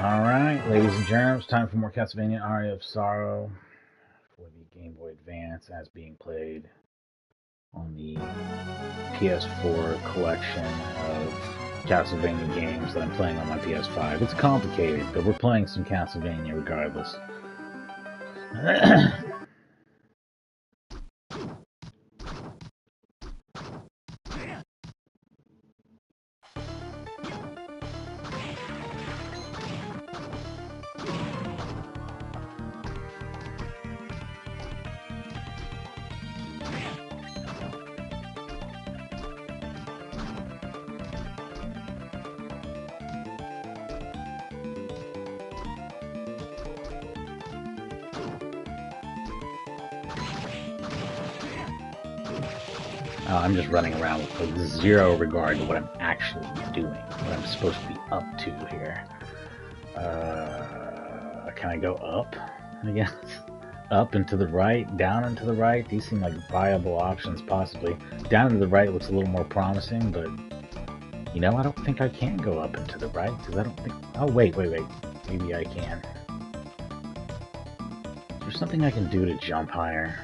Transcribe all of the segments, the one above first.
Alright, ladies and germs, time for more Castlevania Aria of Sorrow for the Game Boy Advance as being played on the PS4 collection of Castlevania games that I'm playing on my PS5. It's complicated, but we're playing some Castlevania regardless. I'm just running around with zero regard to what I'm actually doing, what I'm supposed to be up to here. Can I go up, I guess? Up and to the right, down and to the right? These seem like viable options, possibly. Down and to the right looks a little more promising, but... You know, I don't think I can go up and to the right, because I don't think... Oh, wait. Maybe I can. Is there something I can do to jump higher?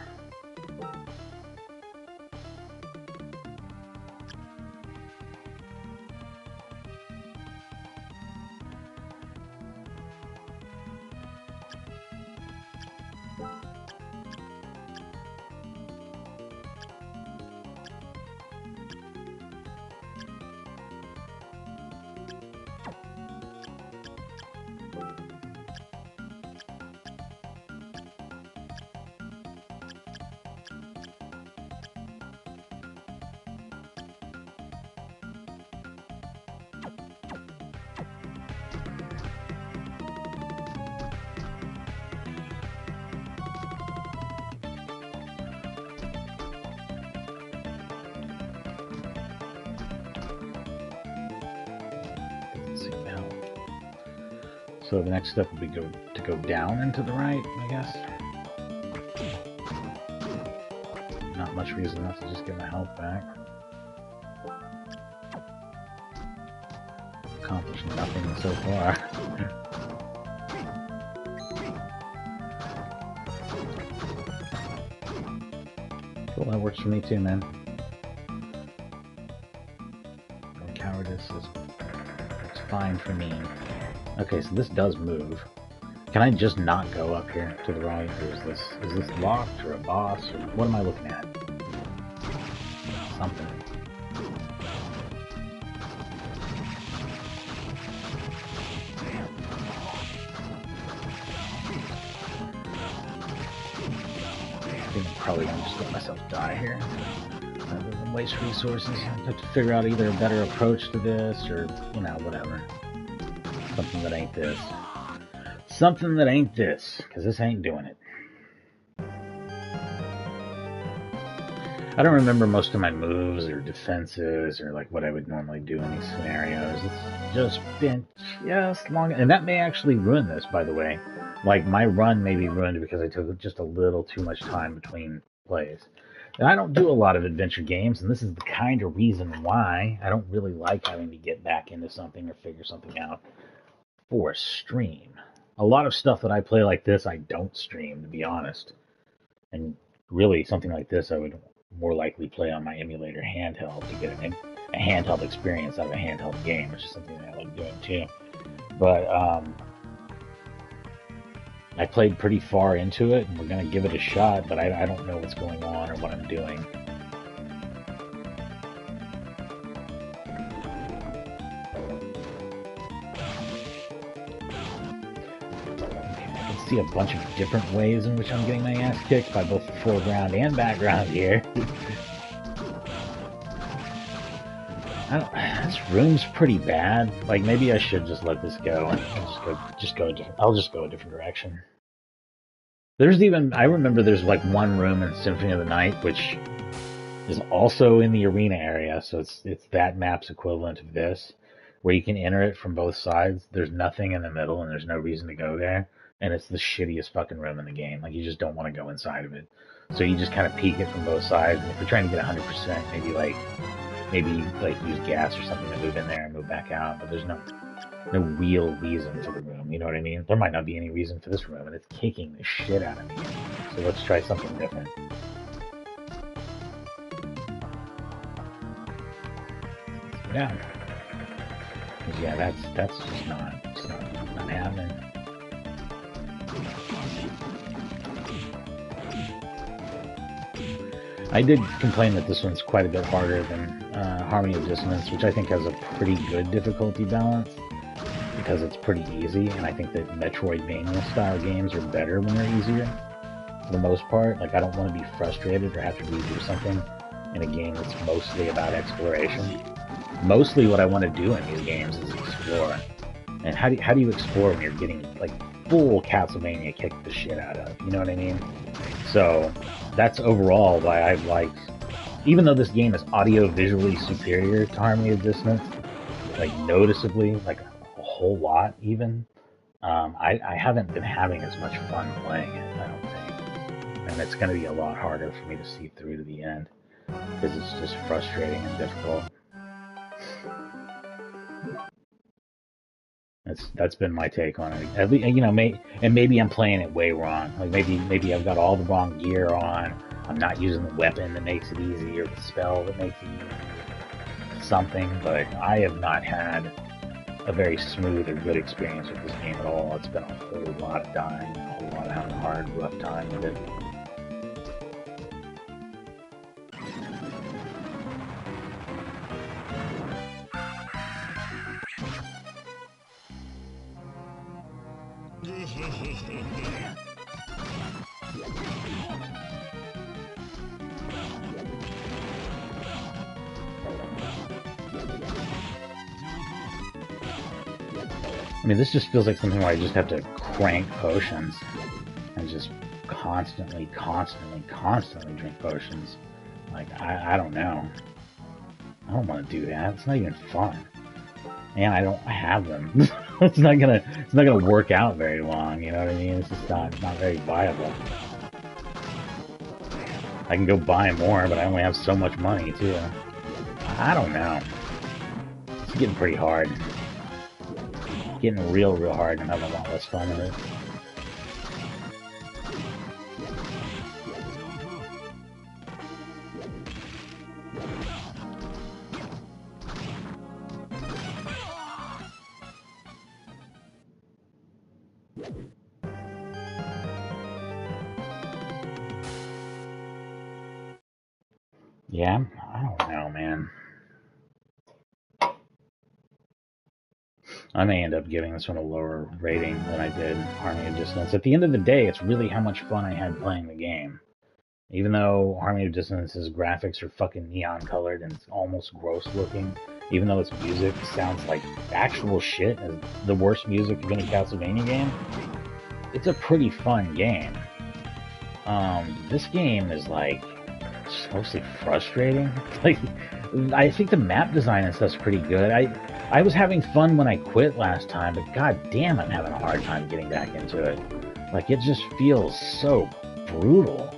So the next step would be to go down and to the right, I guess. Not much reason not to just get my health back. Accomplished nothing so far. Cool, that works for me too, man. No cowardice it's fine for me. Okay, so this does move. Can I just not go up here to the right? Or is this locked or a boss? Or what am I looking at? Something. I think I'm probably gonna just let myself die here. Rather than waste resources. I have to figure out either a better approach to this or, you know, whatever. Something that ain't this. Something that ain't this, because this ain't doing it. I don't remember most of my moves or defenses or like what I would normally do in these scenarios. It's just been just long, and that may actually ruin this, by the way. Like my run may be ruined because I took just a little too much time between plays. And I don't do a lot of adventure games, and this is the kind of reason why I don't really like having to get back into something or figure something out for a stream. A lot of stuff that I play like this, I don't stream, to be honest. And really, something like this, I would more likely play on my emulator handheld to get a handheld experience out of a handheld game, which is something that I like doing too. But I played pretty far into it, and we're gonna give it a shot, but I don't know what's going on or what I'm doing. See a bunch of different ways in which I'm getting my ass kicked by both the foreground and background here. This room's pretty bad. Like, maybe I should just let this go and I'll just go a different direction. There's even, I remember there's like one room in Symphony of the Night which is also in the arena area, so it's that map's equivalent of this, where you can enter it from both sides. There's nothing in the middle and there's no reason to go there. And it's the shittiest fucking room in the game. Like, you just don't want to go inside of it. So you just kind of peek it from both sides. And if you're trying to get 100%, maybe use gas or something to move in there and move back out. But there's no real reason for the room. You know what I mean? There might not be any reason for this room, and it's kicking the shit out of me. So let's try something different. Yeah. Yeah, that's just not happening. I did complain that this one's quite a bit harder than Harmony of Dissonance, which I think has a pretty good difficulty balance because it's pretty easy, and I think that Metroidvania style games are better when they're easier for the most part. Like, I don't want to be frustrated or have to redo something in a game that's mostly about exploration. Mostly what I want to do in these games is explore. And how do you explore when you're getting like full Castlevania kicked the shit out of? You know what I mean? So that's overall why I've liked, even though this game is audio-visually superior to Harmony of Dissonance, like noticeably, like a whole lot even, I haven't been having as much fun playing it, I don't think. And it's going to be a lot harder for me to see through to the end, because it's just frustrating and difficult. That's been my take on it. At least, you know, maybe I'm playing it way wrong. Like maybe I've got all the wrong gear on. I'm not using the weapon that makes it easy or the spell that makes it easy. Something, but I have not had a very smooth or good experience with this game at all. It's been a whole lot of dying, a whole lot of having a hard, rough time with it. I mean, this just feels like something where I just have to crank potions and just constantly drink potions. Like, I don't know. I don't want to do that. It's not even fun. And I have them. it's not gonna work out very long, you know what I mean? It's just not very viable. I can go buy more, but I only have so much money too. I don't know. It's getting pretty hard. Getting real hard, and having a lot less fun with it. Yeah, I don't know, man. I may end up giving this one a lower rating than I did Harmony of Dissonance. At the end of the day, it's really how much fun I had playing the game. Even though Harmony of Dissonance's graphics are fucking neon colored and it's almost gross looking, even though its music sounds like actual shit, as the worst music of any Castlevania game, it's a pretty fun game. This game is like just mostly frustrating. Like, I think the map design and stuff's pretty good. I was having fun when I quit last time, but god damn, I'm having a hard time getting back into it. Like, it just feels so brutal.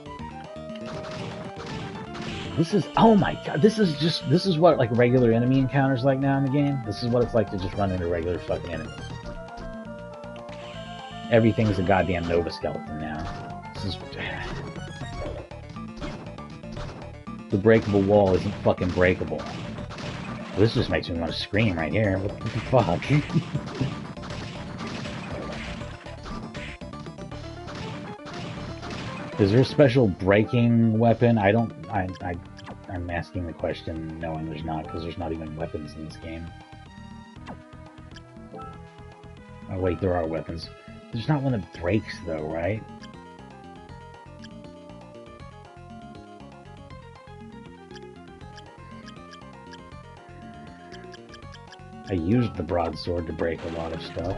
This is, oh my god, this is what like regular enemy encounters like now in the game. This is what it's like to just run into regular fucking enemies. Everything's a goddamn Nova Skeleton now. This is... The breakable wall isn't fucking breakable. This just makes me want to scream right here. What the fuck? Is there a special breaking weapon? I'm asking the question knowing there's not, because there's not even weapons in this game. Oh wait, there are weapons. There's not one that breaks though, right? I used the broadsword to break a lot of stuff.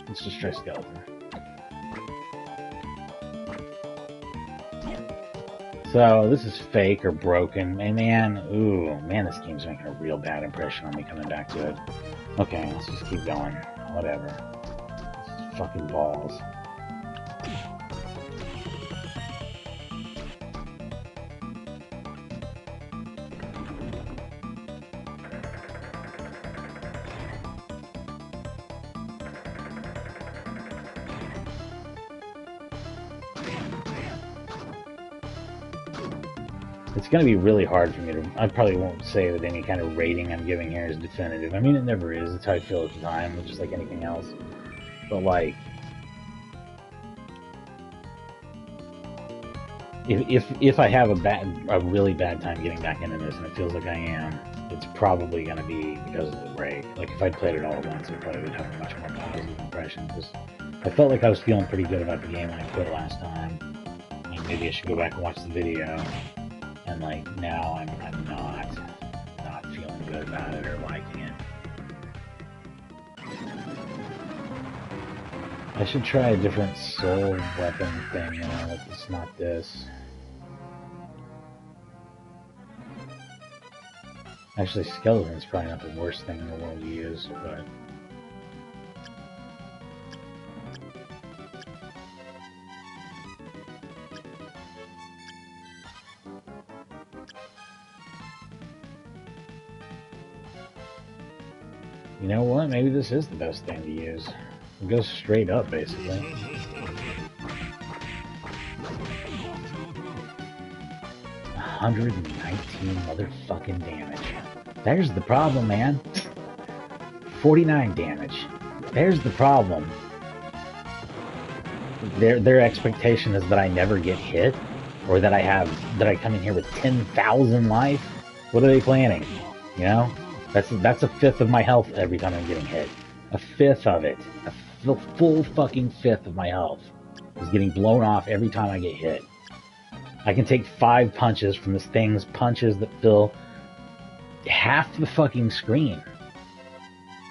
Let's just try skeleton. So this is fake or broken. And man, this game's making a real bad impression on me coming back to it. Okay, let's just keep going. Whatever. This is fucking balls. It's going to be really hard for me to... I probably won't say that any kind of rating I'm giving here is definitive. I mean, it never is. It's how I feel at the time, just like anything else. But, like... If I have a really bad time getting back into this, and it feels like I am, it's probably going to be because of the break. Like, if I'd played it all at once, I probably would have a much more positive impression. Because I felt like I was feeling pretty good about the game when I quit last time. Like, maybe I should go back and watch the video. And like now I'm not feeling good about it or liking it. I should try a different soul weapon thing, you know, if it's not this. Actually, skeleton's probably not the worst thing in the world to use, but you know what? Maybe this is the best thing to use. It goes straight up, basically. 119 motherfucking damage. There's the problem, man. 49 damage. There's the problem. Their expectation is that I never get hit, or that I come in here with 10,000 life. What are they planning? You know? That's a fifth of my health every time I'm getting hit. A fifth of it. A full fucking fifth of my health is getting blown off every time I get hit. I can take 5 punches from this thing's punches that fill half the fucking screen.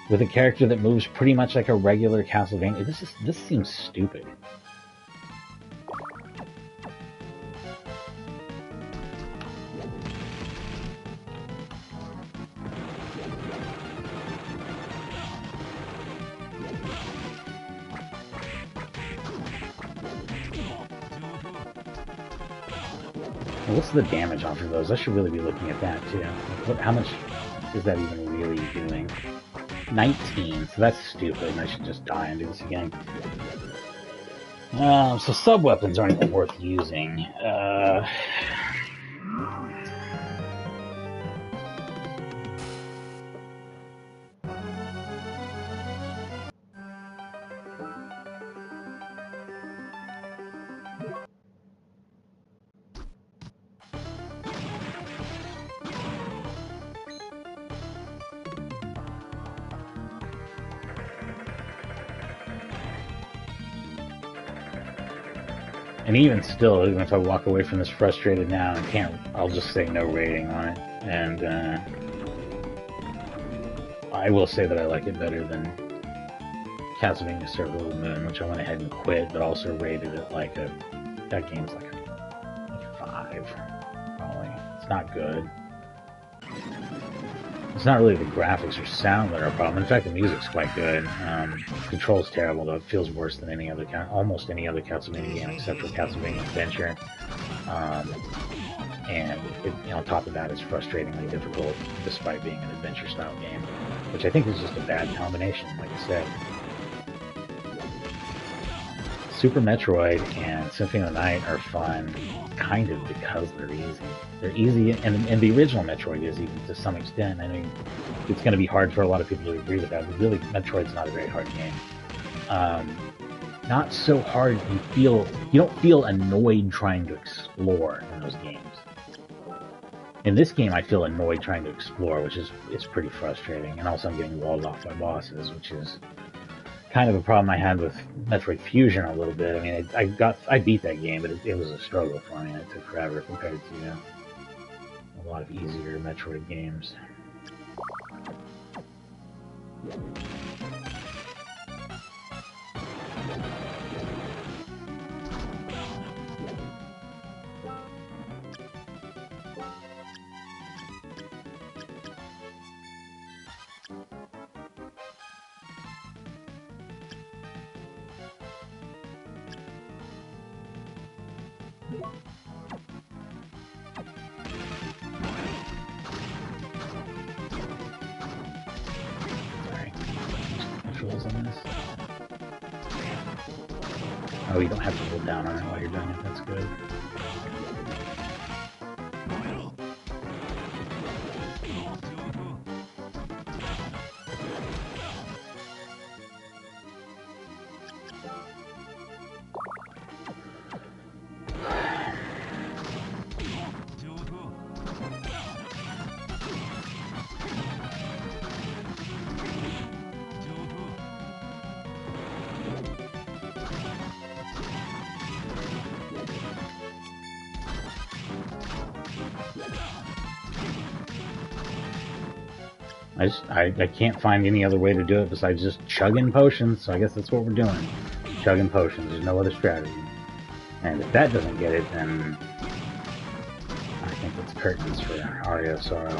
With a character that moves pretty much like a regular Castlevania. This seems stupid. What's the damage off of those? I should really be looking at that too. How much is that even really doing? 19, so that's stupid. I should just die and do this again. So sub-weapons aren't even worth using. And even still, even if I walk away from this frustrated now and can't, I'll just say no rating on it. And I will say that I like it better than Castlevania Circle of the Moon, which I went ahead and quit, but also rated it like that game's like a 5, probably. It's not good. It's not really the graphics or sound that are a problem. In fact, the music's quite good. Control's terrible, though. It feels worse than almost any other Castlevania game except for Castlevania Adventure. And on top of that, it's frustratingly difficult despite being an adventure-style game, which I think is just a bad combination, like I said. Super Metroid and Symphony of the Night are fun, kind of because they're easy. They're easy, and the original Metroid is even to some extent. I mean, it's going to be hard for a lot of people to agree with that, but really, Metroid's not a very hard game. Not so hard you don't feel annoyed trying to explore in those games. In this game, I feel annoyed trying to explore, which is pretty frustrating, and also I'm getting walled off by bosses, which is kind of a problem I had with Metroid Fusion a little bit. I mean, I beat that game, but it was a struggle for me. It took forever compared to a lot of easier Metroid games. Oh, you don't have to hold down on it while you're doing it. That's good. I can't find any other way to do it besides just chugging potions, so I guess that's what we're doing. Chugging potions. There's no other strategy. And if that doesn't get it, then I think it's curtains for Aria of Sorrow.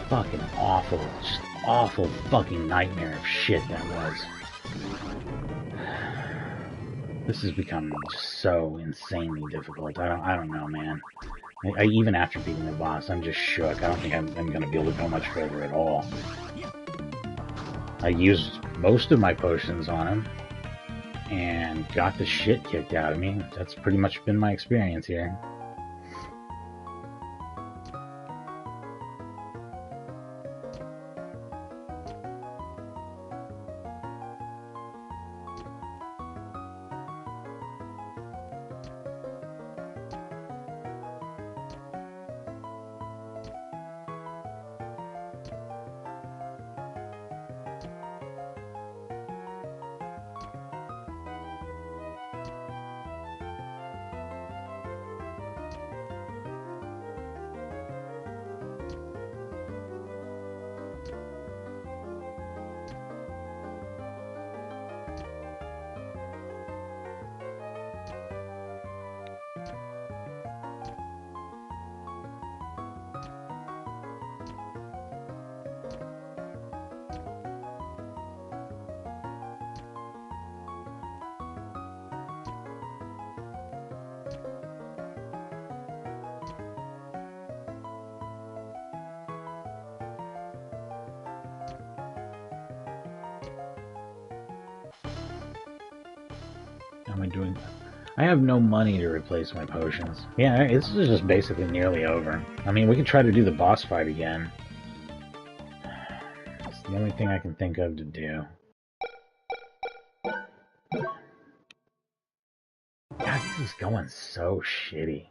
Fucking awful, just awful fucking nightmare of shit that was. This has become just so insanely difficult. I don't know, man. Even after beating the boss, I'm just shook. I don't think I'm going to be able to go much further at all. I used most of my potions on him and got the shit kicked out of me. That's pretty much been my experience here. How am I doing? I have no money to replace my potions. Yeah, this is just basically nearly over. I mean, we can try to do the boss fight again. It's the only thing I can think of to do. God, this is going so shitty.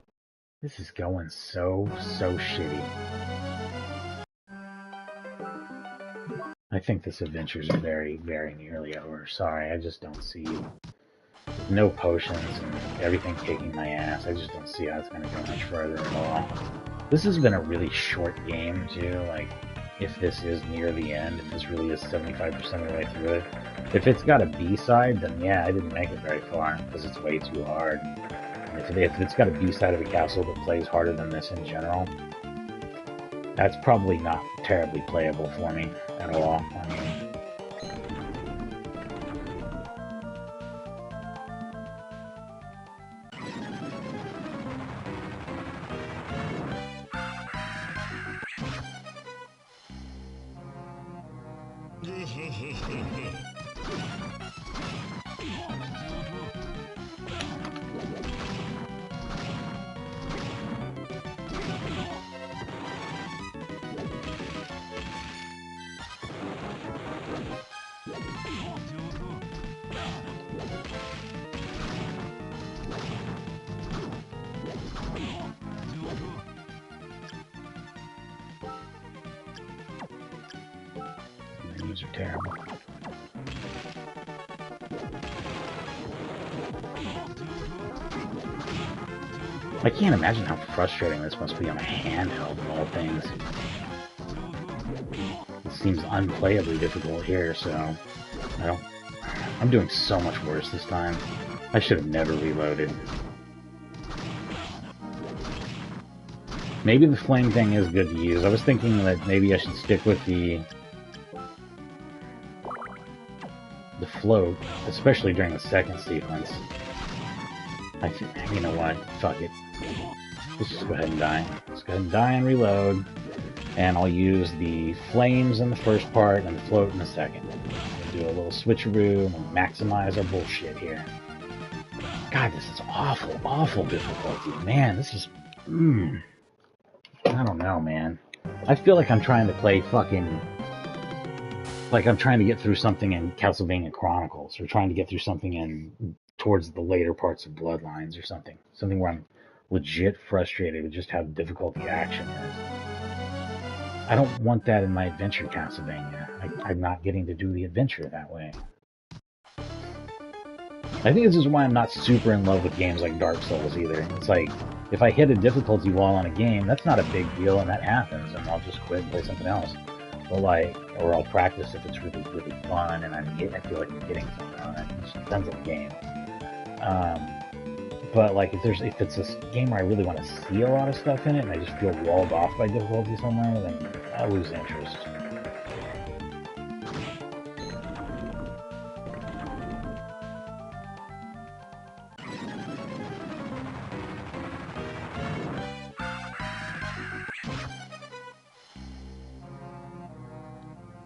This is going so shitty. I think this adventure is very nearly over. Sorry, I just don't see with no potions and everything kicking my ass, I just don't see how it's going to go much further at all. This has been a really short game, too. Like, if this is near the end, if this really is 75% of the way through it. If it's got a B-side, then yeah, I didn't make it very far, because it's way too hard. And if it's got a B-side of a castle that plays harder than this in general, that's probably not terribly playable for me at all. I mean, these are terrible. I can't imagine how frustrating this must be on a handheld of all things. It seems unplayably difficult here, so I'm doing so much worse this time. I should have never reloaded. Maybe the flame thing is good to use. I was thinking that maybe I should stick with the float, especially during the second sequence. You know what? Fuck it. Let's just go ahead and die. Let's go ahead and die and reload. And I'll use the flames in the first part and the float in the second. We'll do a little switcheroo and we'll maximize our bullshit here. God, this is awful, awful difficulty. Man, this is... I don't know, man. I feel like I'm trying to play fucking... Like I'm trying to get through something in Castlevania Chronicles, or trying to get through something in towards the later parts of Bloodlines or something. Something where I'm legit frustrated with just how difficult the action is. I don't want that in my adventure Castlevania. I'm not getting to do the adventure that way. I think this is why I'm not super in love with games like Dark Souls either. It's like, if I hit a difficulty wall on a game, that's not a big deal, and that happens, and I'll just quit and play something else. But like, or I'll practice if it's really, really fun, and I feel like I'm getting something on it. It just depends on the game. But like, if it's a game where I really want to see a lot of stuff in it, and I just feel walled off by difficulty somewhere, then I lose interest.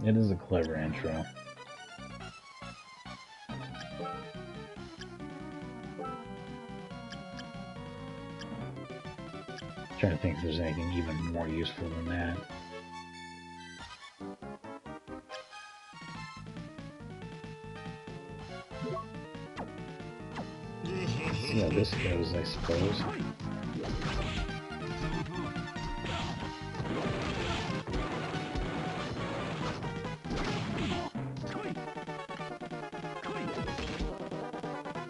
It is a clever intro. I'm trying to think if there's anything even more useful than that. See how this goes, I suppose.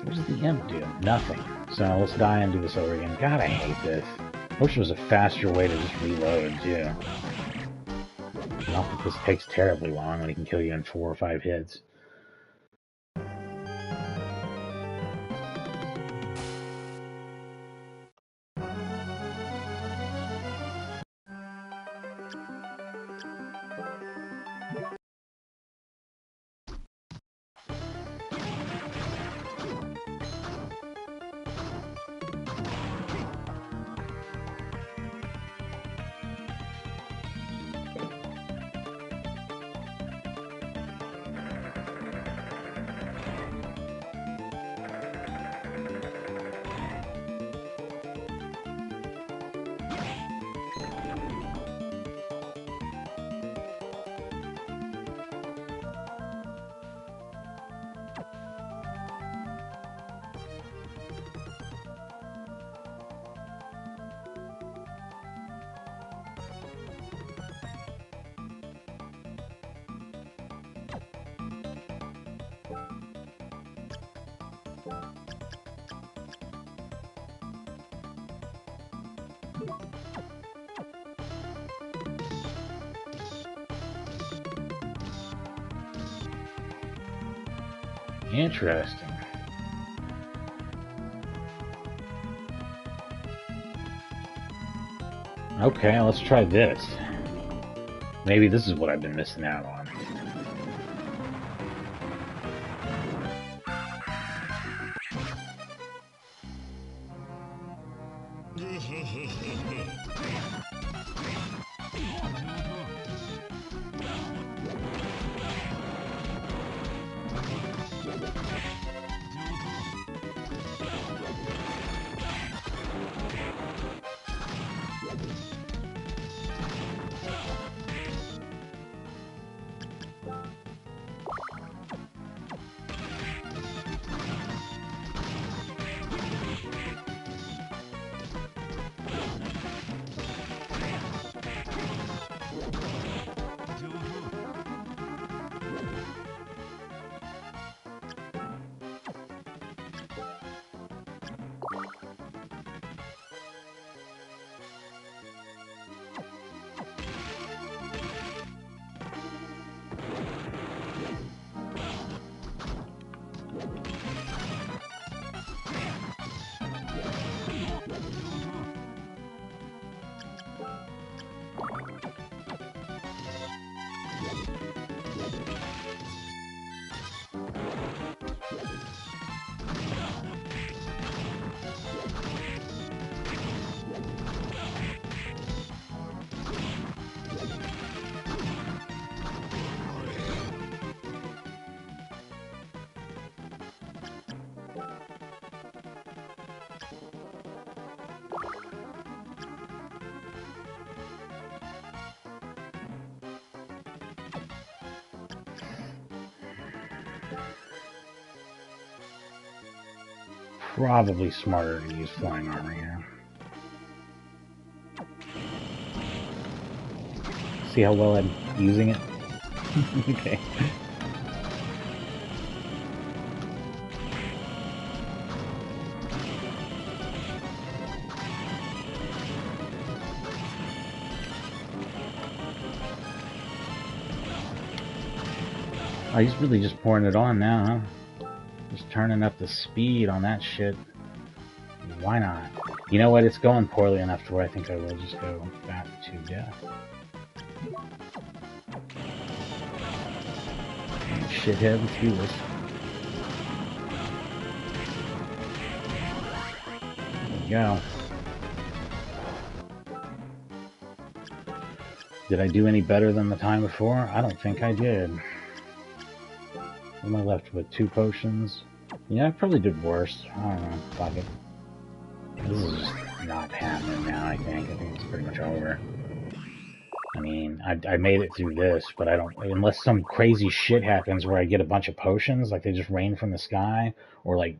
What does the imp do? Nothing. So let's die and do this over again. God, I hate this. I wish there was a faster way to just reload, too. Not that this takes terribly long when he can kill you in 4 or 5 hits. Interesting. Okay, let's try this. Maybe this is what I've been missing out on. Probably smarter to use flying armor here. See how well I'm using it? Okay. Oh, he's really just pouring it on now, huh? Just turning up the speed on that shit. Why not? You know what? It's going poorly enough to where I think I will just go back to death. Shithead, let's do this. There we go. Did I do any better than the time before? I don't think I did. What am I left with? 2 potions? Yeah, I probably did worse. I don't know. Fuck it. This is just not happening now, I think. I think it's pretty much over. I mean, I made it through this, but I don't... Unless some crazy shit happens where I get a bunch of potions, like they just rain from the sky, or like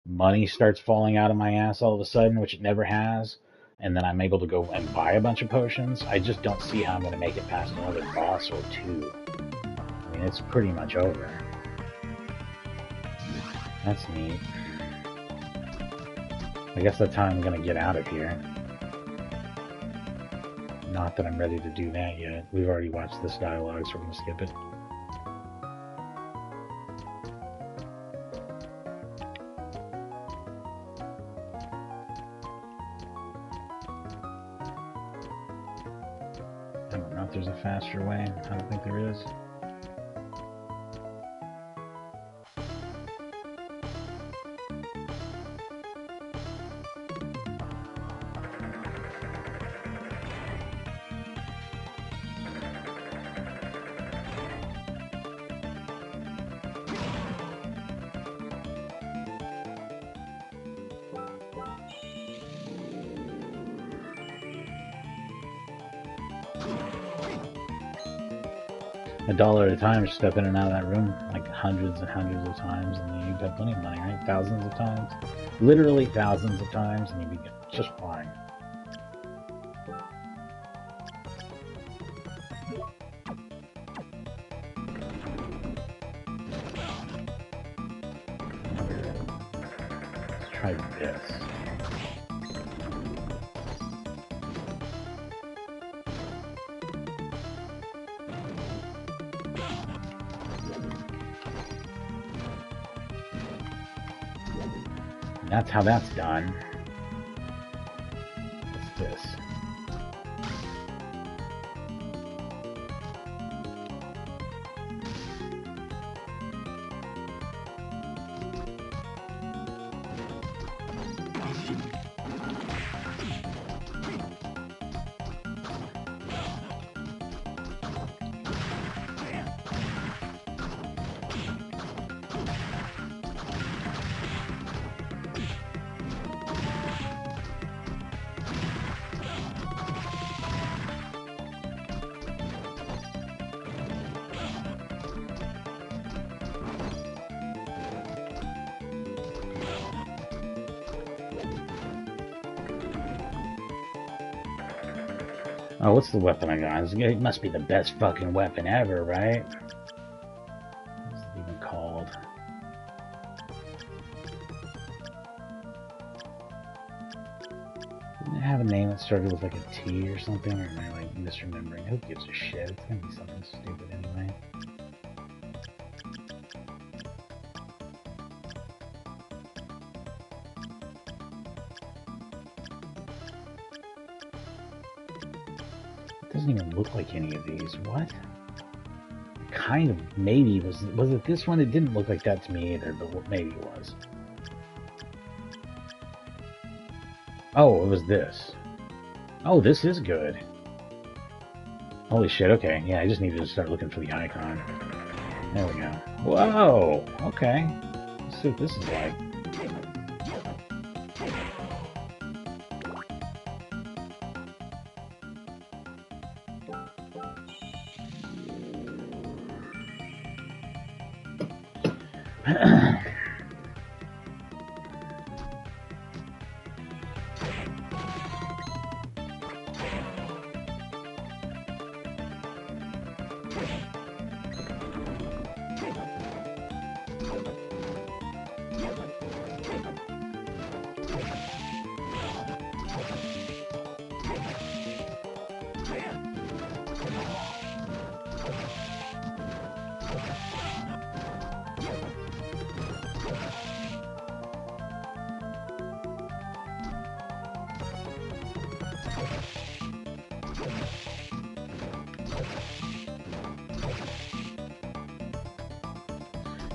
money starts falling out of my ass all of a sudden, which it never has, and then I'm able to go and buy a bunch of potions, I just don't see how I'm going to make it past another boss or 2. I mean, it's pretty much over. That's neat. I guess that's how I'm going to get out of here. Not that I'm ready to do that yet. We've already watched this dialogue, so we're going to skip it. I don't know if there's a faster way. I don't think there is. $1 at a time, just step in and out of that room like hundreds and hundreds of times, and then you've got plenty of money, right? Thousands of times. Literally thousands of times, and you'd be just fine. Let's try this. That's how that's done. What's this? Oh, what's the weapon I got? It must be the best fucking weapon ever, right? What's it even called? Didn't it have a name that started with like a T or something? Or am I like misremembering? Who gives a shit? It's gonna be something stupid anyway. It doesn't even look like any of these. What? Kind of, maybe. Was it this one? It didn't look like that to me either, but maybe it was. Oh, it was this. Oh, this is good. Holy shit, okay. Yeah, I just needed to start looking for the icon. There we go. Whoa! Okay. Let's see what this is like.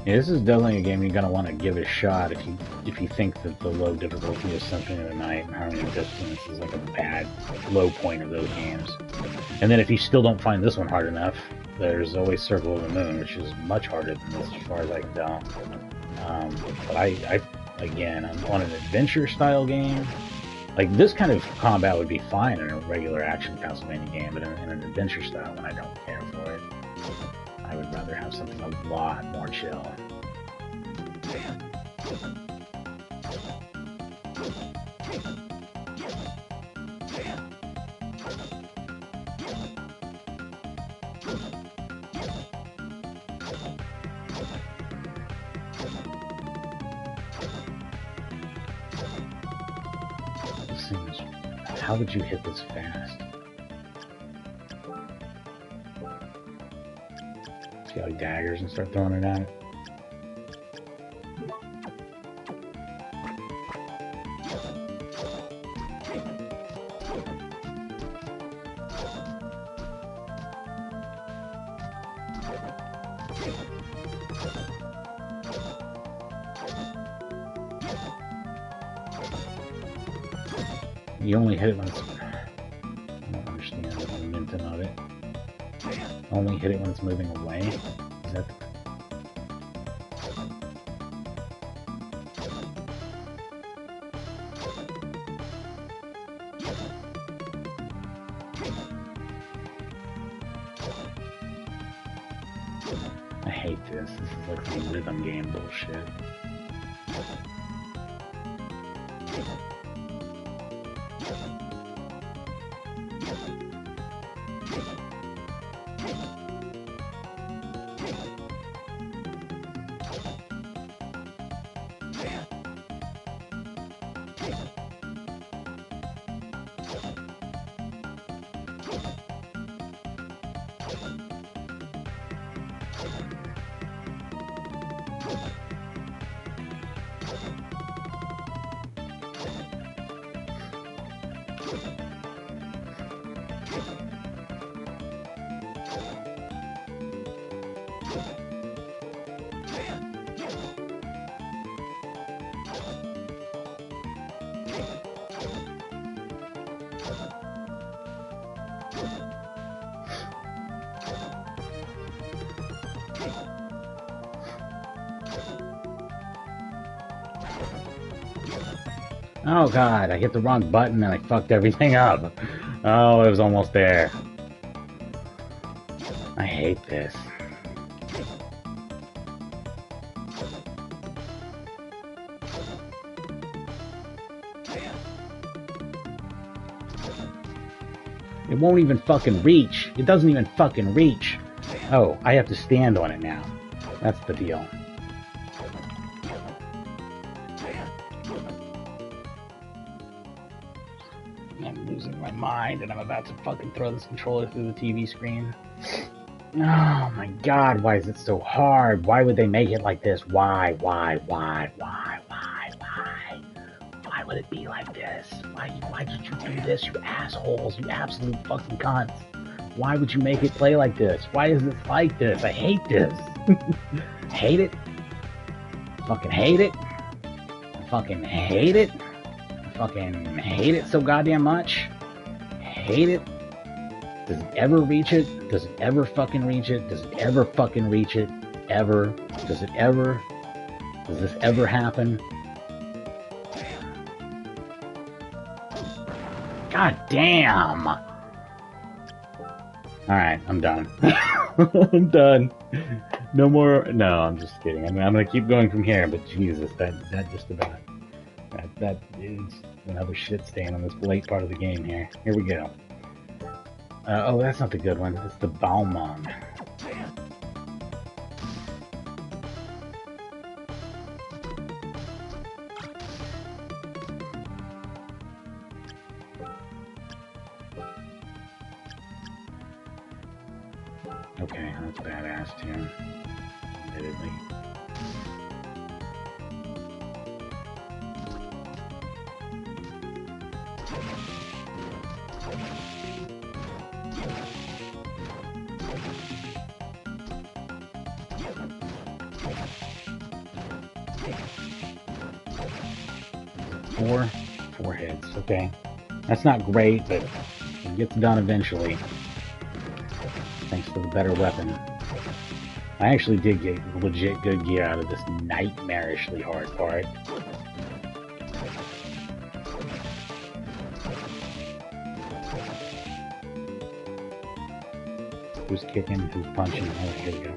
Yeah, this is definitely a game you're gonna want to give a shot if you think that the low difficulty of Symphony of the Night and Harmony of Dissonance is like a bad low point of those games. And then if you still don't find this one hard enough, there's always Circle of the Moon, which is much harder than this as far as I can tell. But I again, on an adventure style game, like this kind of combat would be fine in a regular action Castlevania game, but in an adventure style one, I don't care for it. I would rather have something a lot more chill. This seems... How would you hit this fast? See how he daggers and start throwing it at it? You only hit it when it's... I don't understand the momentum of it. Only hit it when it's moving away? Is that... I hate this. This is like some rhythm game bullshit. Oh god, I hit the wrong button and I fucked everything up. Oh, it was almost there. I hate this. It won't even fucking reach. It doesn't even fucking reach. Oh, I have to stand on it now. That's the deal. I'm losing my mind and I'm about to fucking throw this controller through the TV screen. Oh my god, why is it so hard? Why would they make it like this? Why? Why would it be like this? Why did you do this, you assholes, you absolute fucking cunts? Why would you make it play like this? Why is this like this? I hate this. Hate it. Fucking hate it. Fucking hate it. Fucking hate it so goddamn much. Hate it. Does it ever reach it? Does it ever fucking reach it? Does it ever fucking reach it? Ever? Does it ever? Does this ever happen? God damn! Alright, I'm done. I'm done. No more. No, I'm just kidding. I'm gonna keep going from here, but Jesus, that just about. That is another shit stain on this late part of the game here. Here we go. Oh, that's not the good one. It's the Balmung. Okay, that's badass too. Admittedly. Four hits. Okay, that's not great, but it gets done eventually. Thanks to the better weapon. I actually did get legit good gear out of this nightmarishly hard part. Who's kicking? Who's punching? Oh, here we go.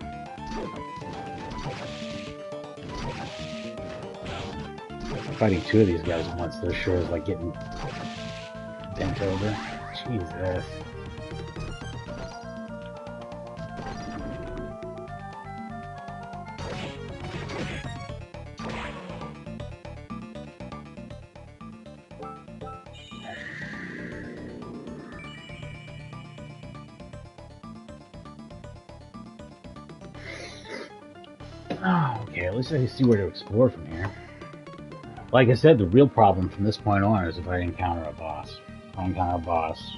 Fighting two of these guys at once, though, sure is like getting bent over. Jesus. Oh, okay, at least I can see where to explore from here. Like I said, the real problem from this point on is if I encounter a boss. If I encounter a boss,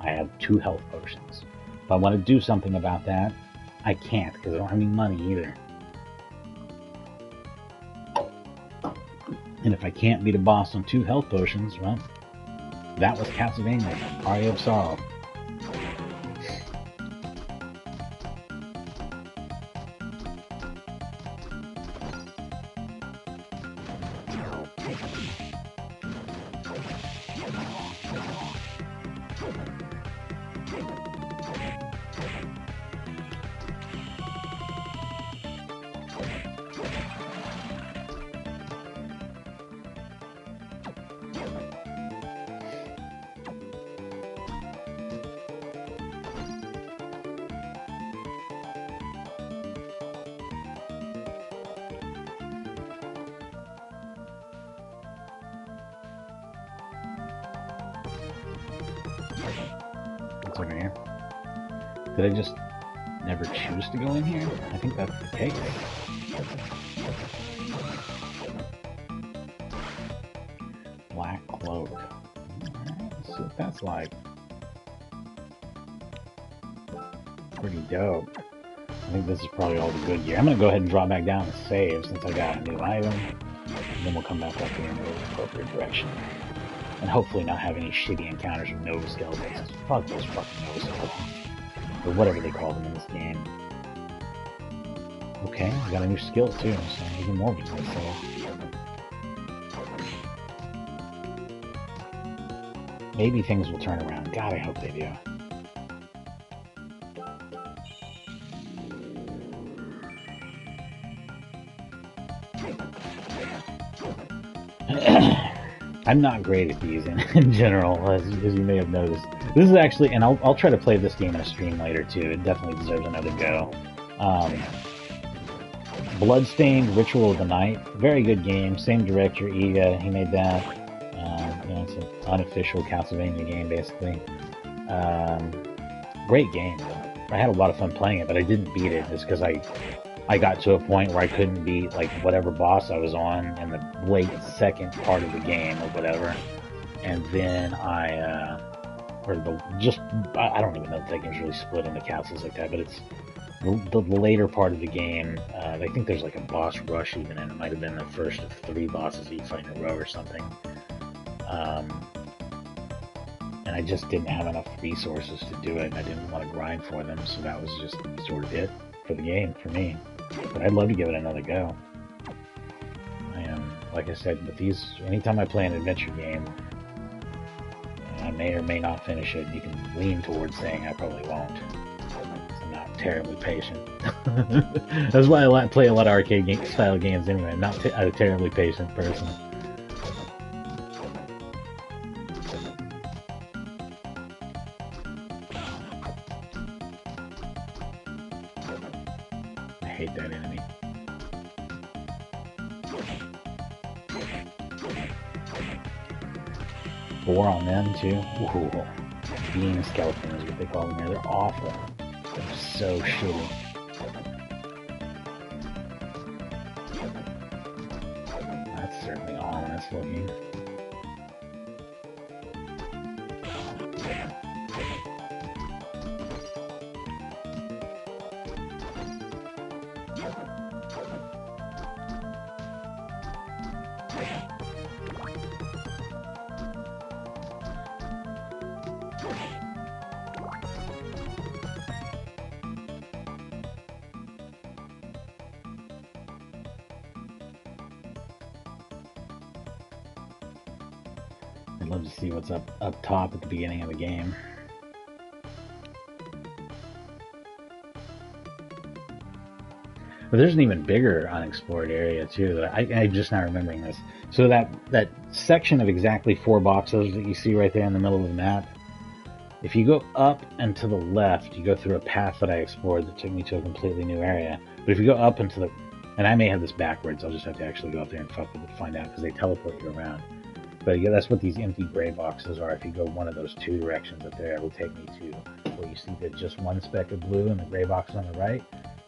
I have 2 health potions. If I want to do something about that, I can't, because I don't have any money either. And if I can't beat a boss on 2 health potions, well, that was Castlevania, Aria of Sorrow. What's over here? Did I just never choose to go in here? I think that's the case. Black cloak. Alright, see what that's like. Pretty dope. I think this is probably all the good gear. I'm going to go ahead and drop back down and save since I got a new item. And then we'll come back up here in the appropriate direction. And hopefully not have any shitty encounters with Nova Skeletons. Fuck those fucking Nova Skeletons. Or whatever they call them in this game. Okay, I got a new skill too, so even more reason to save. Maybe things will turn around. God, I hope they do. I'm not great at these in general, as you may have noticed. This is actually, and I'll try to play this game in a stream later too. It definitely deserves another go. Bloodstained Ritual of the Night, very good game. Same director, Iga, he made that. You know, it's an unofficial Castlevania game, basically. Great game. I had a lot of fun playing it, but I didn't beat it just because I got to a point where I couldn't beat like whatever boss I was on in the late second part of the game or whatever, and then I don't even know if that game's really split into castles like that, but it's the later part of the game. I think there's like a boss rush even, and it might have been the first of 3 bosses that you fight in a row or something. And I just didn't have enough resources to do it, and I didn't want to grind for them, so that was just sort of it for the game for me. But I'd love to give it another go. I am, like I said, with these, anytime I play an adventure game, I may or may not finish it. You can lean towards saying I probably won't. I'm not terribly patient. That's why I play a lot of arcade style games anyway. I'm not a terribly patient person. I hate that enemy. Four on them too. Ooh. Being skeleton is what they call them here. They're awful. They're so shitty. That's certainly ominous looking. I'd love to see what's up top at the beginning of the game. But there's an even bigger unexplored area too. That I'm just now remembering this. So that section of exactly 4 boxes that you see right there in the middle of the map, if you go up and to the left, you go through a path that I explored that took me to a completely new area. But if you go up into the, and I may have this backwards, I'll just have to actually go up there and fuck with it to find out, because they teleport you around. But yeah, that's what these empty gray boxes are. If you go one of those 2 directions up there, it will take me to where you see that just one speck of blue and the gray box on the right.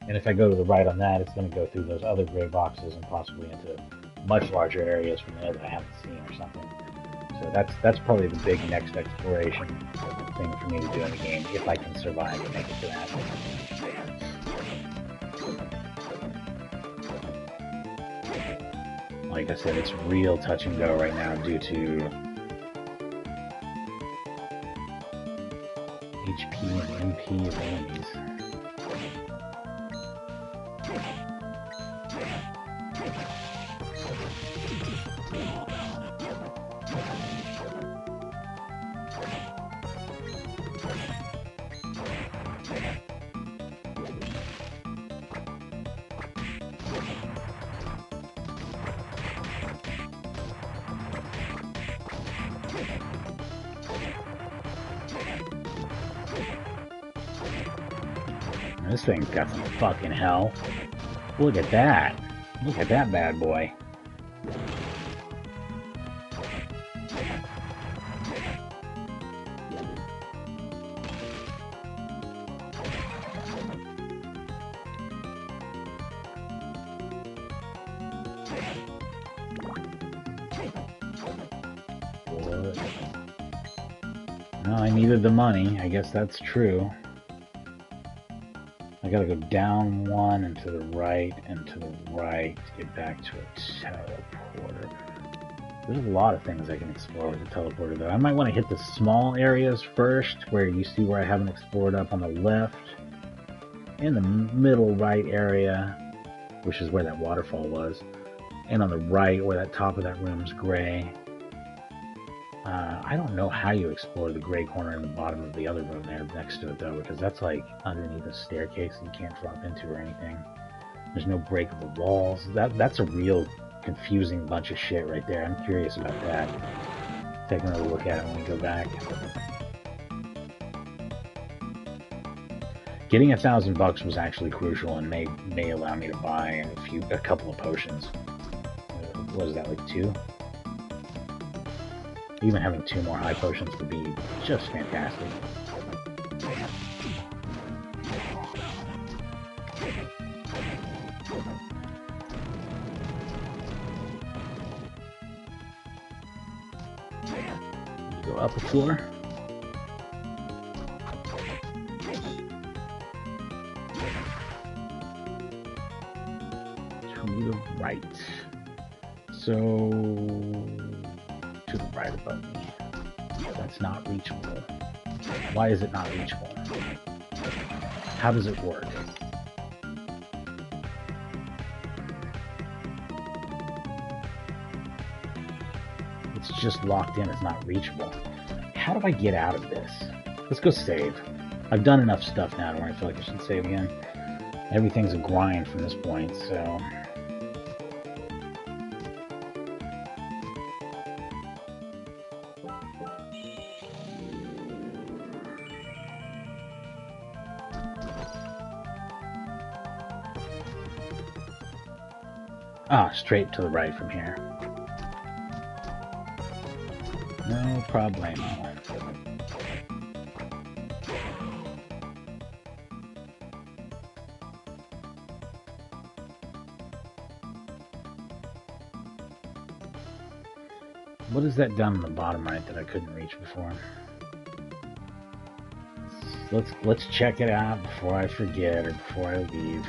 And if I go to the right on that, it's going to go through those other gray boxes and possibly into much larger areas from there that I haven't seen or something. So that's probably the big next exploration thing for me to do in the game, if I can survive and make it to that. Like I said, it's real touch and go right now due to HP and MP of enemies. This thing's got some fucking hell. Look at that. Look at that bad boy. No, I needed the money. I guess that's true. I gotta go down one and to the right and to the right to get back to a teleporter. There's a lot of things I can explore with the teleporter, though. I might want to hit the small areas first, where you see where I haven't explored up on the left. In the middle right area, which is where that waterfall was. And on the right, where that top of that room's gray. I don't know how you explore the gray corner in the bottom of the other room there next to it, though, because that's like underneath a staircase that you can't drop into or anything. There's no breakable walls. That's a real confusing bunch of shit right there. I'm curious about that. Take another look at it when we go back. Getting $1,000 was actually crucial and may allow me to buy a couple of potions. What is that, like 2? Even having 2 more high potions would be just fantastic. Go up a floor. To the right. So, to the right above me. That's not reachable. Why is it not reachable? How does it work? It's just locked in. It's not reachable. How do I get out of this? Let's go save. I've done enough stuff now to where I feel like I should save again. Everything's a grind from this point, so... straight to the right from here. No problemo. What is that down in the bottom right that I couldn't reach before? Let's check it out before I forget or before I leave.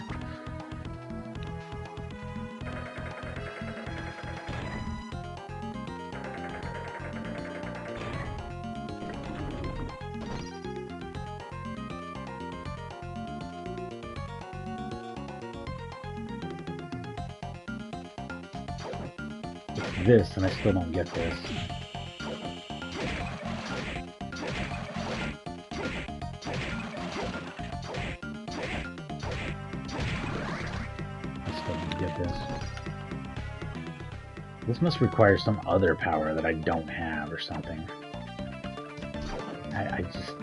This, and I still don't get this. I still don't get this. This must require some other power that I don't have or something. I just...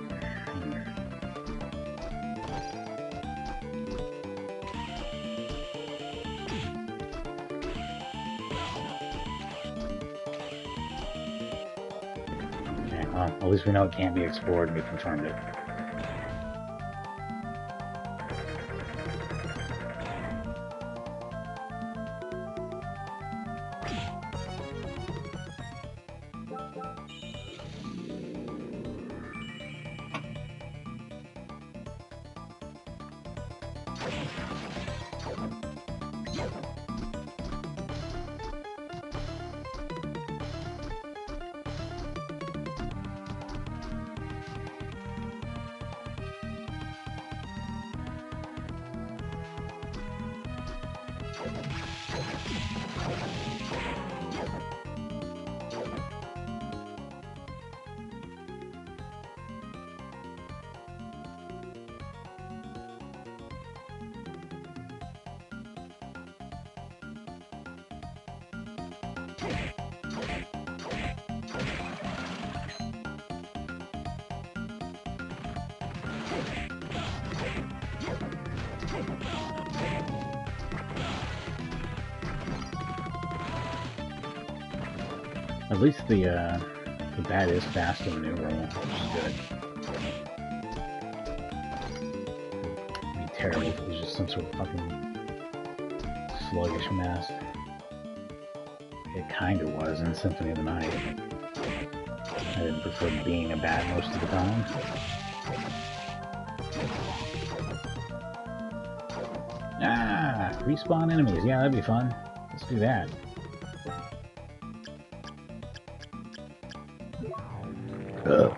At least we know it can't be explored, and we confirmed it. At least the bat is fast in the new room, which is good. It'd be terrible if it was just some sort of fucking sluggish mess. It kinda was in Symphony of the Night. I didn't prefer being a bat most of the time. Ah, respawn enemies. Yeah, that'd be fun. Let's do that. Ugh.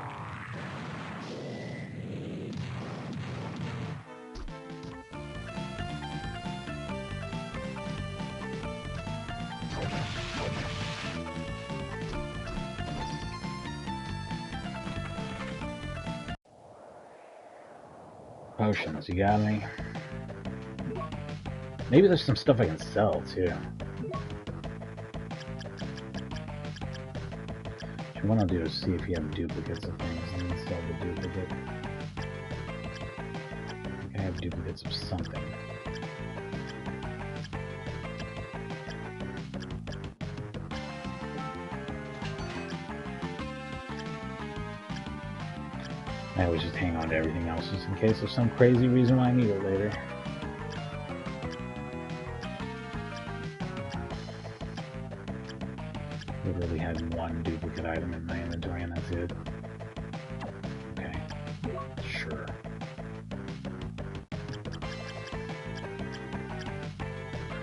Potions, you got any? Maybe there's some stuff I can sell too. What I'll do is see if you have duplicates of things and then sell the duplicate. I have duplicates of something. I always just hang on to everything else just in case there's some crazy reason why I need it later. I really had one duplicate item in my inventory and that's it. Okay, sure.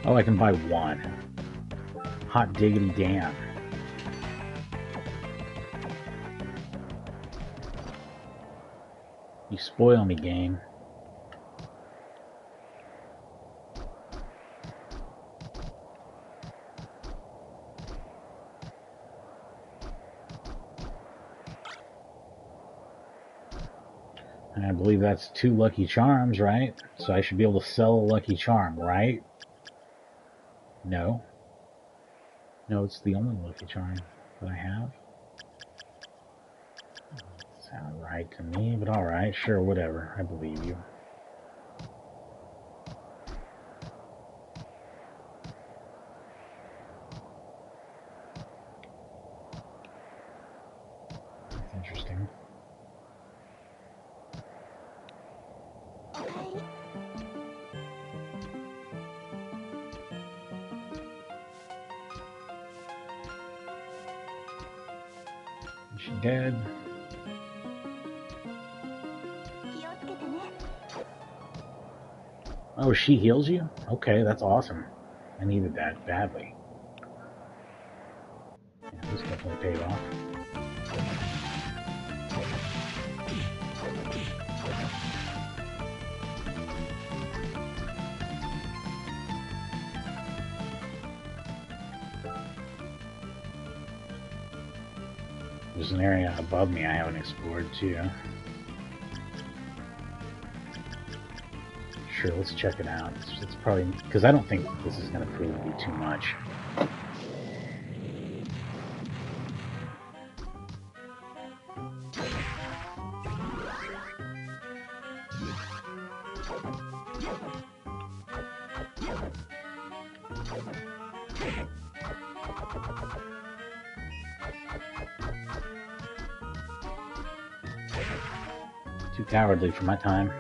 Oh, I can buy one. Hot diggity damn. You spoil me, game. And I believe that's 2 lucky charms, right? So I should be able to sell a lucky charm, right? No. No, it's the only lucky charm that I have. Doesn't sound right to me, but alright, sure, whatever. I believe you. That's interesting. Is she dead? Oh, she heals you? Okay, that's awesome. I needed that badly. Yeah, this definitely paid off. There's an area above me I haven't explored too. Sure, let's check it out. It's probably because I don't think this is going to prove to be too much. Too cowardly for my time.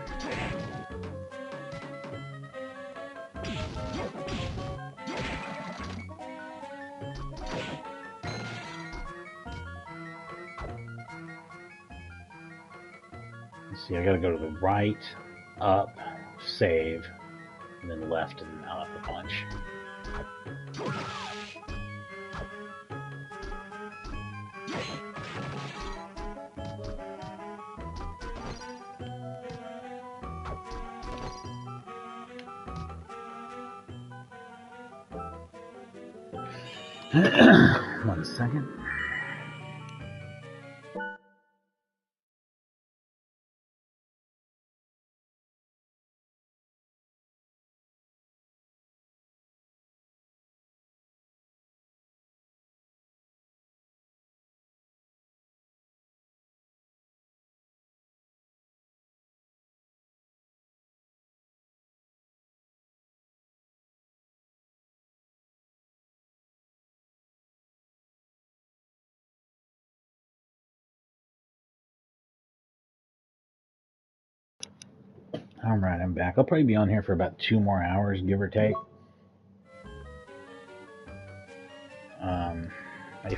Let's see, I gotta go to the right, up, save, and then left and up a bunch. One second. Alright, I'm back. I'll probably be on here for about 2 more hours, give or take.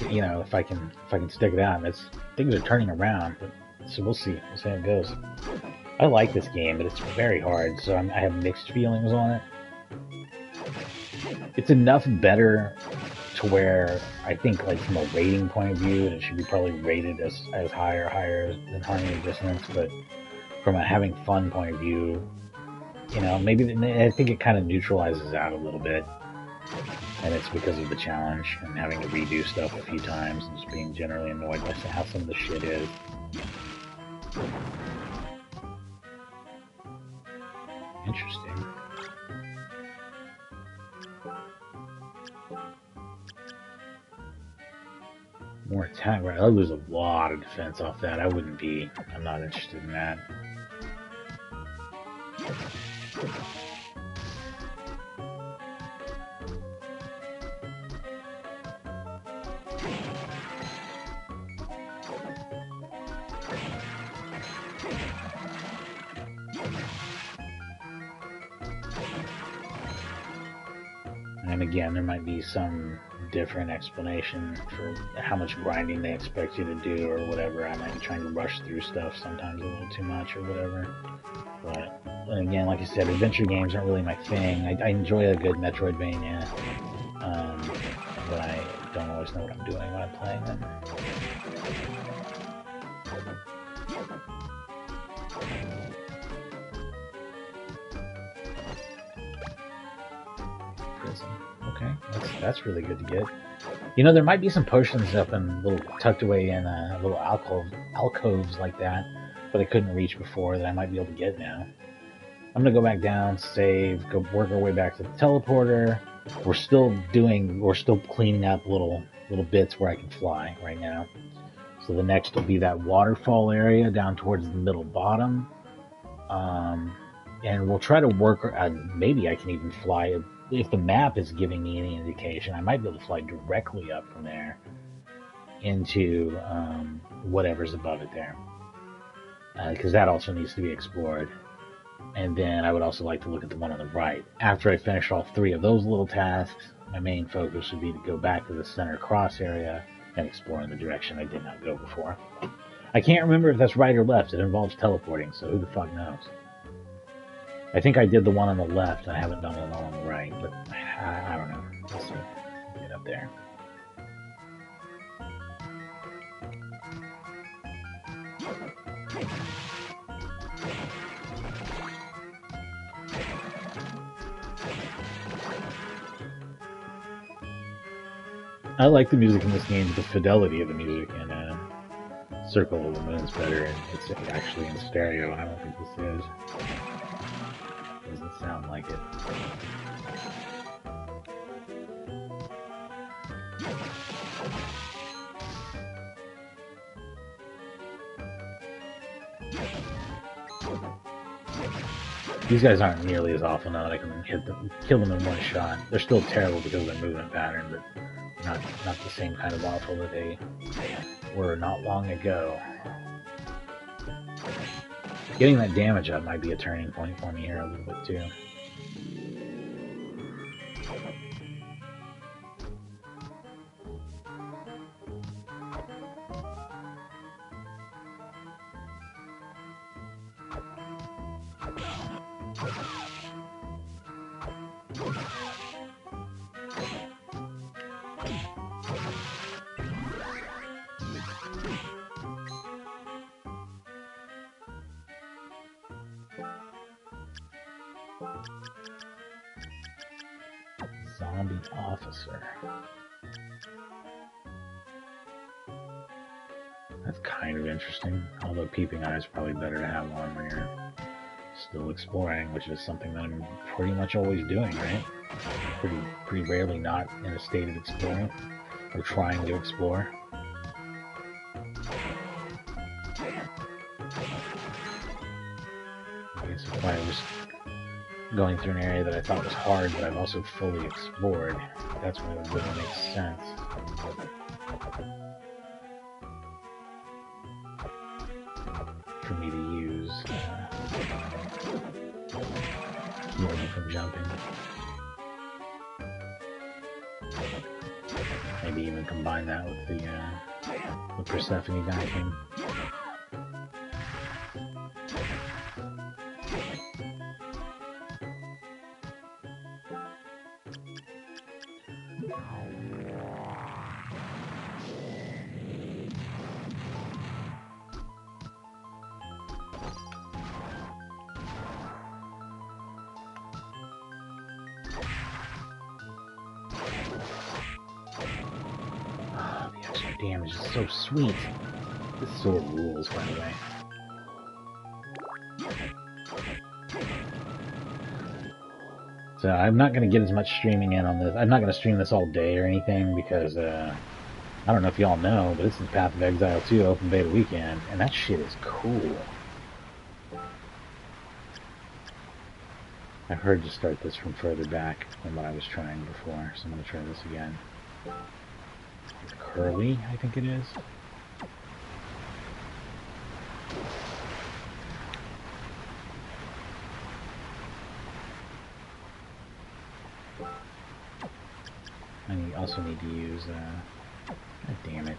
You know, if I can stick it out. Things are turning around, but so we'll see. We'll see how it goes. I like this game, but it's very hard, so I have mixed feelings on it. It's enough better to where I think, like, from a rating point of view, it should be probably rated as high or higher than Harmony of Dissonance, but from a having fun point of view, you know, maybe I think it kind of neutralizes out a little bit, and it's because of the challenge and having to redo stuff a few times and just being generally annoyed by how some of the shit is. Interesting. More attack, right? I'll lose a lot of defense off that. I'm not interested in that. And again, there might be some different explanation for how much grinding they expect you to do or whatever. I might be trying to rush through stuff sometimes a little too much or whatever. But again, like I said, adventure games aren't really my thing. I enjoy a good Metroidvania, but I don't always know what I'm doing when I'm playing them. Prison. Okay, that's really good to get. You know, there might be some potions up and little tucked away in little alcoves like that, but I couldn't reach before that I might be able to get now. I'm gonna go back down, save, go work our way back to the teleporter. We're still cleaning up little bits where I can fly right now. So the next will be that waterfall area down towards the middle bottom. And we'll try to work, maybe I can even fly, if the map is giving me any indication, I might be able to fly directly up from there into whatever's above it there. Because that also needs to be explored. And then I would also like to look at the one on the right. After I finish all 3 of those little tasks, my main focus would be to go back to the center cross area and explore in the direction I did not go before. I can't remember if that's right or left. It involves teleporting, so who the fuck knows? I think I did the one on the left. I haven't done the one on the right, but I don't know. Let's see. Get up there. I like the music in this game, but the fidelity of the music in Circle of the Moon is better, and it's actually in stereo, and I don't think this is. Doesn't sound like it. These guys aren't nearly as awful now that I can kill them in one shot. They're still terrible because of their movement pattern, but not the same kind of awful that they were not long ago. Getting that damage up might be a turning point for me here a little bit too. Zombie officer. That's kind of interesting. Although peeping eye is probably better to have on when you're still exploring, which is something that I'm pretty much always doing, right? Pretty rarely not in a state of exploring or trying to explore. I guess if I was going through an area that I thought was hard, but I've also fully explored, that's when it would really make sense. For me to use healing from jumping. Maybe even combine that with the Persephone vacuum. Damage is so sweet. This sword rules, by the way. So I'm not going to get as much streaming in on this. I'm not going to stream this all day or anything because, I don't know if y'all know, but this is Path of Exile 2 Open Beta Weekend, and that shit is cool. I've heard you start this from further back than what I was trying before, so I'm going to try this again. Curly, I think it is. I also need to use, God damn it.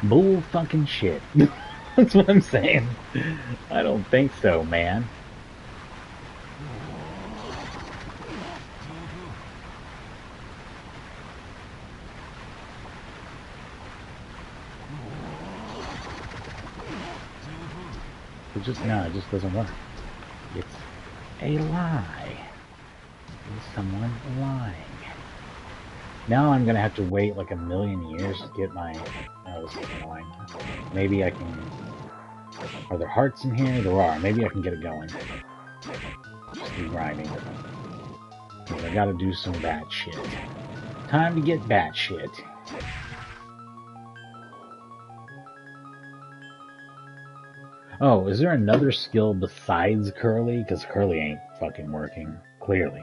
Bull fucking shit. That's what I'm saying. I don't think so, man. It just doesn't work. It's a lie. It's someone lying. Now I'm gonna have to wait like a million years to get my... Oh, this is annoying. Maybe I can... Are there hearts in here? There are. Maybe I can get it going. Just keep grinding. Because I gotta do some bat shit. Time to get bat shit. Oh, is there another skill besides Curly? Because Curly ain't fucking working. Clearly.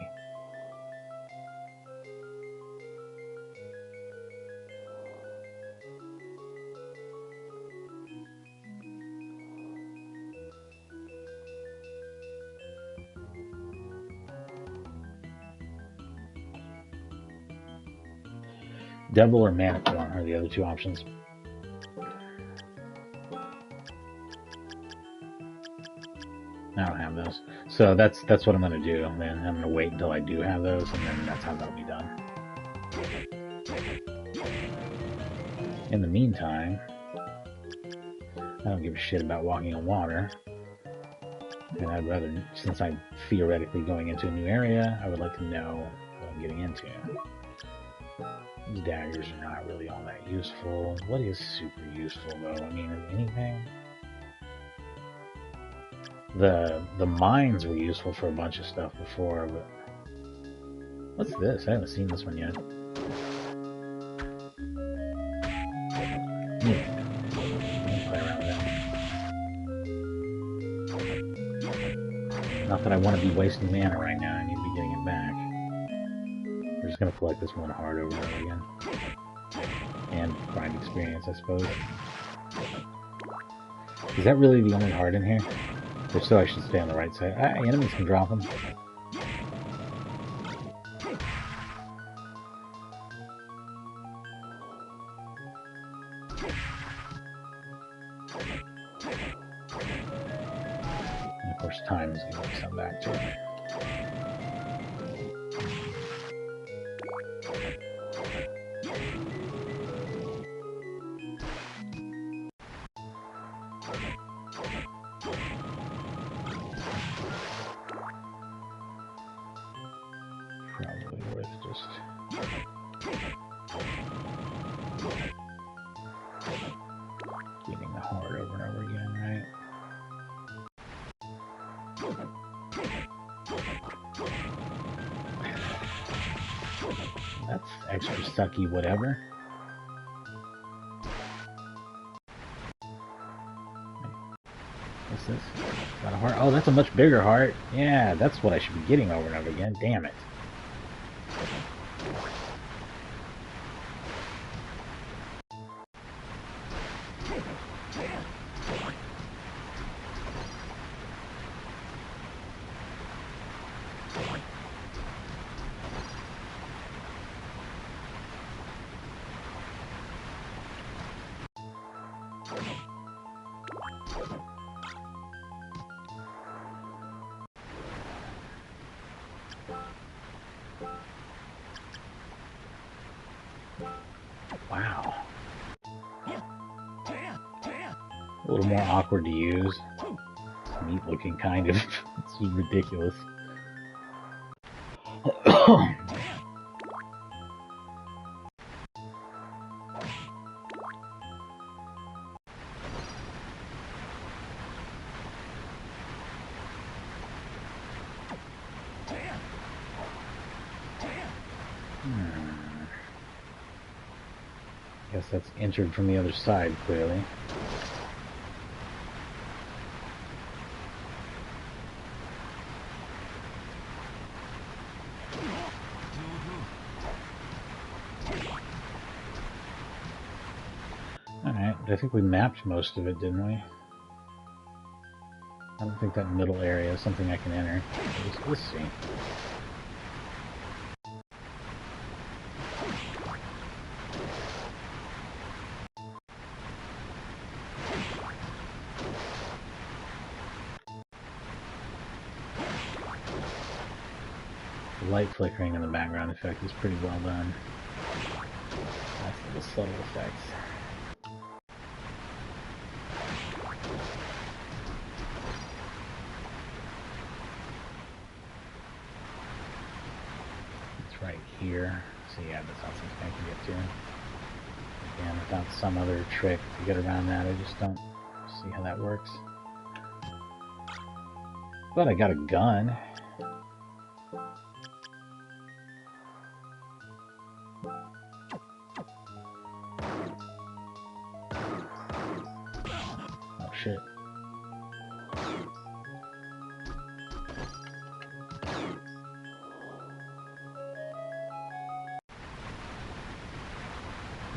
Devil or Manicorn are the other two options. I don't have those. So that's what I'm going to do, man. I'm going to wait until I do have those, and then that's how that'll be done. In the meantime, I don't give a shit about walking on water. And I'd rather, since I'm theoretically going into a new area, I would like to know what I'm getting into. These daggers are not really all that useful. What is super useful, though? I mean, is anything? The mines were useful for a bunch of stuff before, but... What's this? I haven't seen this one yet. Yeah. I'll play around with that. Not that I want to be wasting mana right now. I need to be getting it back. We're just going to collect this one heart over and over again. And grind experience, I suppose. Is that really the only heart in here? If so, I should stay on the right side. Enemies can drop them. And of course, time is going to come back to it. Extra sucky whatever. heart. Oh, that's a much bigger heart. Yeah, that's what I should be getting over and over again. Damn it. Wow. A little more awkward to use. It's neat looking, kind of. It's ridiculous. Guess that's entered from the other side, clearly. Alright, I think we mapped most of it, didn't we? I don't think that middle area is something I can enter. Let's see. The light flickering in the background effect is pretty well done. Nice little subtle effects. It's right here. So yeah, that's not something I can get to. Again, without some other trick to get around that, I just don't see how that works. But I got a gun. Oh shit.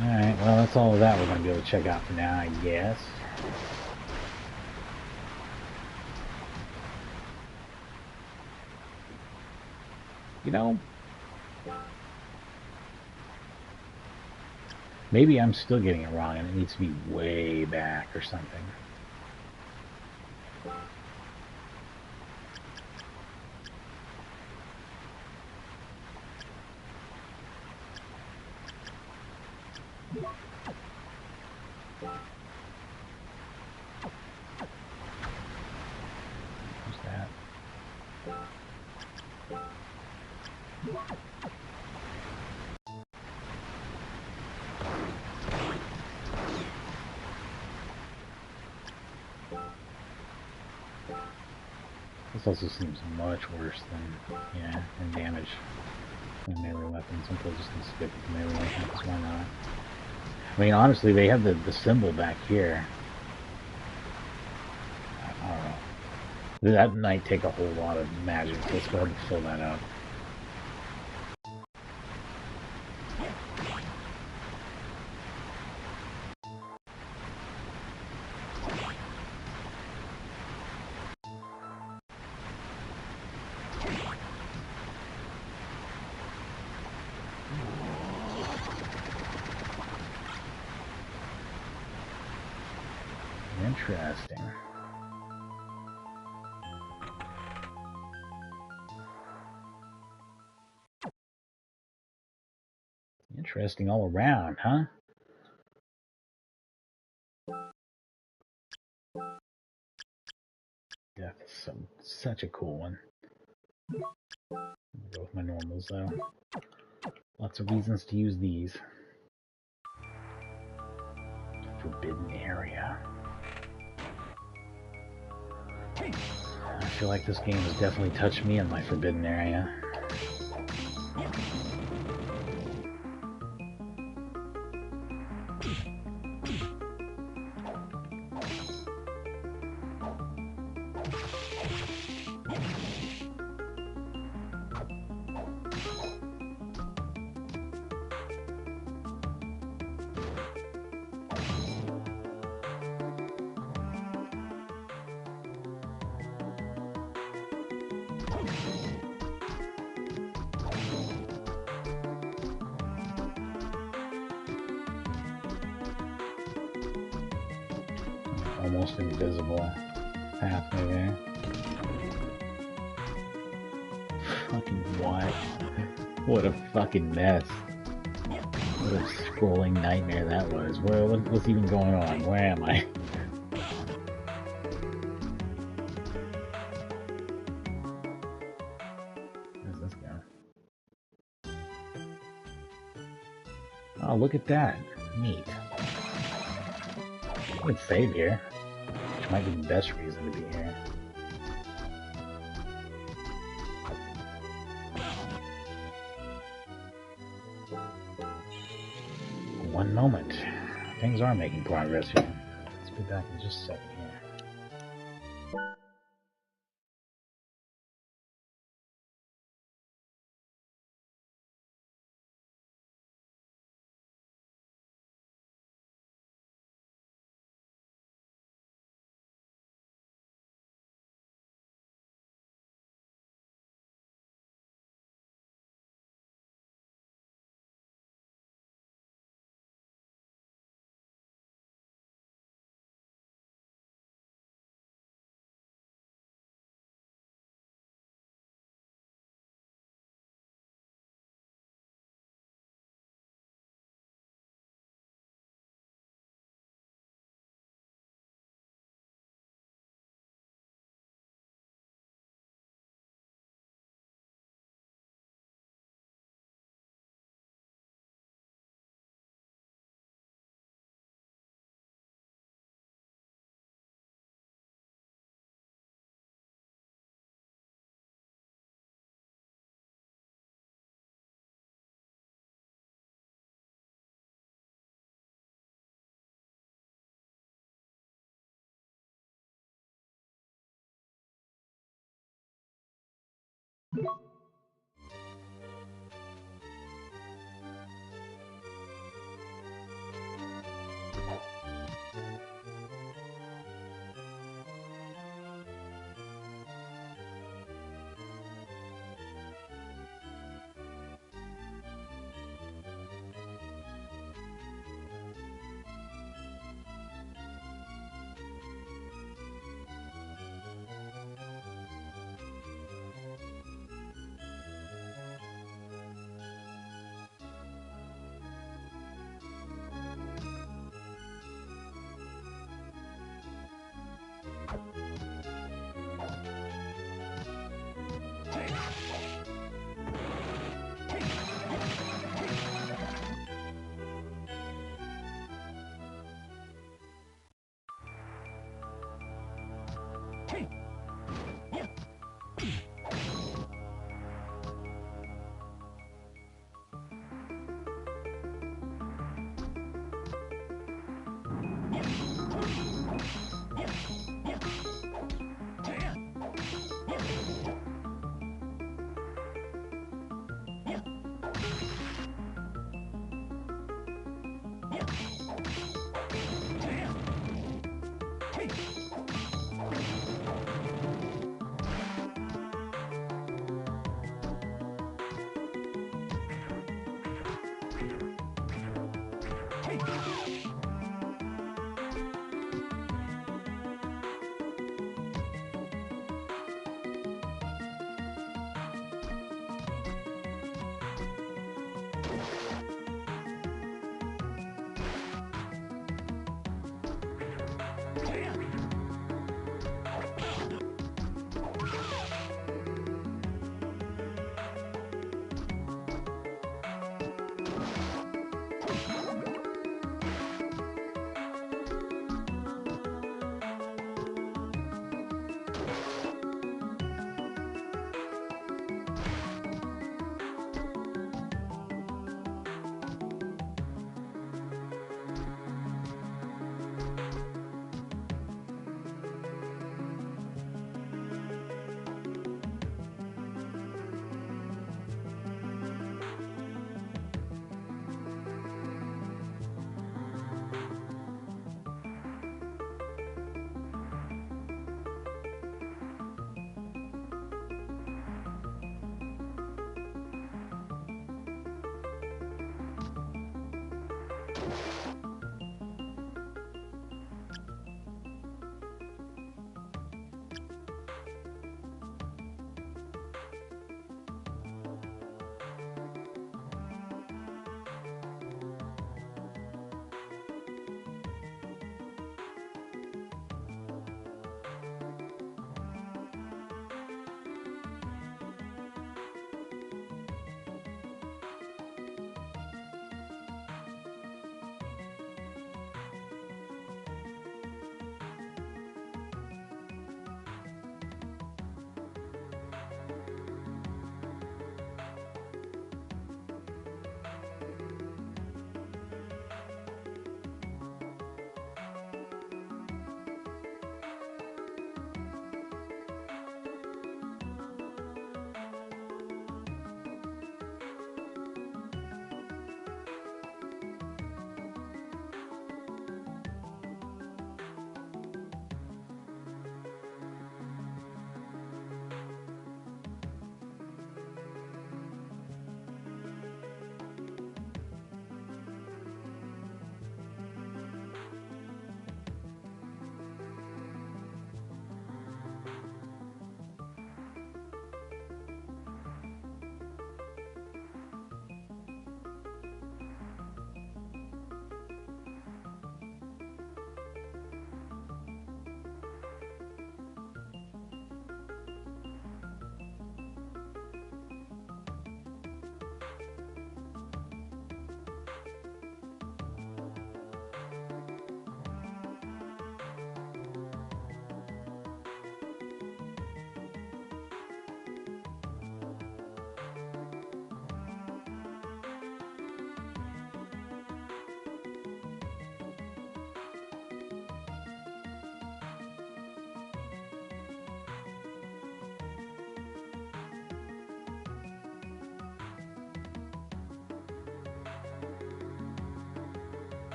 Alright, well that's all of that we're going to be able to check out for now, I guess. You know, maybe I'm still getting it wrong and it needs to be way back or something. What's that? This also seems much worse than, yeah, in damage than melee weapons. I'm probably just going to stick with the melee weapons, why not? I mean, honestly, they have the symbol back here. I don't know. That might take a whole lot of magic, so let's go ahead and fill that up. Interesting. Interesting all around, huh? Death is such a cool one. I'll go with my normals though. Lots of reasons to use these. Forbidden area. I feel like this game has definitely touched me in my forbidden area. almost invisible pathway there. Fucking what? What a fucking mess. What a scrolling nightmare that was. What's even going on? Where am I? Where's this go? Oh, look at that. Neat. I would save here, which might be the best reason to be here. One moment. Things are making progress here. Let's be back in just a second here.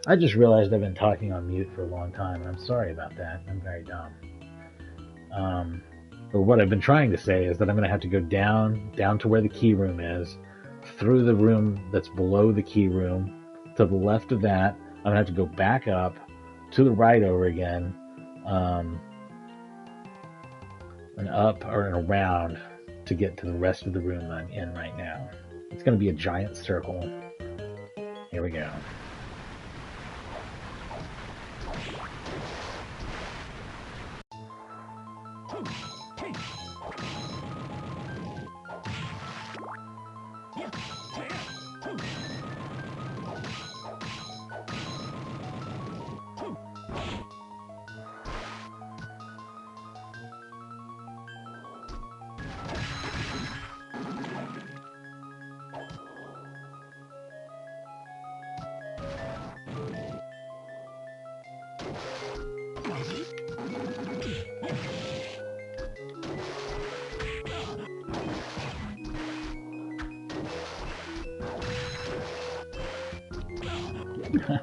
I just realized I've been talking on mute for a long time, and I'm sorry about that. I'm very dumb. But what I've been trying to say is that I'm going to have to go down to where the key room is, through the room that's below the key room, to the left of that. I'm going to have to go back up, to the right over again, and up or around to get to the rest of the room I'm in right now. It's going to be a giant circle. Here we go.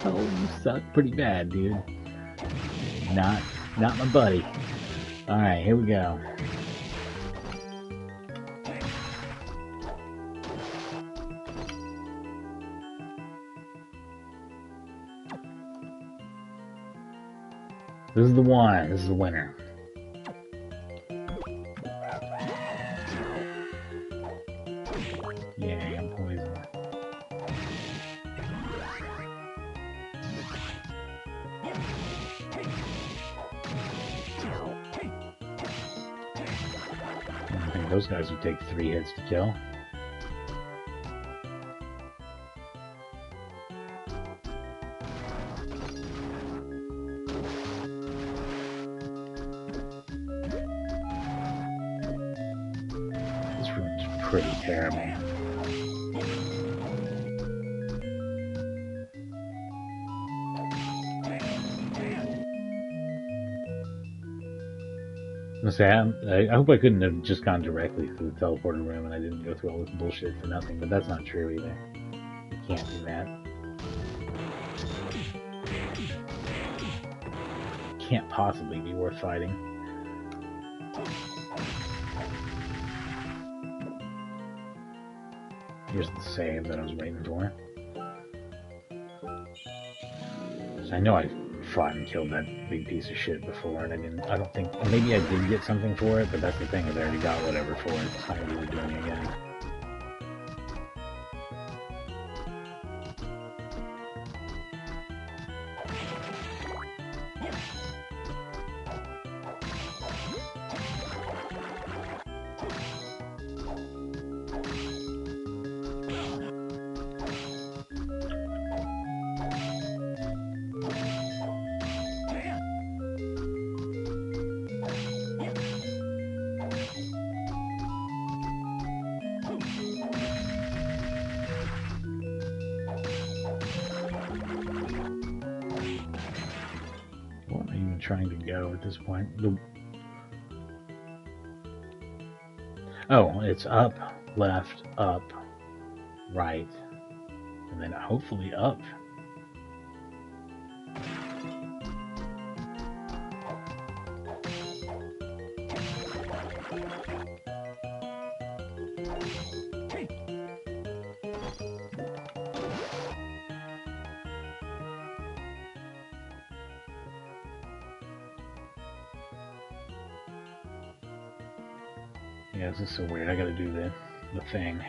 Oh, you suck pretty bad, dude. Not my buddy. Alright, here we go. This is the one. This is the winner. Yeah, I'm poisoned. I think those guys would take 3 hits to kill. This room's pretty terrible. I hope I couldn't have just gone directly through the teleporter room and I didn't go through all this bullshit for nothing, but that's not true either. You can't do that. Can't possibly be worth fighting. Here's the save that I was waiting for. So I know I fought and killed that big piece of shit before, and I don't think, maybe I did get something for it, but that's the thing, is I already got whatever for it. It's not really doing it again. Trying to go at this point. Oh, it's up, left, up, right, and then hopefully up. Yeah, this is so weird. I gotta do the thing.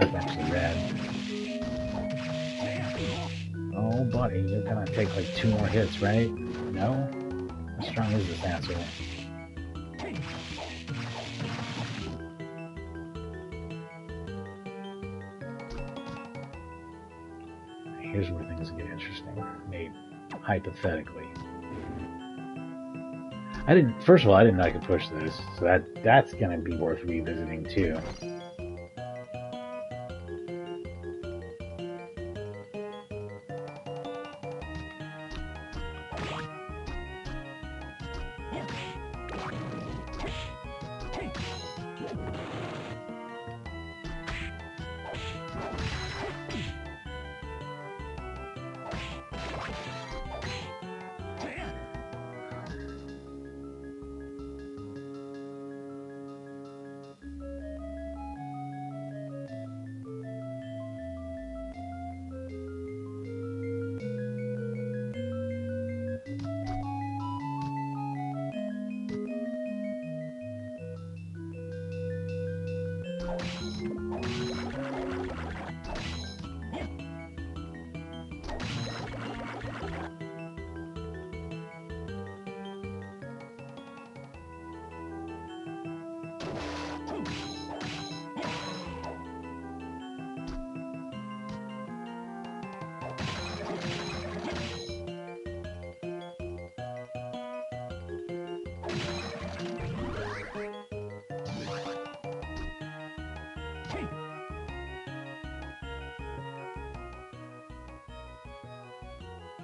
It's actually red. Oh, buddy, you're gonna take like 2 more hits, right? No? How strong is this asshole? Here's where things get interesting. Maybe hypothetically. First of all, I didn't know I could push this, so that's gonna be worth revisiting too.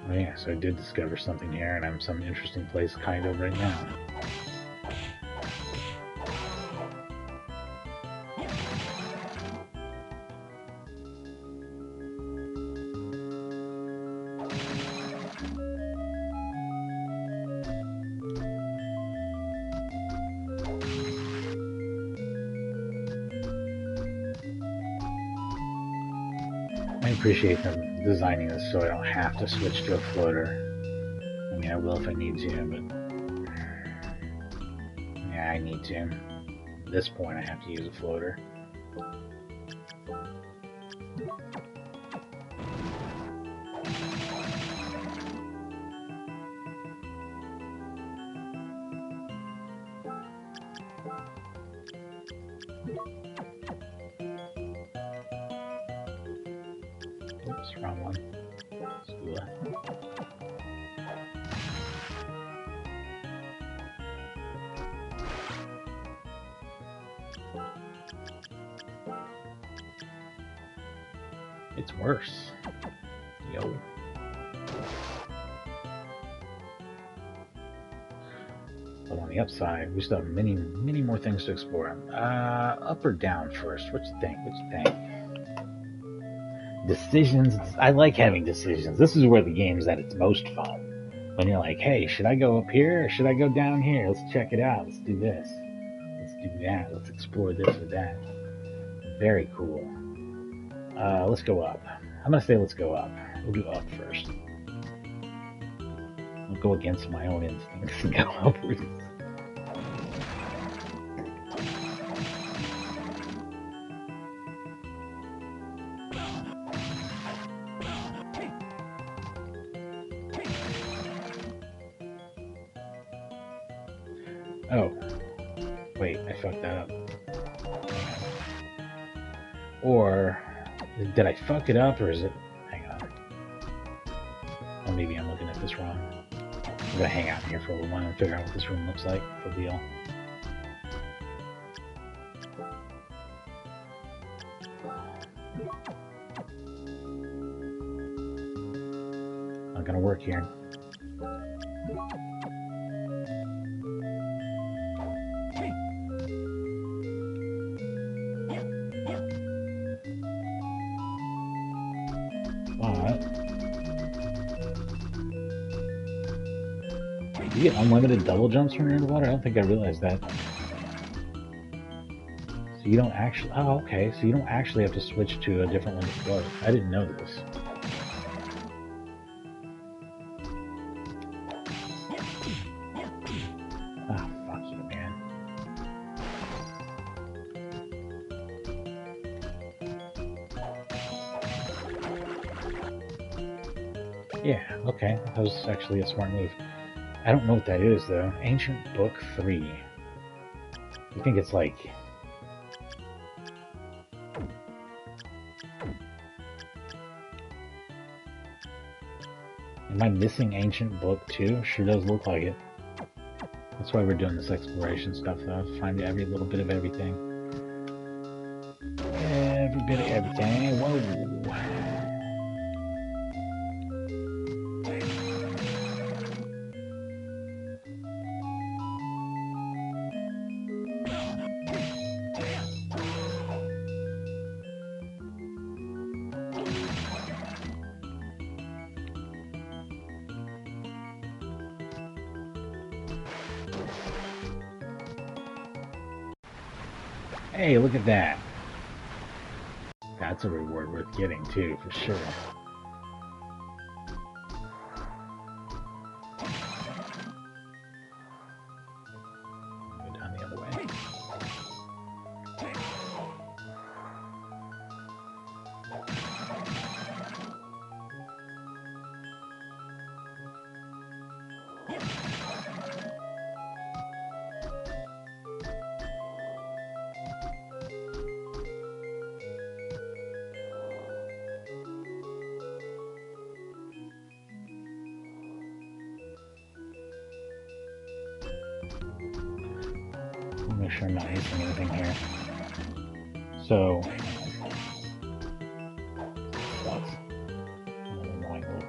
Oh yeah, so I did discover something here, and I'm some interesting place kind of right now. I appreciate them designing this so I don't have to switch to a floater. I mean, I will if I need to, but yeah, I need to. At this point, I have to use a floater. Oops, wrong one. Skula. It's worse. Yo. But on the upside, we still have many more things to explore. Up or down first? What you think? Decisions. I like having decisions. This is where the game's at its most fun. When you're like, hey, should I go up here or should I go down here? Let's check it out. Let's do this. Let's do that. Let's explore this or that. Very cool. Let's go up. I'm going to say let's go up. We'll do up first. I'll go against my own instincts and go upwards. Oh, wait, I fucked that up. Or, did I fuck it up, or is it... Hang on. Oh, maybe I'm looking at this wrong. I'm gonna hang out here for a little while and figure out what this room looks like for real. Not gonna work here. You get unlimited double jumps when you're in the water? I don't think I realized that. So you don't actually... Oh, okay. So you don't actually have to switch to a different one to float. I didn't know this. Ah, fuck you, man. Yeah, okay. That was actually a smart move. I don't know what that is, though. Ancient Book 3. You think it's like... Am I missing Ancient Book 2? Sure does look like it. That's why we're doing this exploration stuff, though. Find every little bit of everything. Every bit of everything. Whoa. Hey, look at that. That's a reward worth getting, too, for sure. Go down the other way. Make sure I'm not missing anything here. So, sucks. Annoying loop.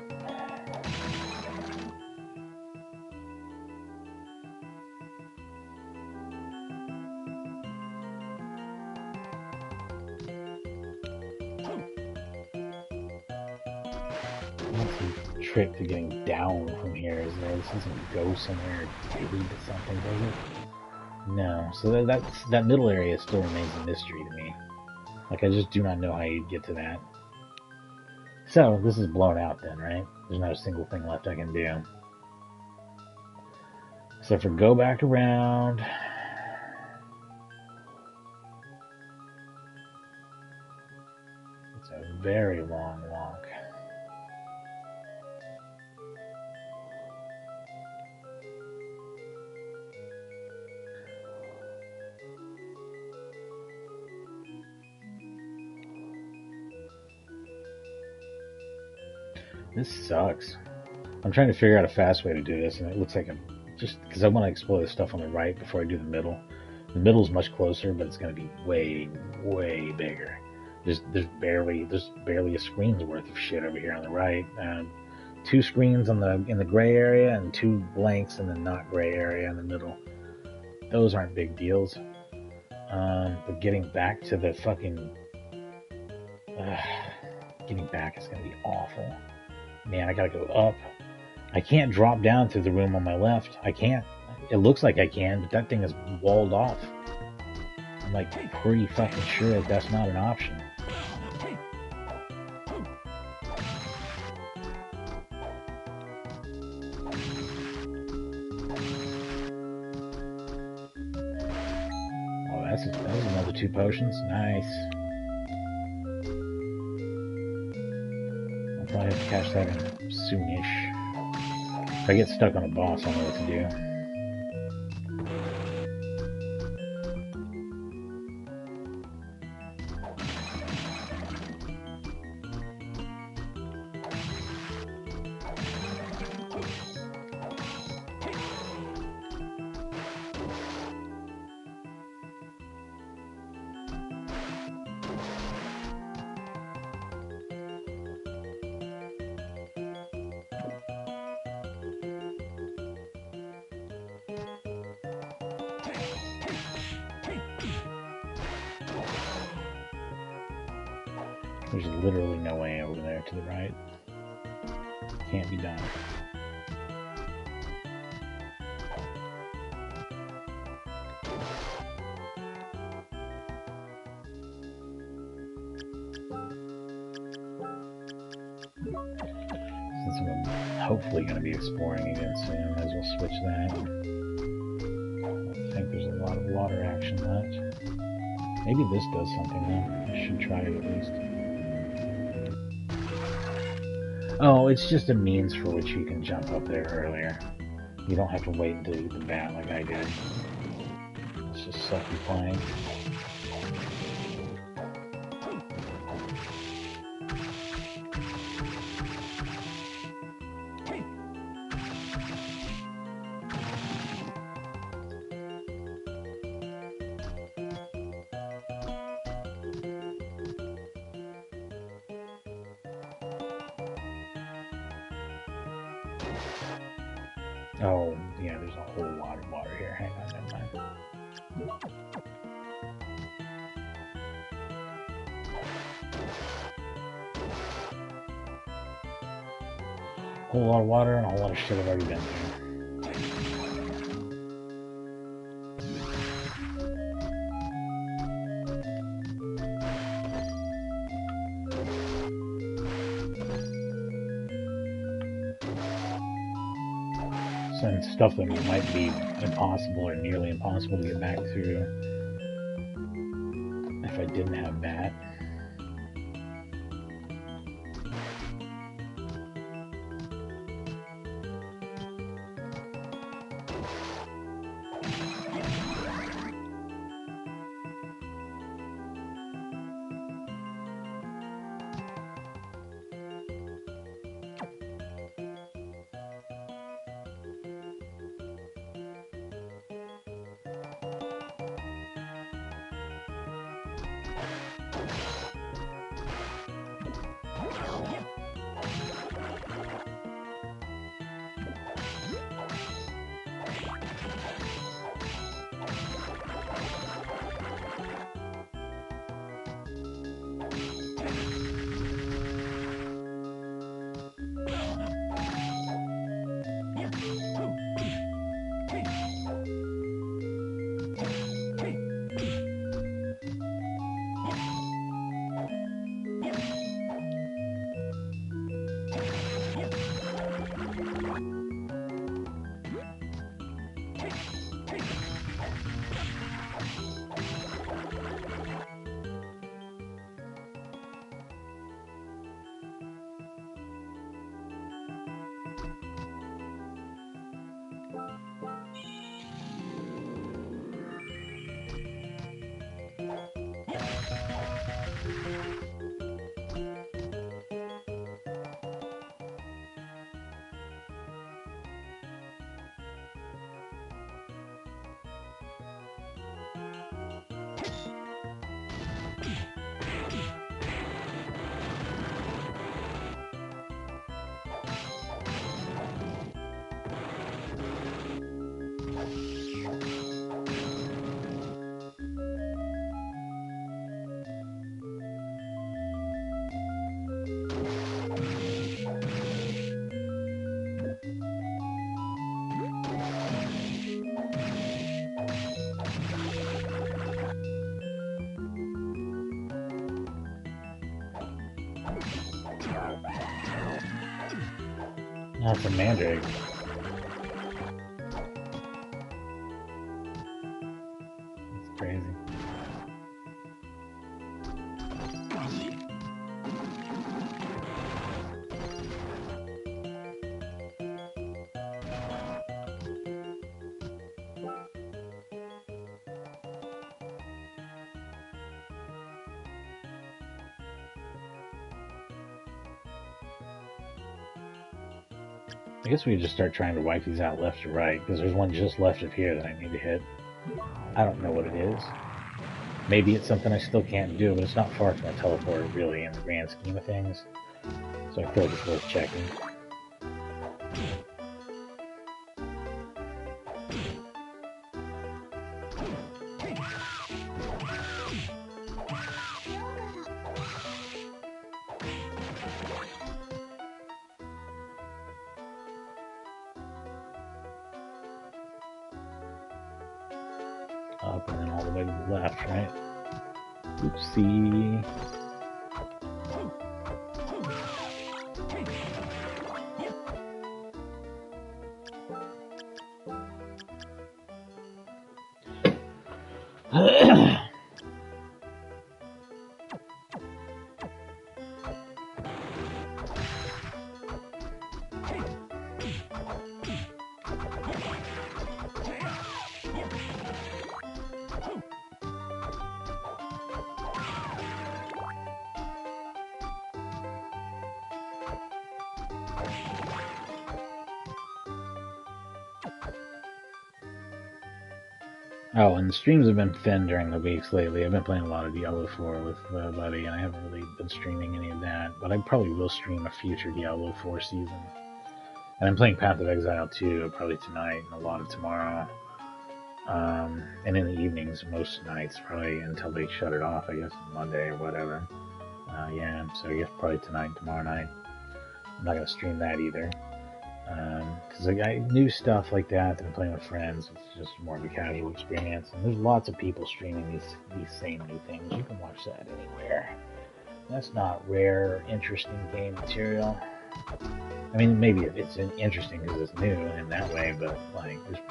What's the trick to getting down from here? Is there? This doesn't go somewhere lead to something, does it? No, so that middle area still remains a mystery to me. Like, I just do not know how you'd get to that. So, this is blown out then, right? There's not a single thing left I can do. Except for go back around. It's a very long walk. This sucks. I'm trying to figure out a fast way to do this, and it looks like I'm just because I want to explore the stuff on the right before I do the middle. The middle's much closer, but it's going to be way, way bigger. There's barely a screen's worth of shit over here on the right. 2 screens in the gray area and 2 blanks in the not gray area in the middle. Those aren't big deals. But getting back to the fucking getting back is going to be awful. Man, I gotta go up. I can't drop down to the room on my left. I can't. It looks like I can, but that thing is walled off. I'm like pretty fucking sure that that's not an option. Oh, that's another 2 potions. Nice. I have to catch that in soonish. If I get stuck on a boss, I know what to do. There's literally no way over there to the right. Can't be done. Since I'm hopefully going to be exploring again soon, might as well switch that. I think there's a lot of water action left. Maybe this does something though. I should try it at least. Oh, it's just a means for which you can jump up there earlier. You don't have to wait until you get the bat like I did. It's just sucky playing. Oh, yeah, there's a whole lot of water here. Hang on, never mind. A whole lot of water and a whole lot of shit I've already been through. And stuff that might be impossible or nearly impossible to get back to if I didn't have that. That's a mandrake. That's crazy. I guess we could just start trying to wipe these out left to right, because there's one just left of here that I need to hit. I don't know what it is. Maybe it's something I still can't do, but it's not far from a teleport, really, in the grand scheme of things. So I feel like it's worth checking. Up and then all the way to the left, right? Oopsie. Oh, and the streams have been thin during the weeks lately. I've been playing a lot of Diablo 4 with Buddy, and I haven't really been streaming any of that. But I probably will stream a future Diablo 4 season. And I'm playing Path of Exile 2 probably tonight and a lot of tomorrow. And in the evenings, most nights, probably until they shut it off, I guess, Monday or whatever. Yeah, so I guess probably tonight and tomorrow night. I'm not going to stream that either. Because I got new stuff like that I'm playing with friends. It's just more of a casual experience. And there's lots of people streaming these same new things. You can watch that anywhere. That's not rare, interesting game material. I mean, maybe it's interesting because it's new in that way, but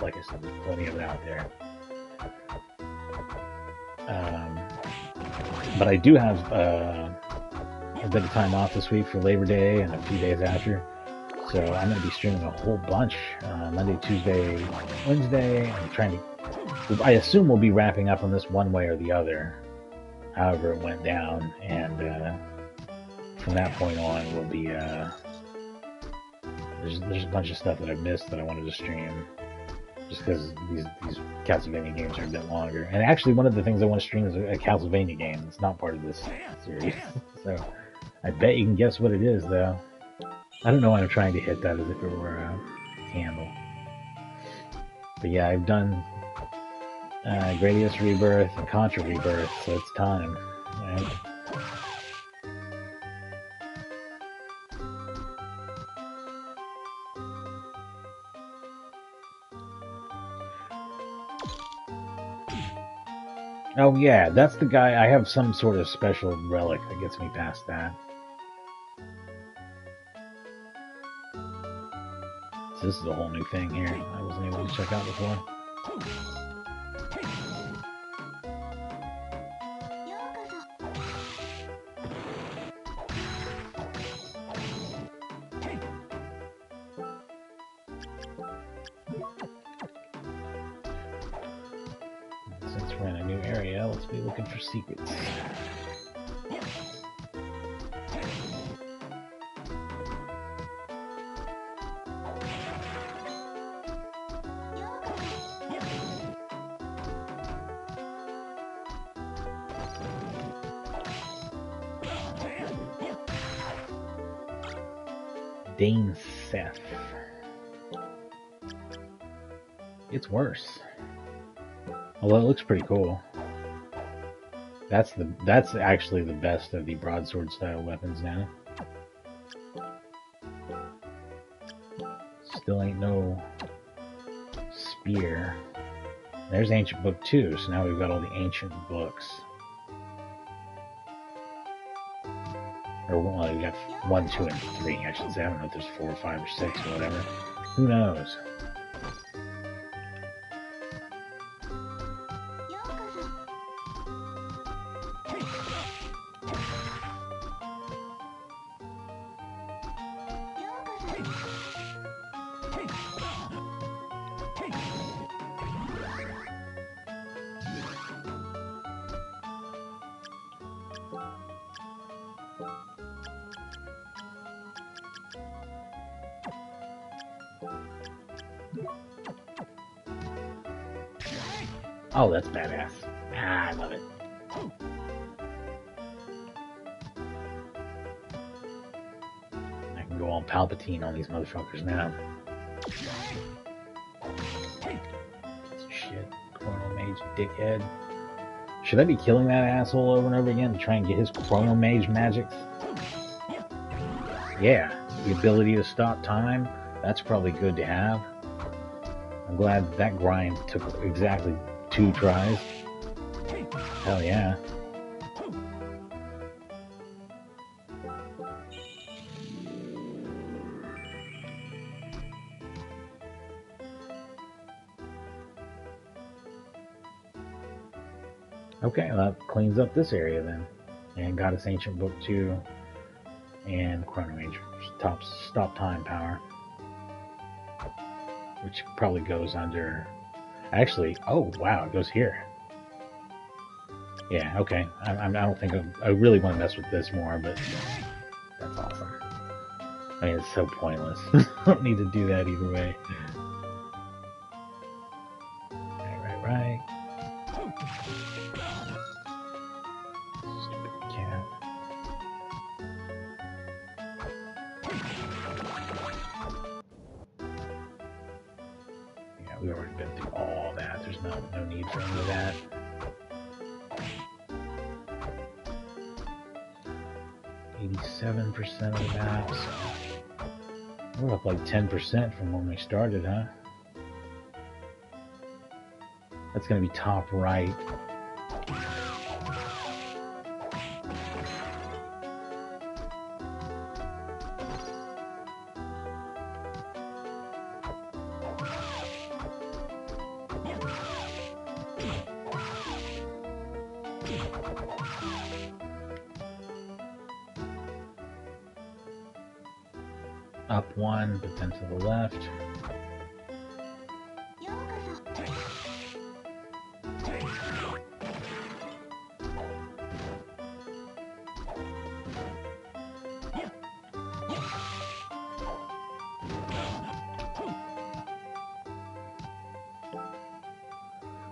like I said, there's plenty of it out there. But I do have a bit of time off this week for Labor Day and a few days after. So I'm going to be streaming a whole bunch, Monday, Tuesday, Wednesday. I'm trying to, I assume we'll be wrapping up on this one way or the other, however it went down. And from that point on, we'll be, there's a bunch of stuff that I've missed that I wanted to stream, just because these Castlevania games are a bit longer. And actually, one of the things I want to stream is a Castlevania game. It's not part of this series. So I bet you can guess what it is, though. I don't know why I'm trying to hit that as if it were a handle. But yeah, I've done Gradius Rebirth and Contra Rebirth, so it's time. Right? Oh yeah, that's the guy. I have some sort of special relic that gets me past that. This is a whole new thing here I wasn't able to check out before. Since we're in a new area, let's be looking for secrets. Dane Seth. It's worse. Although it looks pretty cool. That's actually the best of the broadsword style weapons now. Still ain't no spear. There's Ancient Book 2, so now we've got all the ancient books. Or, well, we got 1, 2, and 3, I should say. I don't know if there's 4 or 5 or 6 or whatever. Who knows? Oh, that's badass. Ah, I love it. I can go all Palpatine on these motherfuckers now. Shit. Chrono Mage dickhead. Should I be killing that asshole over and over again to try and get his Chrono Mage magics? Yeah. The ability to stop time. That's probably good to have. I'm glad that grind took exactly 2 tries. Hell yeah. Okay, well, that cleans up this area then. And got us Ancient Book 2 and Chrono Mage stop time power. Which probably goes under... Actually, oh wow, it goes here. Yeah, okay. I don't think I really want to mess with this more, but that's awesome. I mean, it's so pointless. I don't need to do that either way. Right. We already been through all that. There's no need for any of that. %87% of the map, so we're up like 10% from when we started, huh? That's gonna be top right. Up one, but then to the left.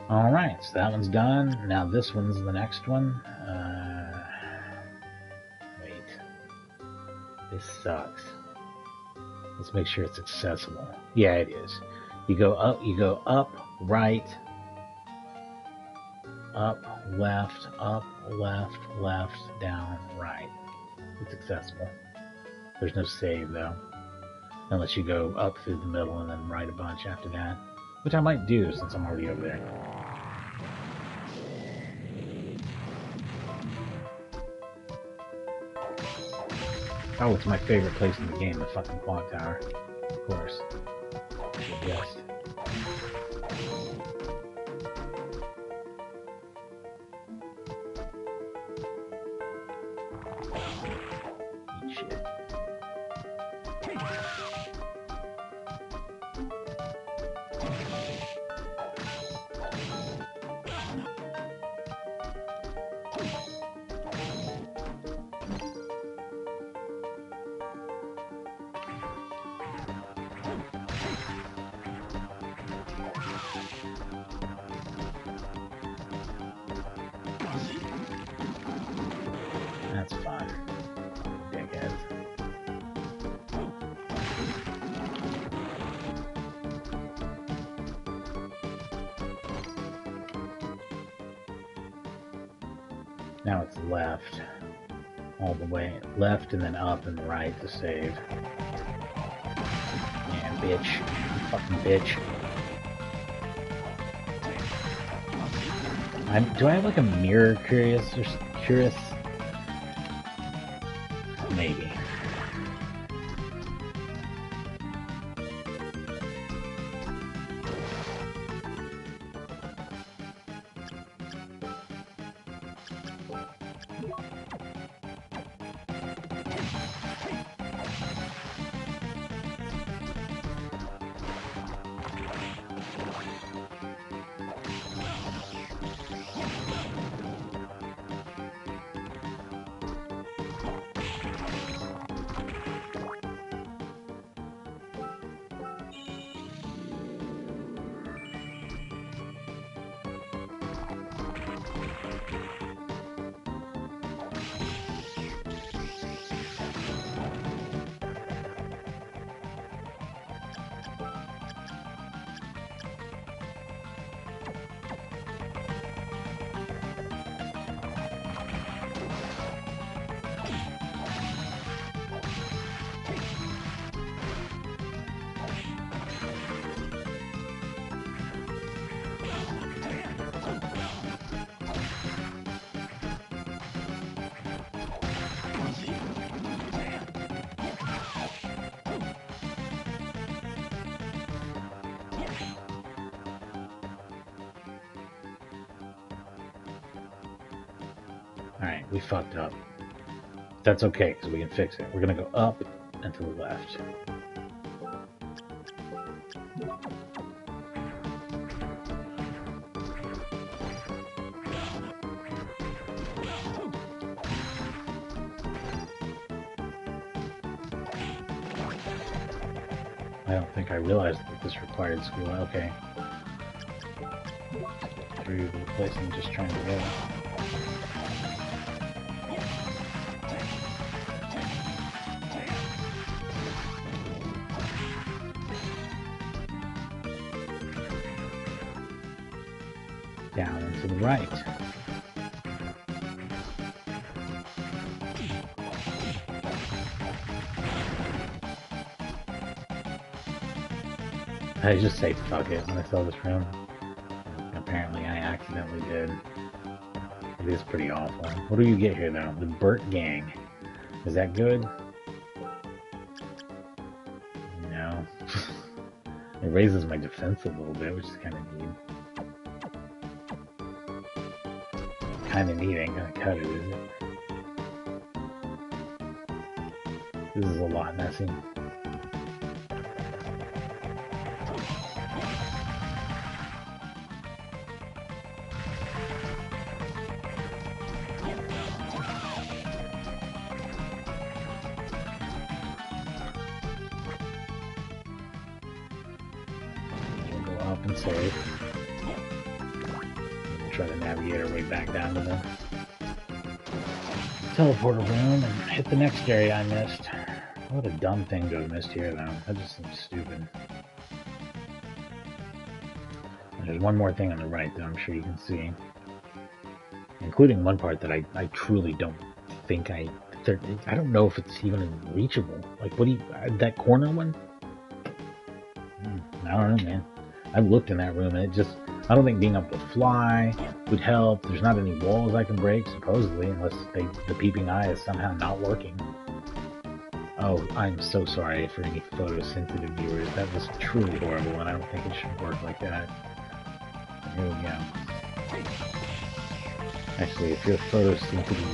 Alright, so that one's done. Now this one's the next one. Wait. This sucks. Let's make sure it's accessible. Yeah, it is. You go up, right, up, left, down, right. It's accessible. There's no save though. Unless you go up through the middle and then right a bunch after that. Which I might do since I'm already over there. Oh, it's my favorite place in the game, the fucking clock tower. Of course. Yes. Eat shit. That's fine. Dickhead. Now it's left. All the way. Left and then up and right to save. Yeah, bitch. You fucking bitch. Do I have like a mirror curious? Maybe. Alright, we fucked up. That's okay, because we can fix it. We're gonna go up and to the left. I don't think I realized that this required school. Okay. Through the place I'm just trying to go. Down and to the right. I just say fuck it when I saw this room. Apparently I accidentally did. It is pretty awful. What do you get here though? The Burt Gang. Is that good? No. It raises my defense a little bit, which is kind of neat. Kind of neat, ain't gonna cut it, is it? This is a lot messy. And save. We'll try to navigate our way back down to the teleporter room and hit the next area I missed. What a dumb thing to have missed here, though. That just seems stupid. And there's one more thing on the right that I'm sure you can see, including one part that I truly don't think I don't know if it's even reachable. Like, what do you, that corner one? I don't know, man. I've looked in that room and it just, I don't think being able to fly would help. There's not any walls I can break, supposedly, unless the peeping eye is somehow not working. Oh, I'm so sorry for any photosensitive viewers. That was truly horrible and I don't think it should work like that. Here we go. Actually, if you're a photosensitive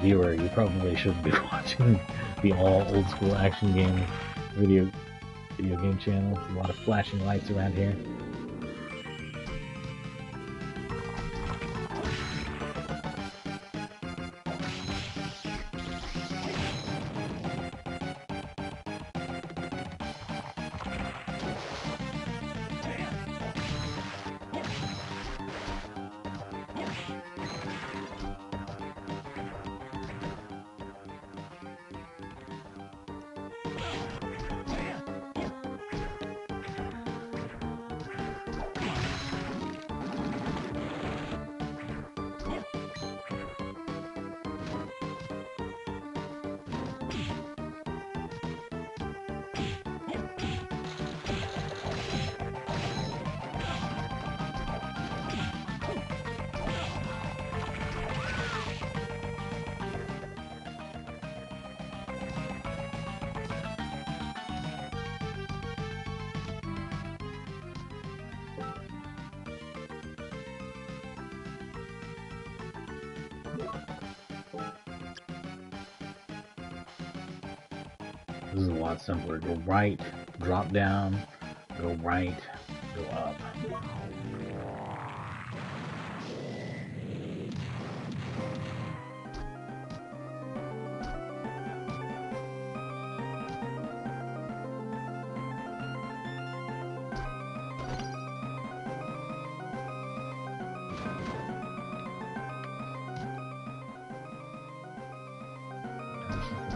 viewer, you probably shouldn't be watching the all old school action game video game channel. A lot of flashing lights around here. This is a lot simpler. Go right, drop down, go right, go up.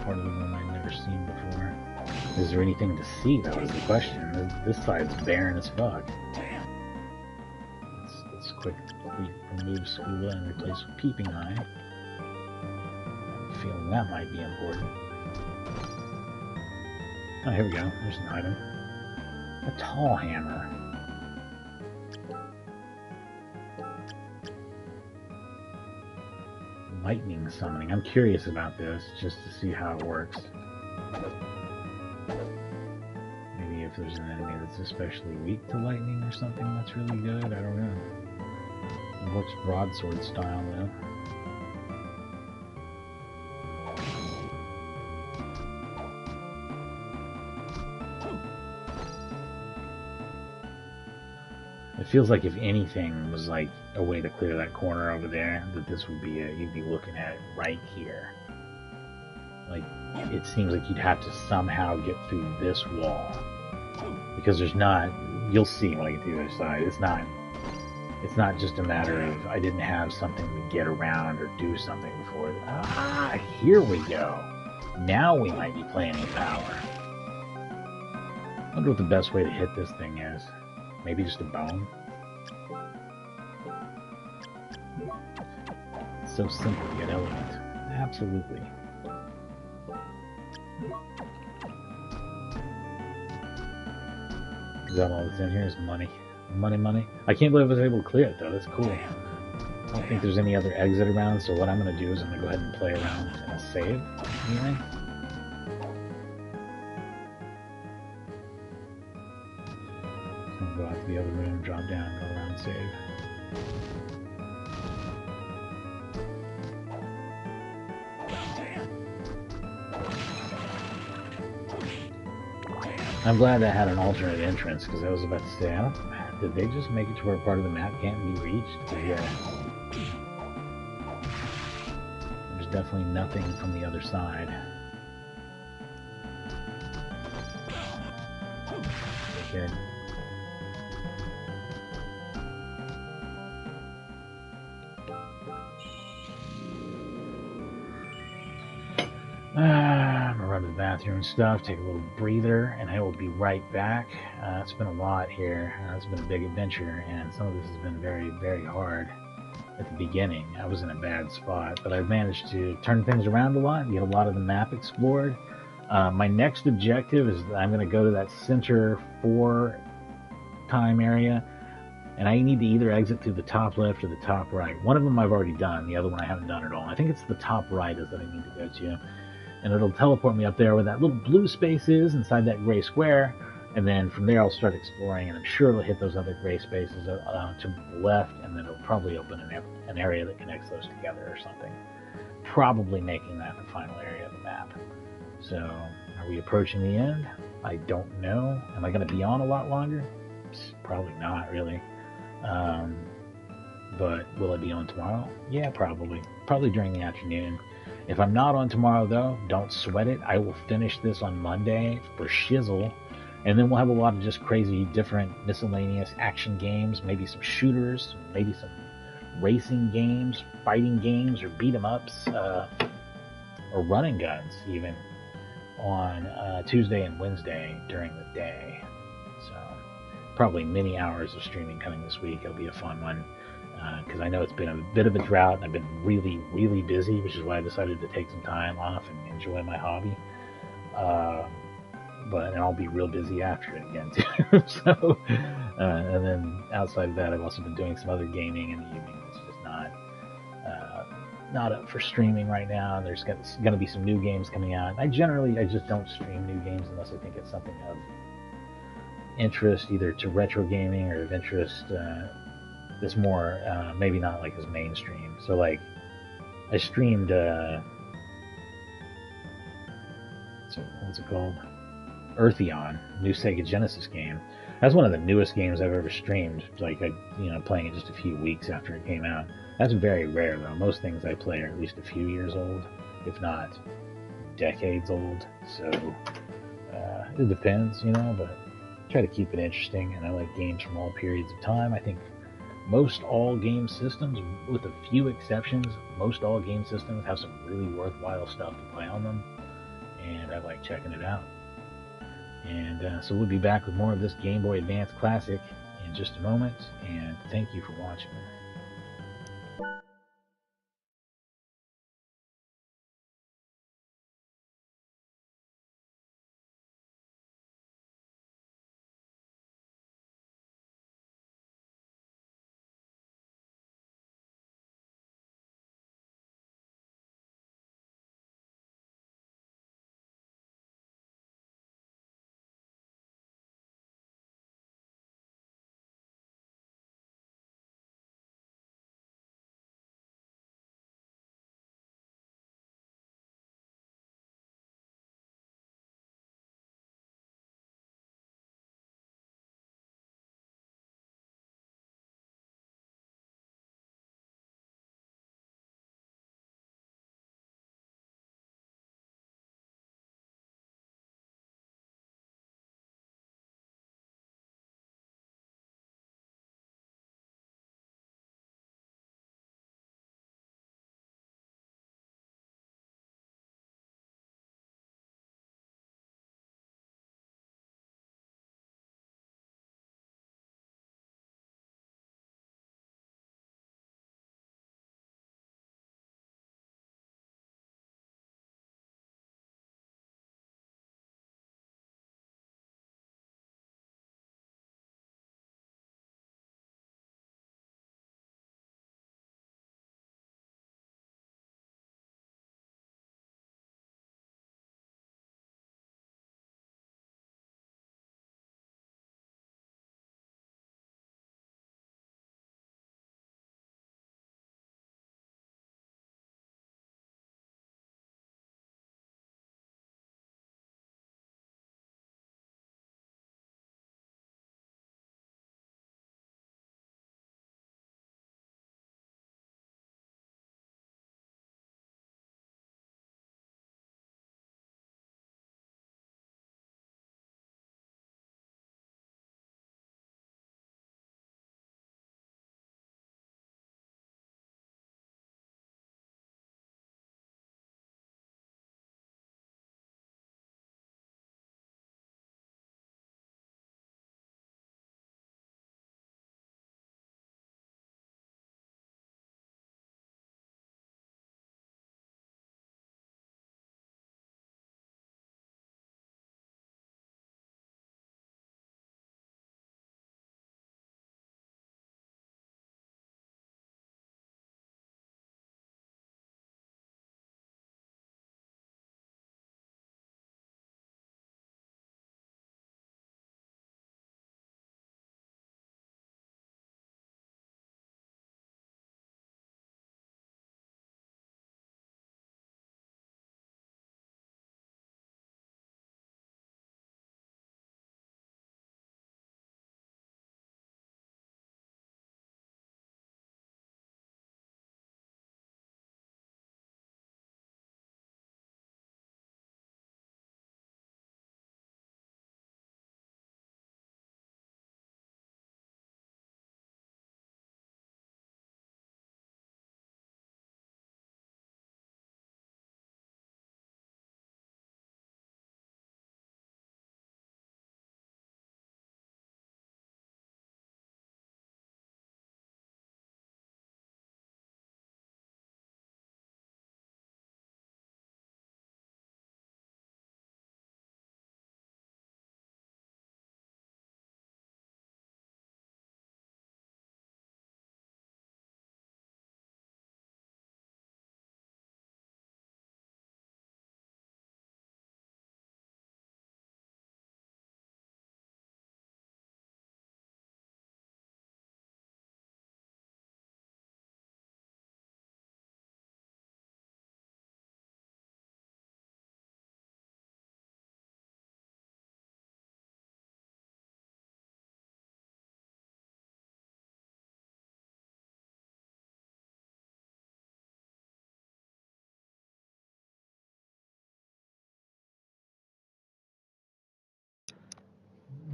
Part of the room I'd never seen before. Is there anything to see? That was the question. This side's barren as fuck. Let's quick remove scuba and replace with peeping eye. I'm feeling that might be important. Oh, here we go. There's an item. A tall hammer. Lightning summoning. I'm curious about this, just to see how it works. Maybe if there's an enemy that's especially weak to lightning or something that's really good, I don't know. It works broadsword style though. It feels like if anything was like a way to clear that corner over there, that this would be you'd be looking at it right here. Like, it seems like you'd have to somehow get through this wall. Because there's not, you'll see when I get to the other side, it's not just a matter of I didn't have something to get around or do something before. Ah, here we go. Now we might be playing with power. I wonder what the best way to hit this thing is. Maybe just a bone? So simple yet elegant. Absolutely. Is that all that's in here? Is money. Money, money. I can't believe I was able to clear it, though. That's cool. I don't think there's any other exit around, so what I'm going to do is I'm going to go ahead and play around in a save. Anyway. I'm going to go out to the other room, drop down, go around and save. I'm glad I had an alternate entrance, because I was about to say, did they just make it to where part of the map can't be reached? Yeah. There's definitely nothing from the other side. Good. I'm gonna run to the bathroom and stuff, take a little breather, and I will be right back. It's been a lot here. It's been a big adventure, and some of this has been very, very hard. At the beginning, I was in a bad spot, but I've managed to turn things around a lot, get a lot of the map explored. My next objective is I'm going to go to that center 4 time area, and I need to either exit through the top left or the top right. One of them I've already done, the other one I haven't done at all. I think it's the top right is that I need to go to. And it'll teleport me up there where that little blue space is inside that gray square, and then from there I'll start exploring, and I'm sure it'll hit those other gray spaces to the left, and then it'll probably open an area that connects those together or something, probably making that the final area of the map. So are we approaching the end? I don't know. Am I going to be on a lot longer? Probably not really. But will I be on tomorrow? Yeah, probably during the afternoon. If I'm not on tomorrow, though, don't sweat it. I will finish this on Monday for shizzle, and then we'll have a lot of just crazy, different, miscellaneous action games, maybe some shooters, maybe some racing games, fighting games, or beat-em-ups, or running guns, even, on Tuesday and Wednesday during the day. So, probably many hours of streaming coming this week. It'll be a fun one. Because I know it's been a bit of a drought, and I've been really, really busy, which is why I decided to take some time off and enjoy my hobby. And I'll be real busy after it again too. So, and then outside of that, I've also been doing some other gaming in the evening. It's just not up for streaming right now. There's going to be some new games coming out. I just don't stream new games unless I think it's something of interest, either to retro gaming or of interest. That's more maybe not like as mainstream. So like I streamed what's it called? Eartheon, new Sega Genesis game. That's one of the newest games I've ever streamed. Like playing it just a few weeks after it came out. That's very rare though. Most things I play are at least a few years old, if not decades old. So it depends, but I try to keep it interesting, and I like games from all periods of time. I think most all game systems, with a few exceptions, most all game systems have some really worthwhile stuff to play on them, and I like checking it out. And so we'll be back with more of this Game Boy Advance Classic in just a moment, and thank you for watching.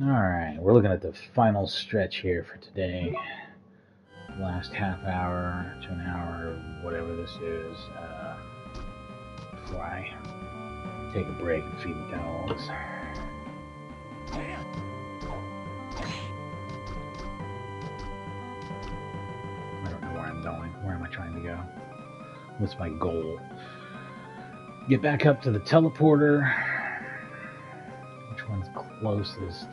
Alright, we're looking at the final stretch here for today. Last half hour to an hour, whatever this is, before I take a break and feed the dogs. I don't know where I'm going. Where am I trying to go? What's my goal? Get back up to the teleporter. Which one's closest?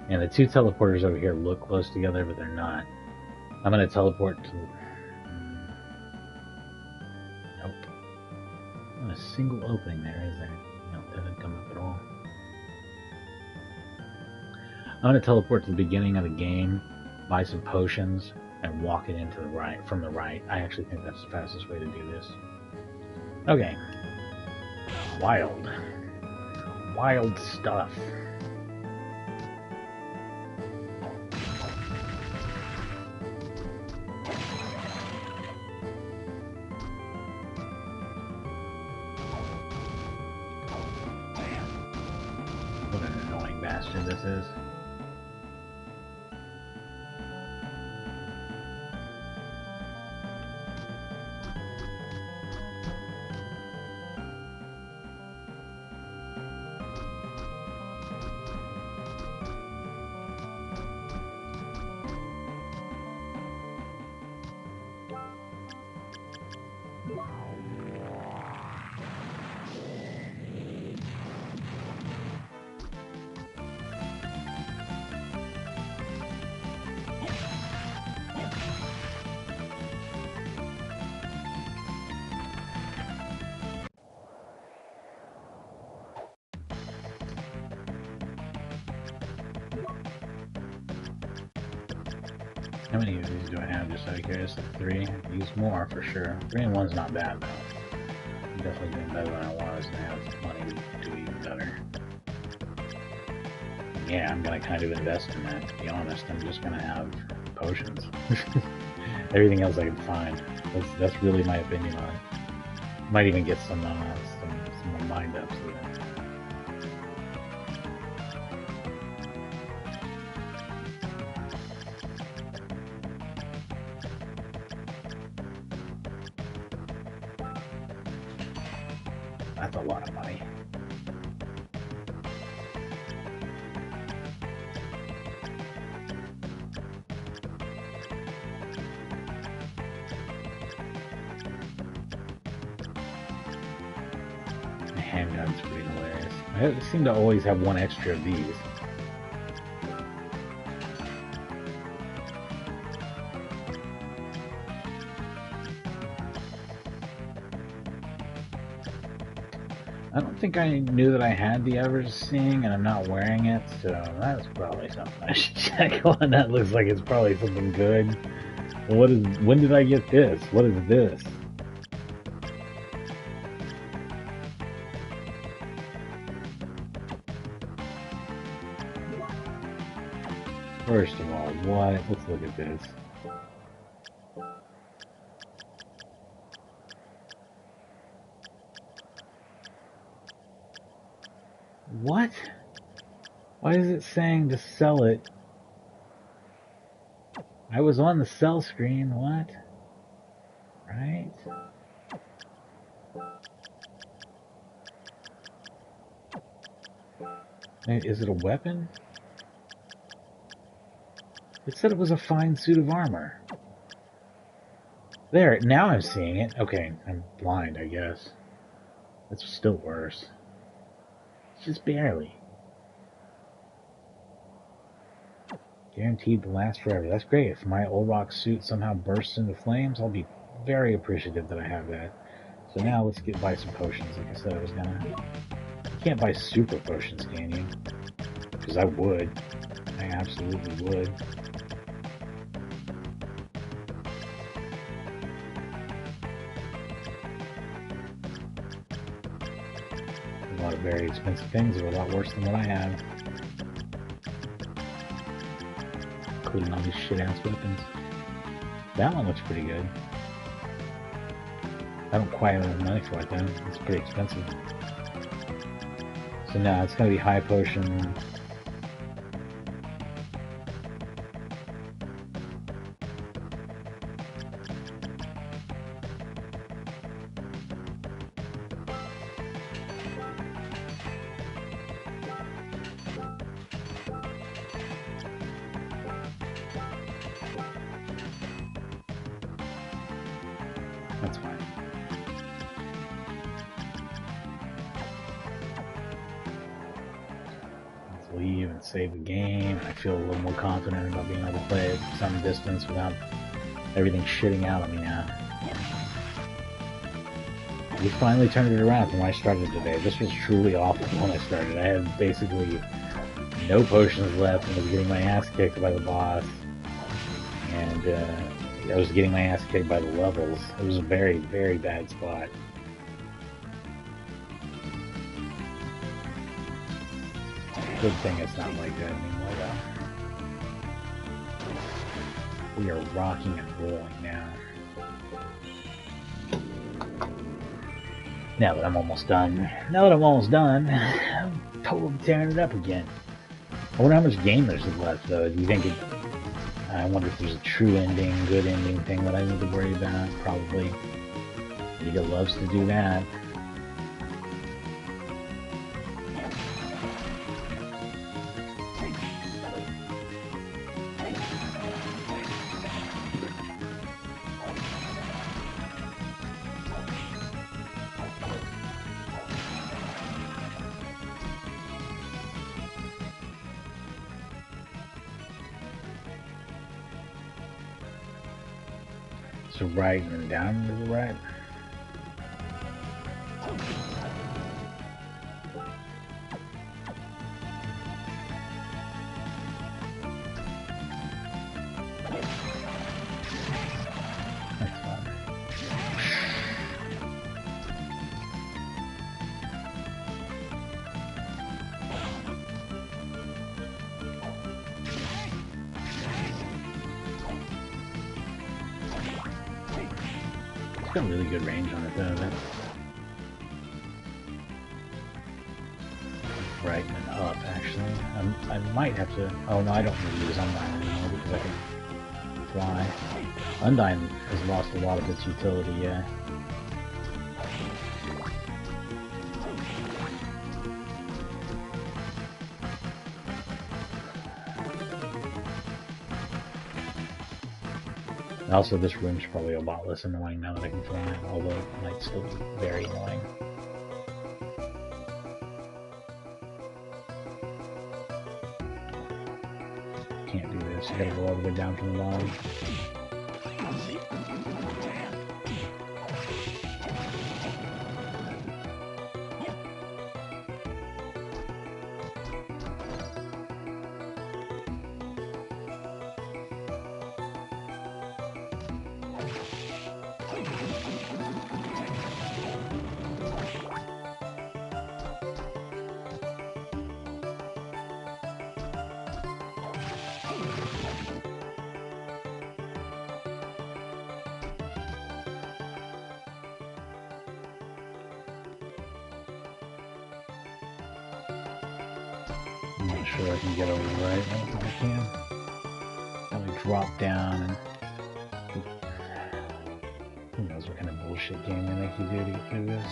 And the two teleporters over here look close together, but they're not. I'm going to teleport to... Nope. Not a single opening there, is there? Nope, that didn't come up at all. I'm going to teleport to the beginning of the game, buy some potions, and walk it into the right, from the right. I actually think that's the fastest way to do this. Okay. Wild. Wild stuff. What an annoying bastard this is. How many of these do I have, just out of curiosity? 3? Use more, for sure. 3 and 1's not bad, though. I'm definitely doing better than I was, and I have money to do even better. Yeah, I'm gonna kind of invest in that, to be honest. I'm just gonna have potions. Everything else I can find. That's really my opinion on it. Might even get some more mind ups. That's a lot of money. The handgun's pretty hilarious. I seem to always have one extra of these. I don't think I knew that I had the ever-seeing, and I'm not wearing it, so that's probably something I should check on. That looks like it's probably something good. When did I get this? What is this? First of all, what? Let's look at this. What? Why is it saying to sell it? I was on the sell screen, what? Right? Is it a weapon? It said it was a fine suit of armor. There, now I'm seeing it. Okay, I'm blind, I guess. That's still worse. Just barely. Guaranteed to last forever. That's great. If my old rock suit somehow bursts into flames, I'll be very appreciative that I have that. So now let's buy some potions, like I said I was gonna. You can't buy super potions, can you? Because I would. I absolutely would. A lot of very expensive things that are a lot worse than what I have. Including all these shit-ass weapons. That one looks pretty good. I don't quite have enough money for it though. It's pretty expensive. So no, it's gonna be high potion. That's fine. Let's leave and save the game. I feel a little more confident about being able to play at some distance without everything shitting out on me now. We finally turned it around from when I started today. This was truly awful when I started. I had basically no potions left and was getting my ass kicked by the boss. And I was getting my ass kicked by the levels. It was a very, very bad spot. Good thing it's not like that anymore, though. We are rocking and rolling now. Now that I'm almost done, I'm totally tearing it up again. I wonder how much game there's left, though. Do you think it... I wonder if there's a true ending, good ending thing that I need to worry about. Probably. Vita loves to do that. So right and then down to the right. That's fun. It's got really good range on it though. That's right and up actually. I might have to. Oh no, I don't need to use Undyne anymore because I can fly. Undyne has lost a lot of its utility, yeah. Also, this room's probably a lot less annoying now that I can fly, although it might still be very annoying. Can't do this, you gotta go all the way down from the bottom. I'm not sure I can get over right. I don't think I can. Probably drop down and... Who knows what kind of bullshit game they make you do to get through this.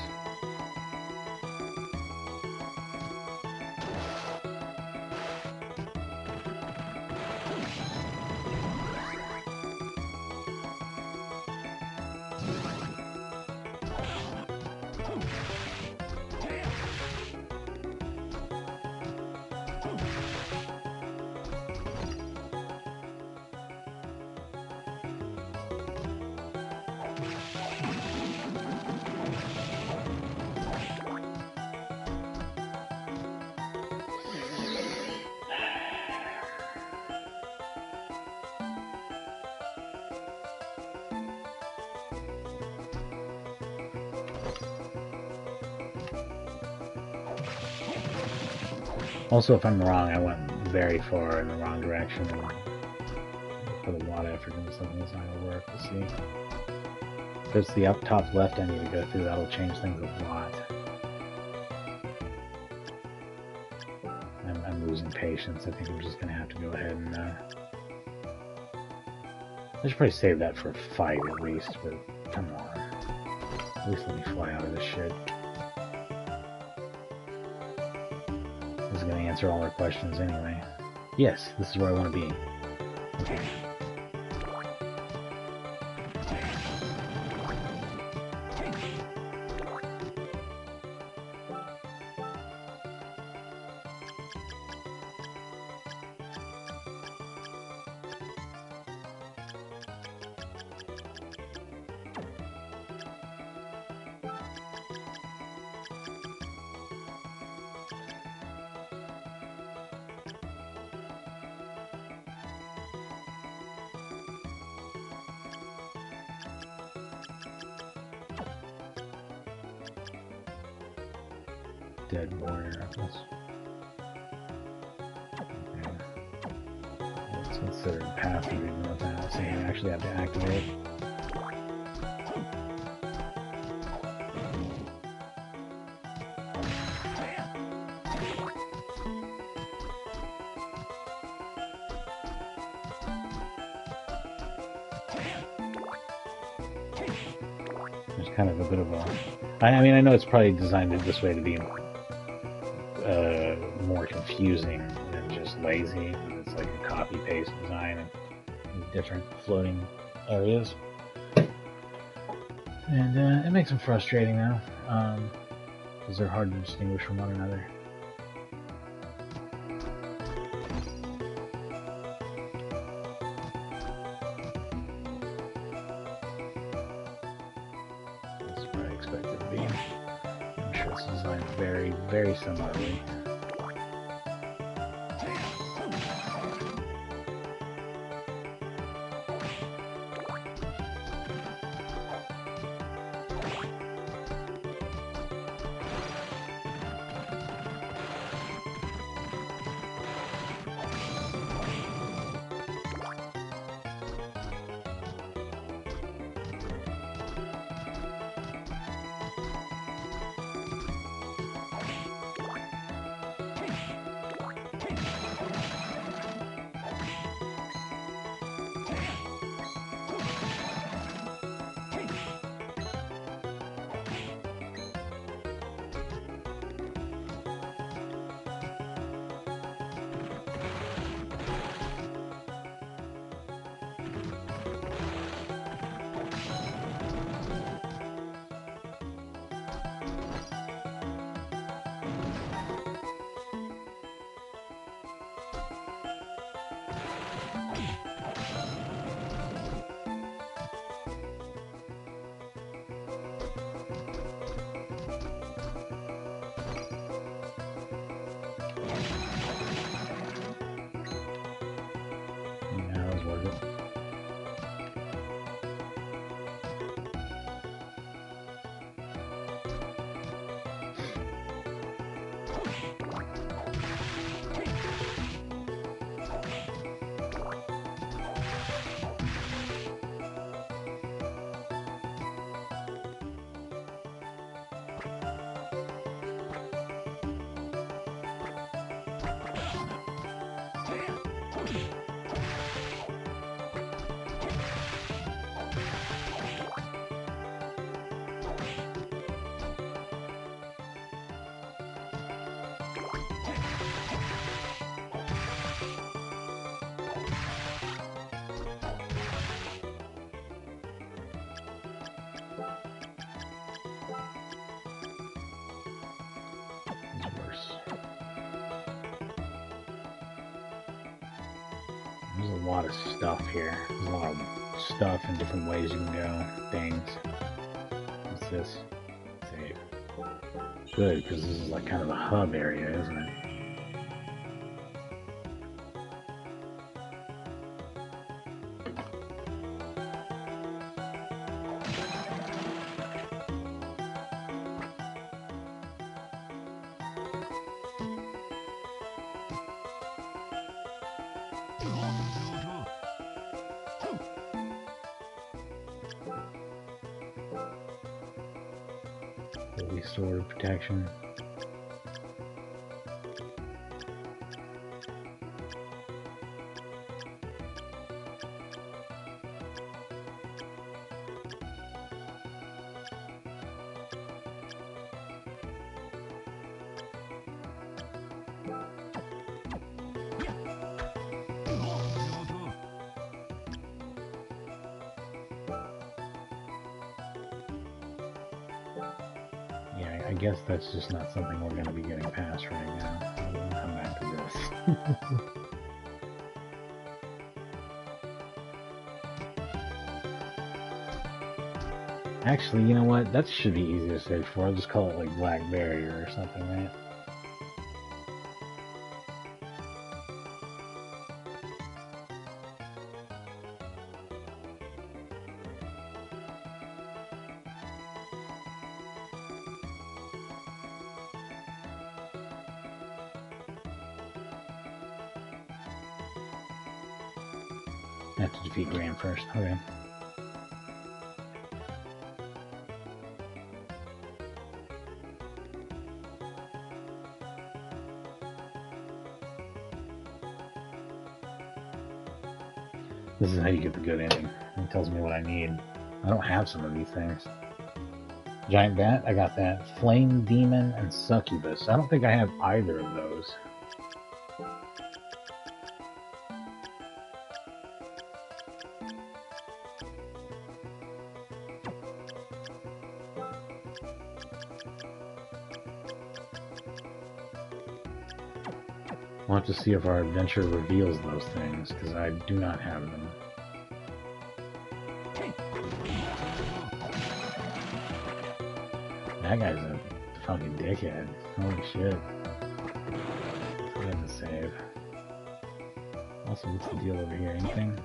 Also, if I'm wrong, I went very far in the wrong direction and put a lot of effort into something that's not going to work. We'll see. If it's the up top left I need to go through, that'll change things a lot. patience. I think I'm just gonna have to go ahead and I should probably save that for a fight at least, but come on. At least let me fly out of this shit. This is gonna answer all our questions anyway. Yes, this is where I want to be. Okay. Dead warrior. It's considered passive even without saying you actually have to activate. There's kind of a bit of a... I mean, I know it's probably designed this way to be more confusing than just lazy. It's like a copy-paste design of different floating areas. And it makes them frustrating now, because they're hard to distinguish from one another. That's what I expect it to be. I'm sure it's designed very, very similarly. There's a lot of stuff here. There's a lot of stuff and different ways you can go. Things. What's this? Save. Good, because this is like kind of a hub area, isn't it? Sword of protection. I guess that's just not something we're going to be getting past right now. We'll come back to this. Actually, you know what? That should be easy to save for. I'll just call it like Black Barrier or something, right? I have to defeat Graham first. Okay. This is how you get the good ending. It tells me what I need. I don't have some of these things. Giant Bat, I got that. Flame Demon and Succubus. I don't think I have either of those. We'll have to see if our adventure reveals those things, because I do not have them. That guy's a fucking dickhead. Holy shit. I have to save. Also, what's the deal over here? Anything?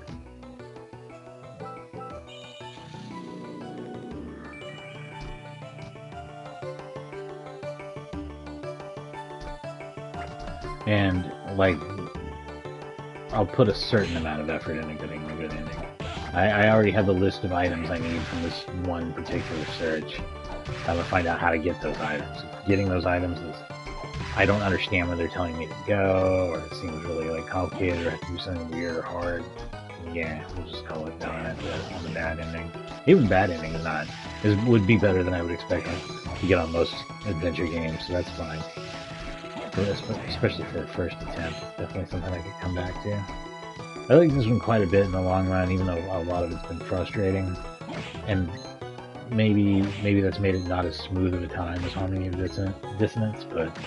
And, like, I'll put a certain amount of effort into getting a good ending. I already have the list of items I need from this one particular search. I'm gonna find out how to get those items. Getting those items is... I don't understand where they're telling me to go, or it seems really, like, complicated, or I have to do something weird or hard. Yeah, we'll just call it done on the bad ending. Even bad ending is not... would be better than I would expect to get on most adventure games, so that's fine. Especially for a first attempt. It's definitely something I could come back to. I like this one quite a bit in the long run, even though a lot of it's been frustrating. And maybe that's made it not as smooth of a time as Harmony of Dissonance, but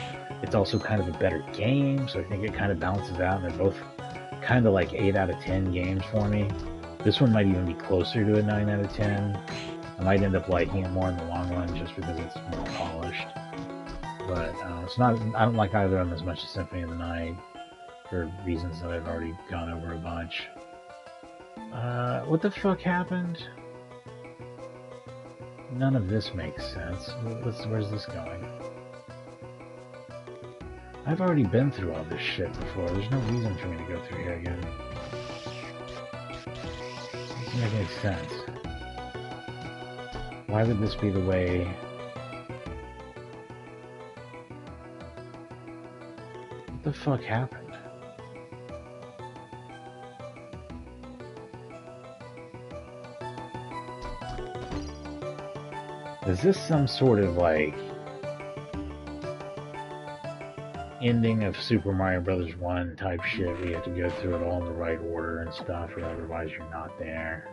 it's also kind of a better game, so I think it kind of balances out, and they're both kind of like 8 out of 10 games for me. This one might even be closer to a 9 out of 10. I might end up liking it more in the long run just because it's more polished. But it's not. I don't like either of them as much as Symphony of the Night, for reasons that I've already gone over a bunch. What the fuck happened? None of this makes sense. Where's this going? I've already been through all this shit before. There's no reason for me to go through here again. It doesn't make any sense. Why would this be the way... What the fuck happened? Is this some sort of like ending of Super Mario Brothers 1 type shit where you have to go through it all in the right order and stuff, or otherwise you're not there?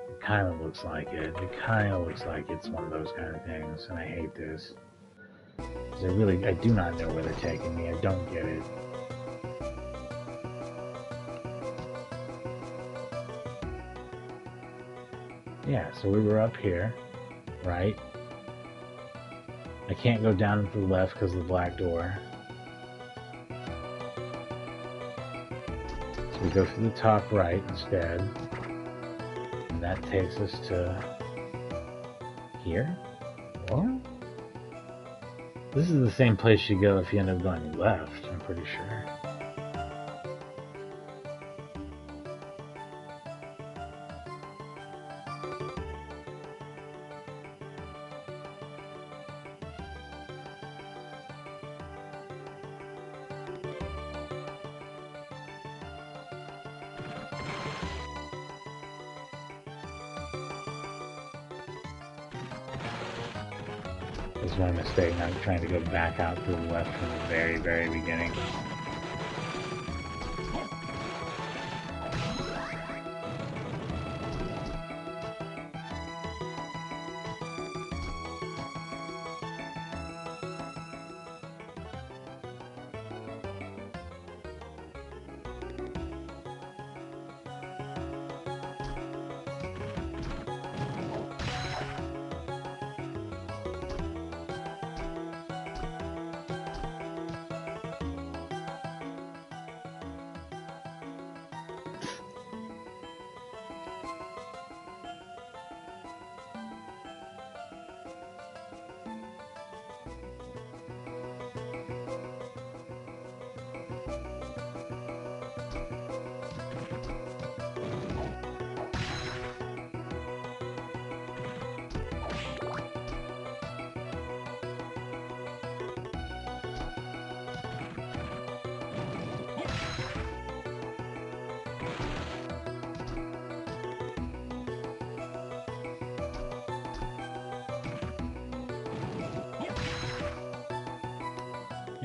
It kind of looks like it. It kind of looks like it's one of those kind of things, and I hate this. I do not know where they're taking me. I don't get it. Yeah, so we were up here, right? I can't go down to the left because of the black door. So we go through the top right instead. And that takes us to here? What? This is the same place you go if you end up going left, I'm pretty sure. This is my mistake, not trying to go back out to the left from the very, very beginning.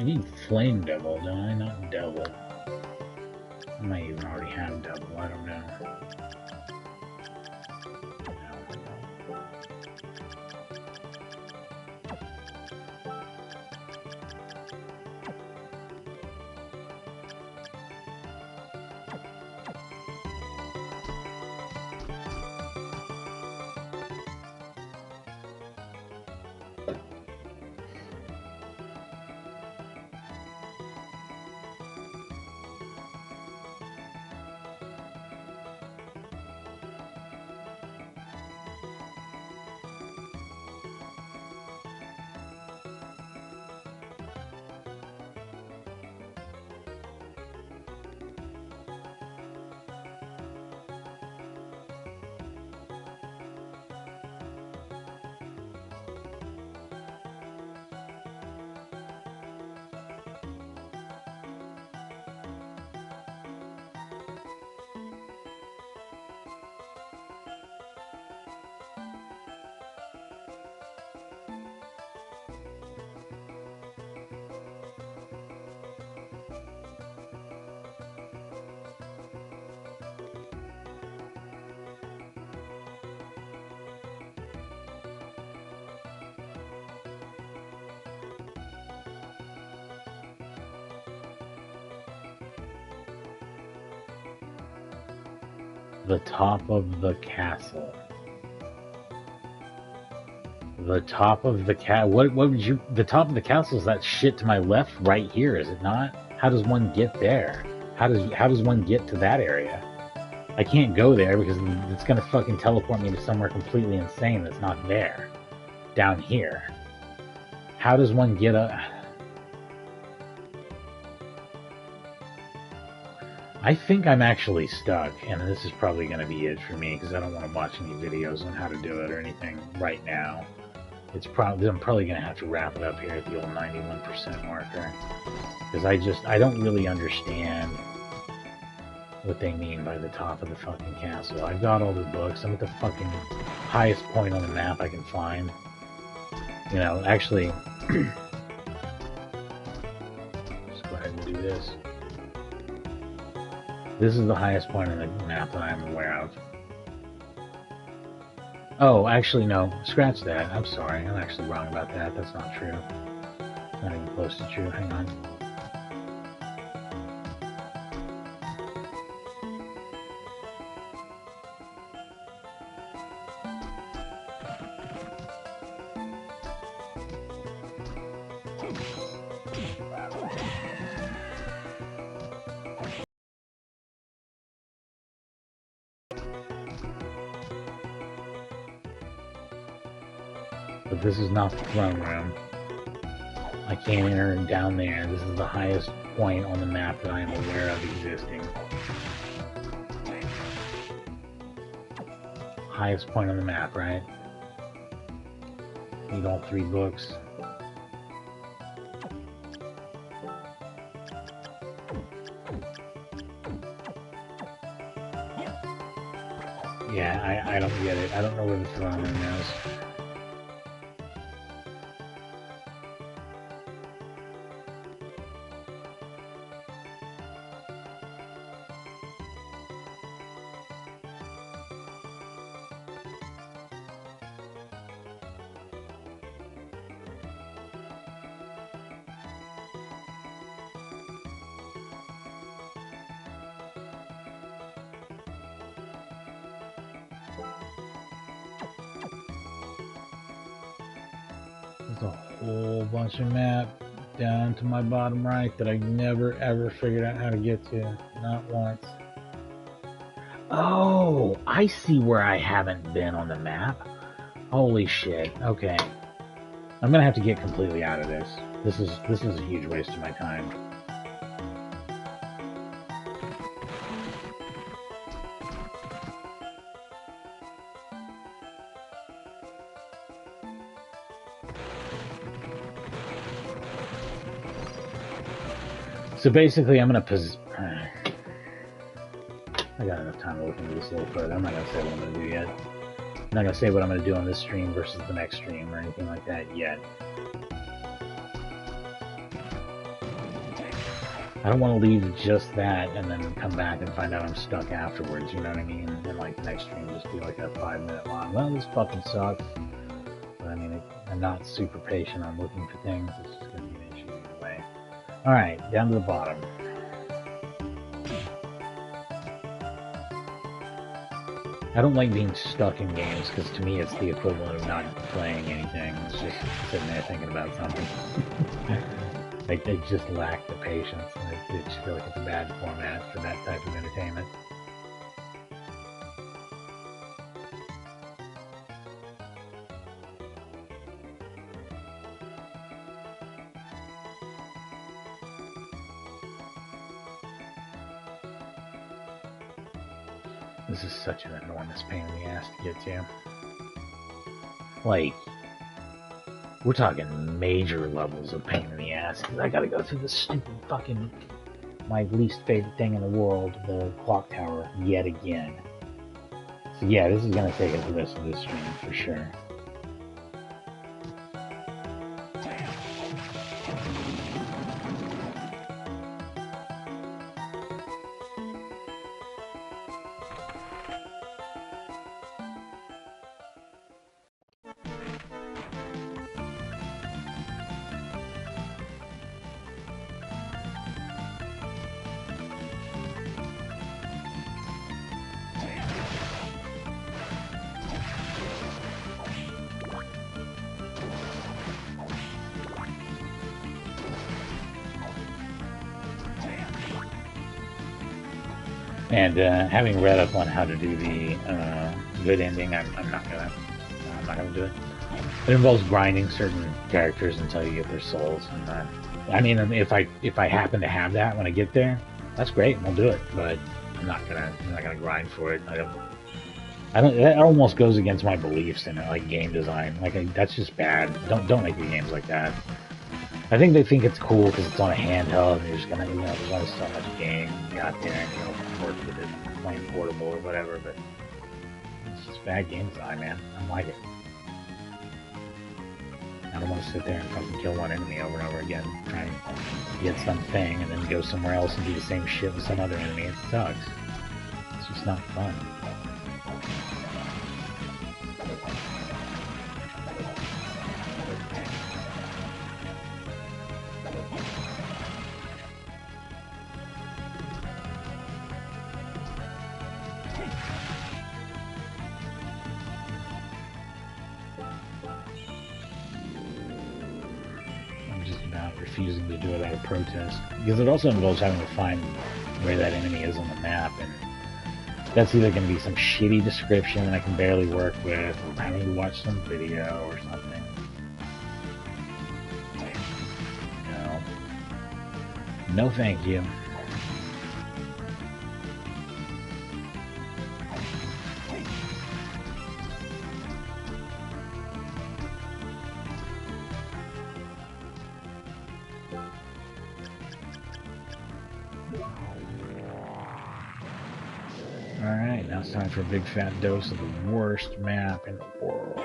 need Flame Devil, don't I? Not Devil. I might even already have Devil, I don't know. The top of the castle. The top of the what would you... The top of the castle is that shit to my left right here, is it not? How does one get there? How does one get to that area? I can't go there because it's gonna fucking teleport me to somewhere completely insane that's not there. Down here. How does one get up? I think I'm actually stuck, and this is probably going to be it for me, because I don't want to watch any videos on how to do it or anything right now. I'm probably going to have to wrap it up here at the old 91% marker, because I don't really understand what they mean by the top of the fucking castle. I've got all the books. I'm at the fucking highest point on the map I can find. You know, actually, let's go ahead and do this. This is the highest point on the map that I'm aware of. Oh, actually, no. Scratch that. I'm sorry. I'm actually wrong about that. That's not true. Not even close to true. Hang on. But this is not the throne room. I can't enter down there. This is the highest point on the map that I am aware of existing. Highest point on the map, right? Need all 3 books. Yeah, I don't get it. I don't know where the throne room is. There's a whole bunch of map down to my bottom right that I never ever figured out how to get to. Not once. Oh, I see where I haven't been on the map. Holy shit. Okay. I'm gonna have to get completely out of this. This is a huge waste of my time. So basically, I'm gonna I got enough time to look into this a little further. I'm not gonna say what I'm gonna do yet. I'm not gonna say what I'm gonna do on this stream versus the next stream or anything like that yet. I don't want to leave just that and then come back and find out I'm stuck afterwards, you know what I mean? And like the next stream just be like a 5-minute long, well, this fucking sucks. But I mean, I'm not super patient on looking for things. It's just going to be an issue either way. Alright, down to the bottom. I don't like being stuck in games because to me it's the equivalent of not playing anything. It's just sitting there thinking about something. Like, they just lack the patience. I just feel like it's a bad format for that type of entertainment. This is such an enormous pain in the ass to get to. Like, we're talking major levels of pain in the ass, because I gotta go through this stupid fucking, my least favorite thing in the world, the clock tower, yet again. So yeah, this is gonna take us the rest of this stream, for sure. And having read up on how to do the good ending, I'm not gonna do it. It involves grinding certain characters until you get their souls. And I mean, if I happen to have that when I get there, that's great. We'll do it. But I'm not gonna grind for it. I don't. That almost goes against my beliefs in like game design. Like that's just bad. Don't make your games like that. I think they think it's cool because it's on a handheld and you're just gonna, there's only so much game out there and work with it, playing portable or whatever, but it's just bad game design, man. I don't like it. I don't want to sit there and fucking kill one enemy over and over again, trying to get something and then go somewhere else and do the same shit with some other enemy. It sucks. It's just not fun. Refusing to do it out of protest, because it also involves having to find where that enemy is on the map, and that's either going to be some shitty description that I can barely work with, or having to watch some video or something. No thank you. Alright, now it's time for a big fat dose of the worst map in the world.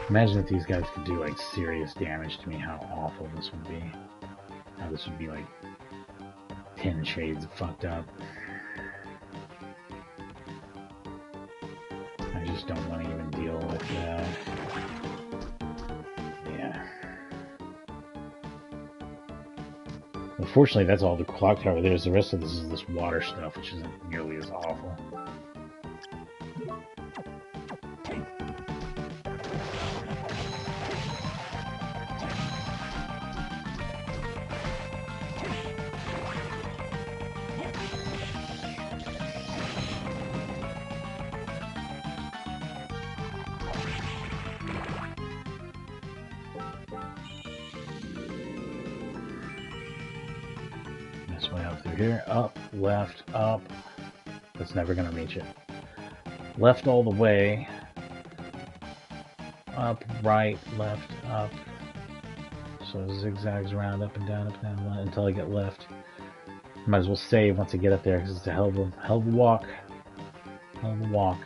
Imagine if these guys could do like serious damage to me, how awful this would be. How this would be like 10 shades of fucked up. I just don't want to even deal with yeah. Unfortunately, that's all the clock tower there is. The rest of this is this water stuff, which isn't nearly as awful. here. Up, left, up. That's never gonna reach it. Left all the way. Up, right, left, up. So it zigzags around, up and down, until I get left. Might as well save once I get up there, because it's a hell of a walk. Hell of a walk.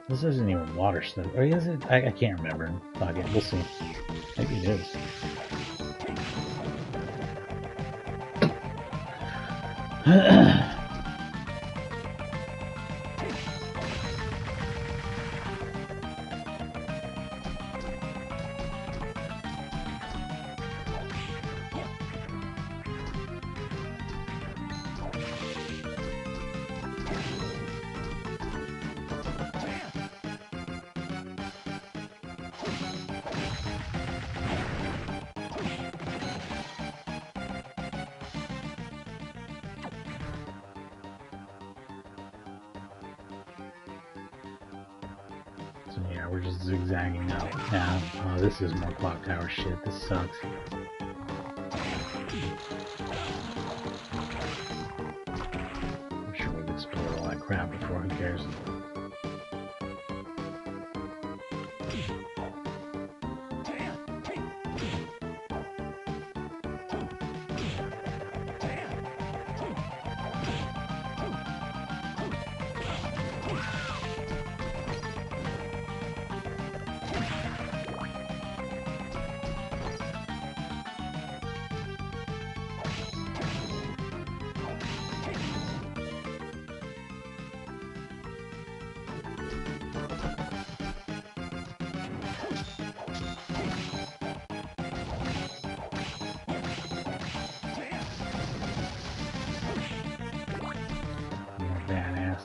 This isn't even water stuff. Or is it? I can't remember. Fuck it, we'll see. Maybe it is. So yeah, we're just zigzagging up now. Oh, this is more clock tower shit. This sucks. I'm sure we've explored all that crap before. Who cares?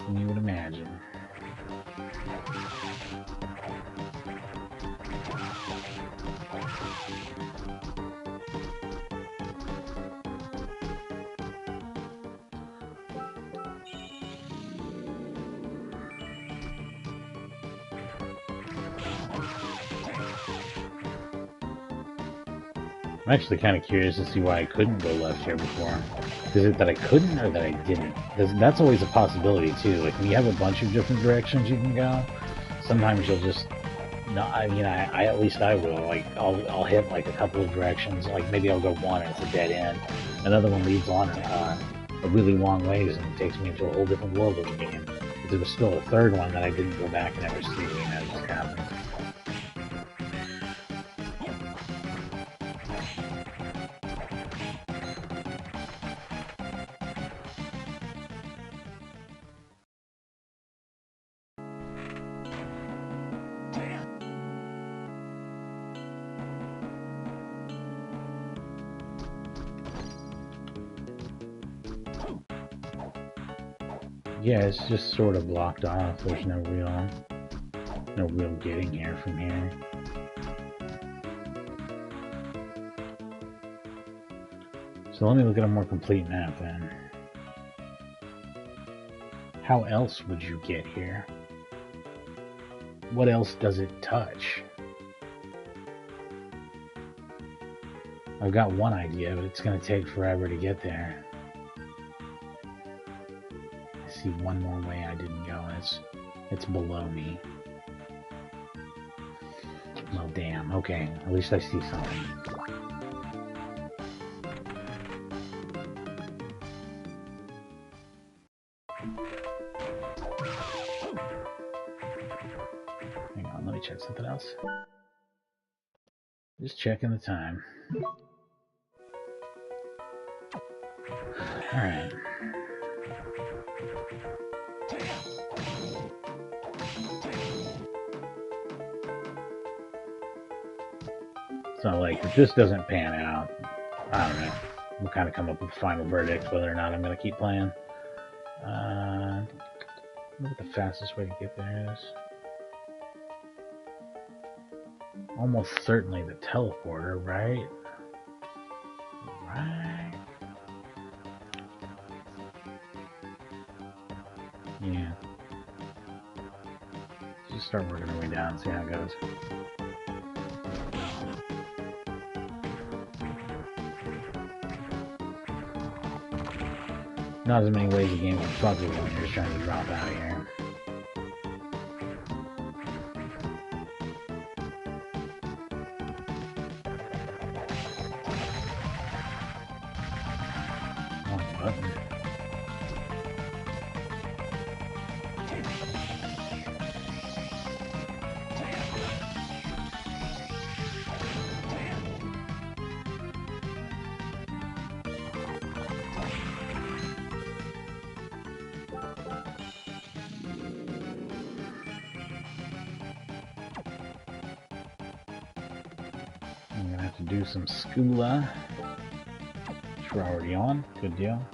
Than you would imagine. I'm actually kind of curious to see why I couldn't go left here before. Is it that I couldn't or that I didn't? That's always a possibility too. Like when you have a bunch of different directions you can go, sometimes you'll just no. I mean, I at least I will. Like I'll hit like a couple of directions. Like maybe I'll go one and it's a dead end. Another one leads on a really long ways and it takes me into a whole different world of the game. But there was still a third one that I didn't go back and ever see. And that just happened. Yeah, it's just sort of blocked off. There's no real getting here from here. So let me look at a more complete map then. How else would you get here? What else does it touch? I've got one idea, but it's going to take forever to get there. I see one more way I didn't go, and it's below me. Well, damn. Okay, at least I see something. Hang on, let me check something else. Just checking the time. Alright. So, like, if this doesn't pan out, I don't know. We'll kind of come up with a final verdict whether or not I'm going to keep playing. What the fastest way to get there is. Almost certainly the teleporter, right? Right. Yeah. start working our way down, see how it goes. Not as many ways the game can fuck with when you're just trying to drop out here. Oh, button. I'm gonna have to do some Skula, which we're already on. Good deal.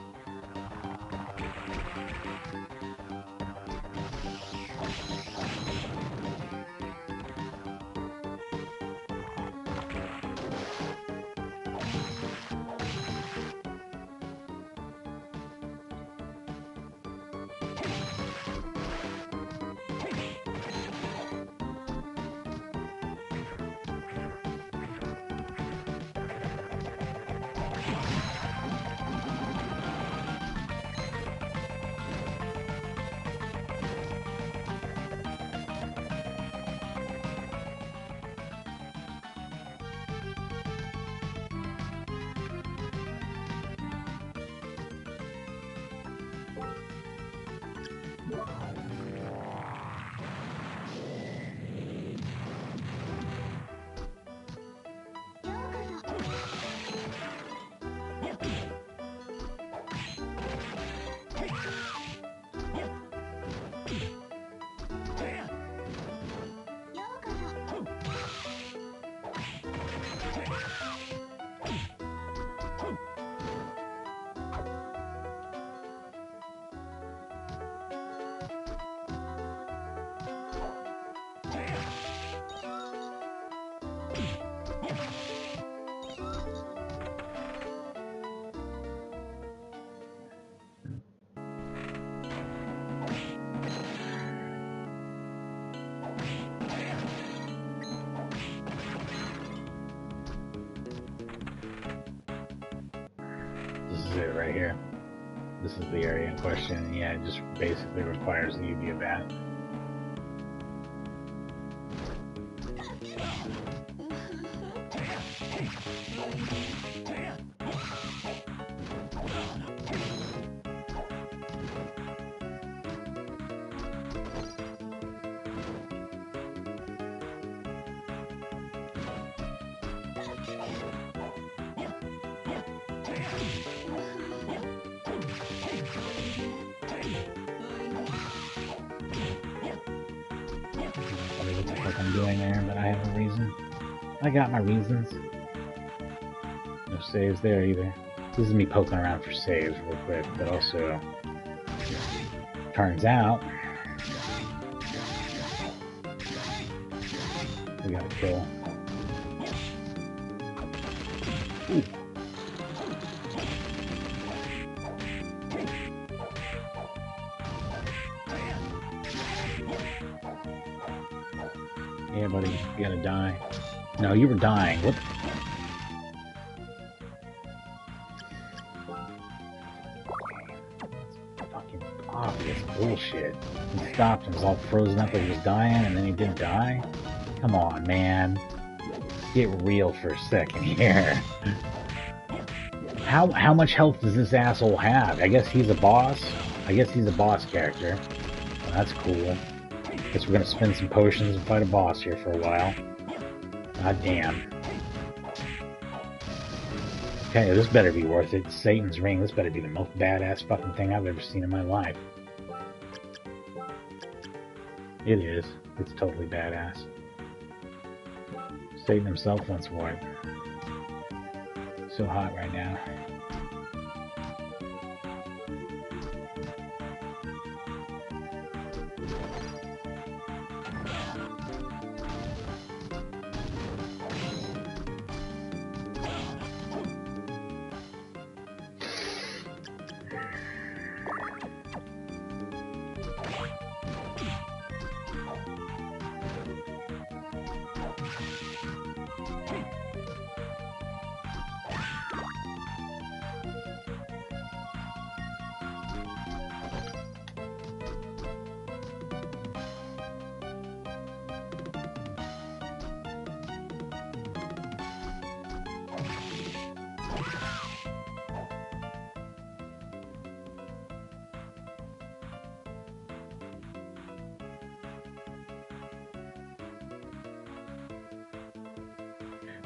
This is it right here. This is the area in question. Yeah, it just basically requires that you be a bat. What the fuck I'm doing there, but I have a reason. I got my reasons. No saves there either. This is me poking around for saves real quick, but also turns out we got a kill. Ooh. Yeah, buddy, you gotta die. No, you were dying. What? Fucking obvious bullshit. He stopped and was all frozen up like he was dying, and then he didn't die? Come on, man. Get real for a second here. How much health does this asshole have? I guess he's a boss. I guess he's a boss character. Well, that's cool. Guess we're gonna spin some potions and fight a boss here for a while. God damn. Okay, this better be worth it. Satan's ring. This better be the most badass fucking thing I've ever seen in my life. It is. It's totally badass. Satan himself once wore it. So hot right now.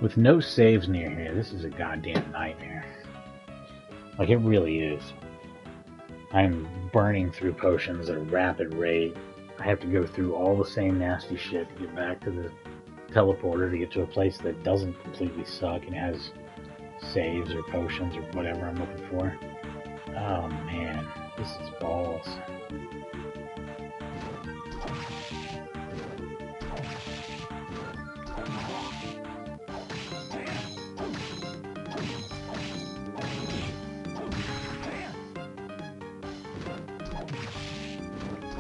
With no saves near here, this is a goddamn nightmare. Like, it really is. I'm burning through potions at a rapid rate. I have to go through all the same nasty shit to get back to the teleporter to get to a place that doesn't completely suck and has saves or potions or whatever I'm looking for. Oh man, this is balls.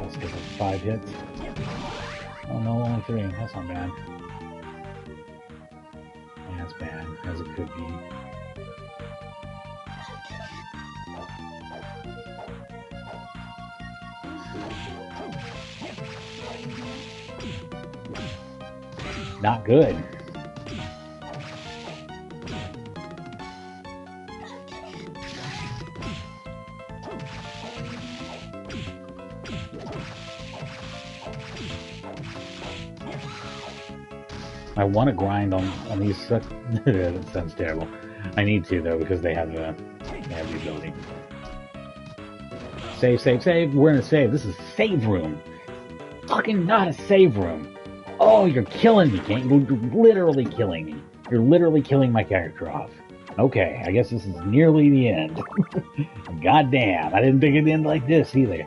Let's give it 5 hits. Oh no, only 3. That's not bad. Yeah, that's bad, as it could be. Not good. I want to grind on these. That sounds terrible. I need to though because they have the ability. Save, save, save. We're in a save. This is a save room. Fucking not a save room. Oh, you're killing me, Kane. You're literally killing me. You're literally killing my character off. Okay, I guess this is nearly the end. God damn, I didn't think it'd end like this either.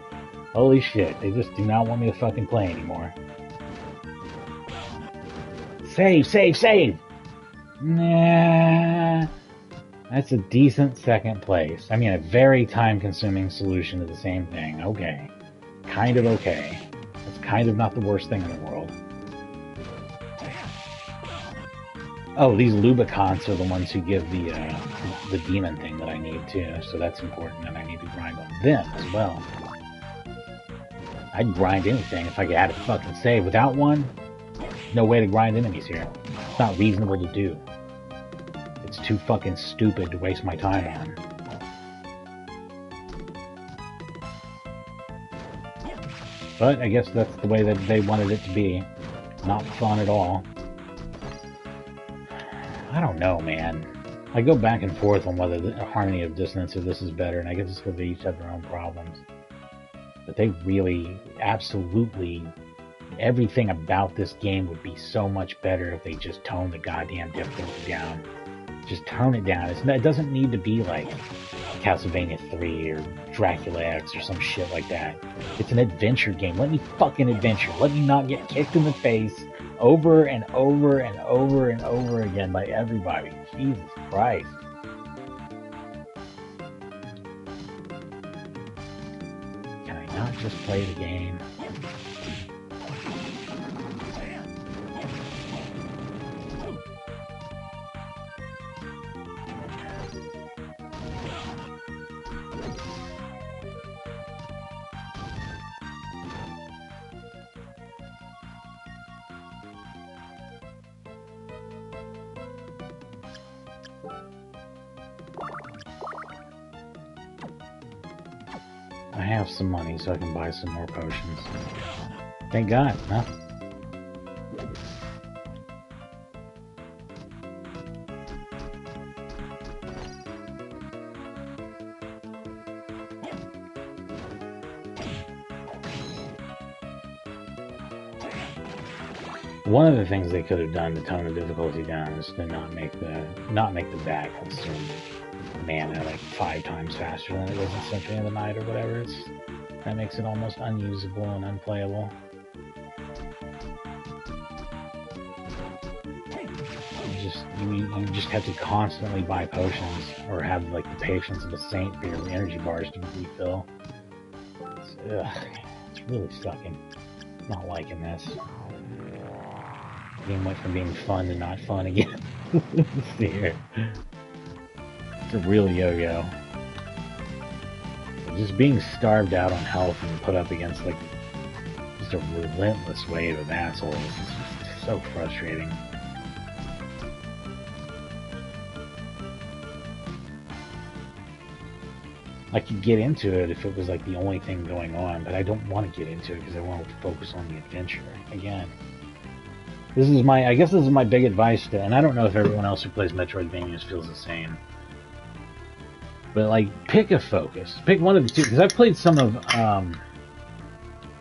Holy shit, they just do not want me to fucking play anymore. Save, save, save! Nah. That's a decent second place. I mean, a very time-consuming solution to the same thing. Okay. Kind of okay. It's kind of not the worst thing in the world. Oh, these Lubicons are the ones who give the demon thing that I need too, so that's important, and I need to grind on them as well. I'd grind anything if I could add a fucking save. Without one, no way to grind enemies here. It's not reasonable to do. It's too fucking stupid to waste my time on. But I guess that's the way that they wanted it to be. Not fun at all. I don't know, man. I go back and forth on whether the Harmony of Dissonance or this is better, and I guess it's because they each have their own problems. But they really, absolutely, everything about this game would be so much better if they just toned the goddamn difficulty down. Just tone it down. It doesn't need to be like Castlevania 3 or Dracula X or some shit like that. It's an adventure game. Let me fucking adventure. Let me not get kicked in the face over and over and over and over again by everybody. Jesus Christ. Can I not just play the game? I have some money so I can buy some more potions. Thank God, huh? One of the things they could have done to tone the difficulty down is to not make the bag consume mana like 5 times faster than it was in Symphony of the Night or whatever. That makes it almost unusable and unplayable. You just have to constantly buy potions or have like the patience of a saint for your energy bars to refill. It's really sucking. Not liking this. The game went from being fun to not fun again. Let's see here. It's a real yo-yo. Just being starved out on health and put up against like just a relentless wave of assholes is just so frustrating. I could get into it if it was like the only thing going on, but I don't want to get into it because I want to focus on the adventure. Again, I guess this is my big advice to, and I don't know if everyone else who plays Metroidvanias feels the same. But like, pick a focus. Pick one of the two, because I've played some of,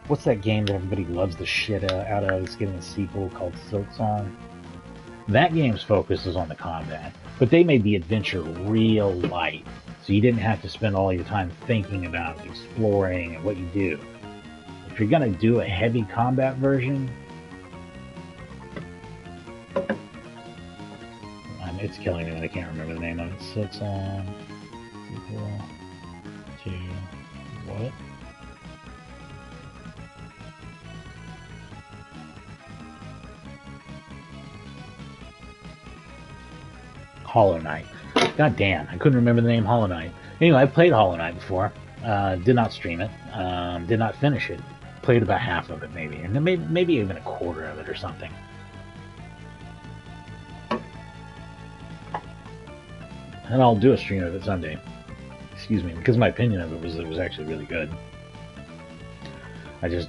what's that game that everybody loves the shit out of? It's getting a sequel called Silksong. That game's focus is on the combat, but they made the adventure real light, so you didn't have to spend all your time thinking about exploring and what you do. If you're gonna do a heavy combat version, it's killing me that I can't remember the name of it. Silksong sequel to what? Hollow Knight. God damn, I couldn't remember the name Hollow Knight. Anyway, I played Hollow Knight before. Did not stream it. Did not finish it. Played about half of it, maybe. And maybe even a quarter of it or something. And I'll do a stream of it someday. Excuse me, because my opinion of it was actually really good. I just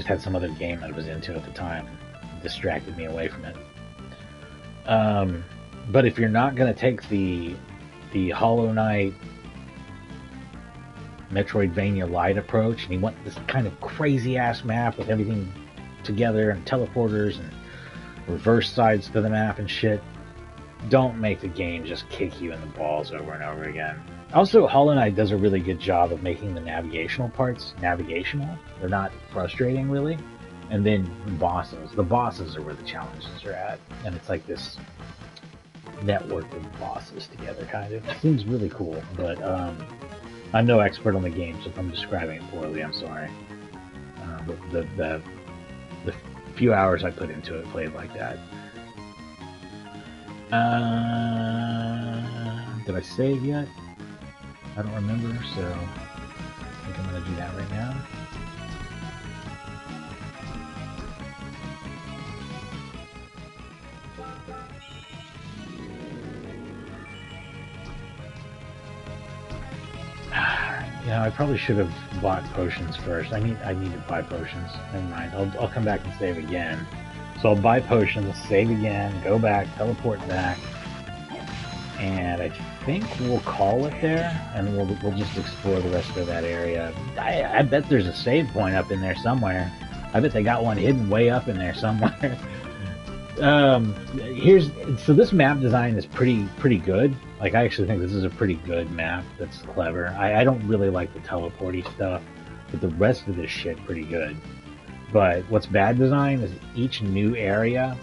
had some other game that I was into at the time. It distracted me away from it. But if you're not going to take the Hollow Knight Metroidvania Lite approach, and you want this kind of crazy-ass map with everything together, and teleporters, and reverse sides to the map and shit, don't make the game just kick you in the balls over and over again. Also, Hollow Knight does a really good job of making the navigational parts navigational. They're not frustrating, really. And then bosses. The bosses are where the challenges are at. And it's like this network of bosses together, kind of. It seems really cool, but I'm no expert on the game, so if I'm describing it poorly, I'm sorry. But the few hours I put into it played like that. Did I save yet? I don't remember, so I think I'm going to do that right now. Yeah, I probably should have bought potions first. I need to buy potions. Never mind. I'll come back and save again. So I'll buy potions, save again, go back, teleport back, and I think we'll call it there, and we'll just explore the rest of that area. I bet there's a save point up in there somewhere. I bet they got one hidden way up in there somewhere. So this map design is pretty good. Like, I actually think this is a pretty good map that's clever. I don't really like the teleporty stuff, but the rest of this shit pretty good. But what's bad design is each new area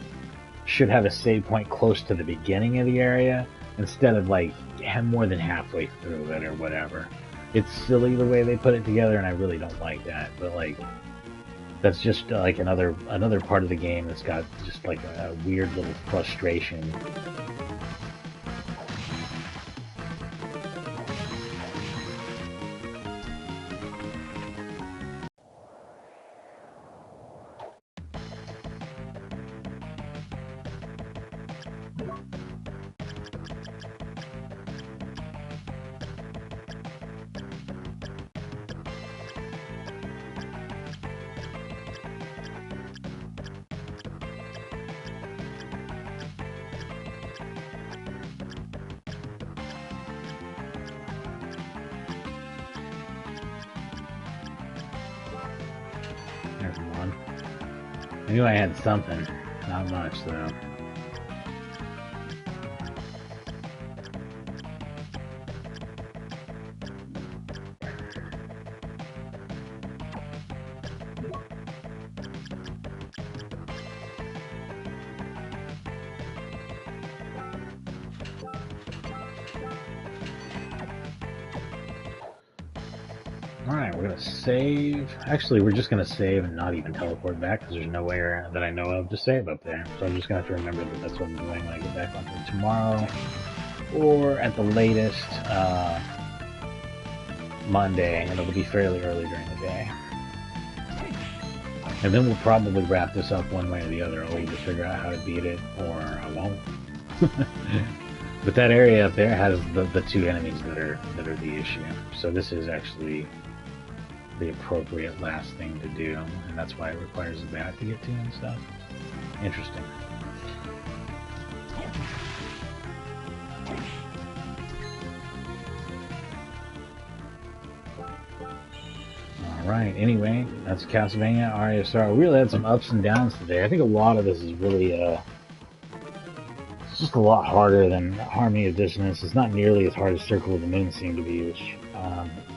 should have a save point close to the beginning of the area instead of like more than halfway through it or whatever. It's silly the way they put it together, and I really don't like that. But like, that's just like another part of the game that's got just like a weird little frustration. I knew I had something. Not much, though. Alright, we're going to save. Actually, we're just going to save and not even teleport back because there's nowhere that I know of to save up there. So I'm just going to have to remember that that's what I'm doing when I get back onto tomorrow. Or at the latest, Monday, and it'll be fairly early during the day. And then we'll probably wrap this up one way or the other. I'll either figure out how to beat it, or I won't. But that area up there has the two enemies that are the issue. So this is actually the appropriate last thing to do, and that's why it requires a bat to get to and stuff. Interesting. Alright, anyway, that's Castlevania Aria Star. We really had some ups and downs today. I think a lot of this is really it's just a lot harder than Harmony of Dissonance. It's not nearly as hard as Circle of the Moon seemed to be,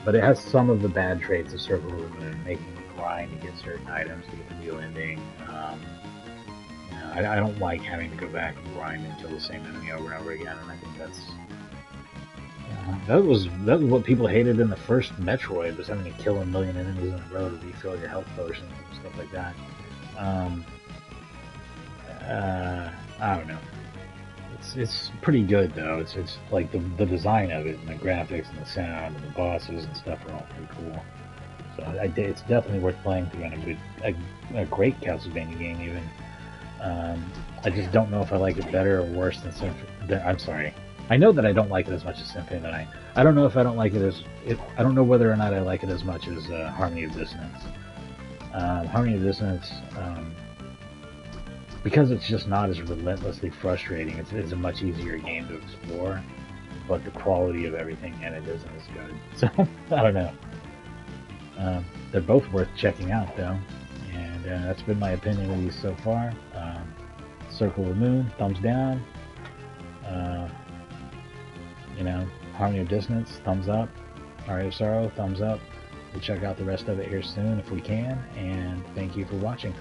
but it has some of the bad traits of Circle of the Moon, making you grind to get certain items to get the real ending. I don't like having to go back and grind and kill the same enemy over and over again, and I think that was what people hated in the first Metroid, was having to kill a million enemies in a row to refill your health potions and stuff like that. I don't know. It's pretty good though. It's like the design of it and the graphics and the sound and the bosses and stuff are all pretty cool. So it's definitely worth playing through, and a great Castlevania game even. I just don't know if I like it better or worse than Symphony. I'm sorry. I know that I don't like it as much as Symphony of the Night. I don't know if I don't like it as... I don't know whether or not I like it as much as Harmony of Dissonance. Harmony of Dissonance, because it's just not as relentlessly frustrating, it's a much easier game to explore, but the quality of everything in it isn't as good. So, I don't know. They're both worth checking out, though. And that's been my opinion of these so far. Circle of the Moon, thumbs down. Harmony of Dissonance, thumbs up. Aria of Sorrow, thumbs up. We'll check out the rest of it here soon if we can. And thank you for watching.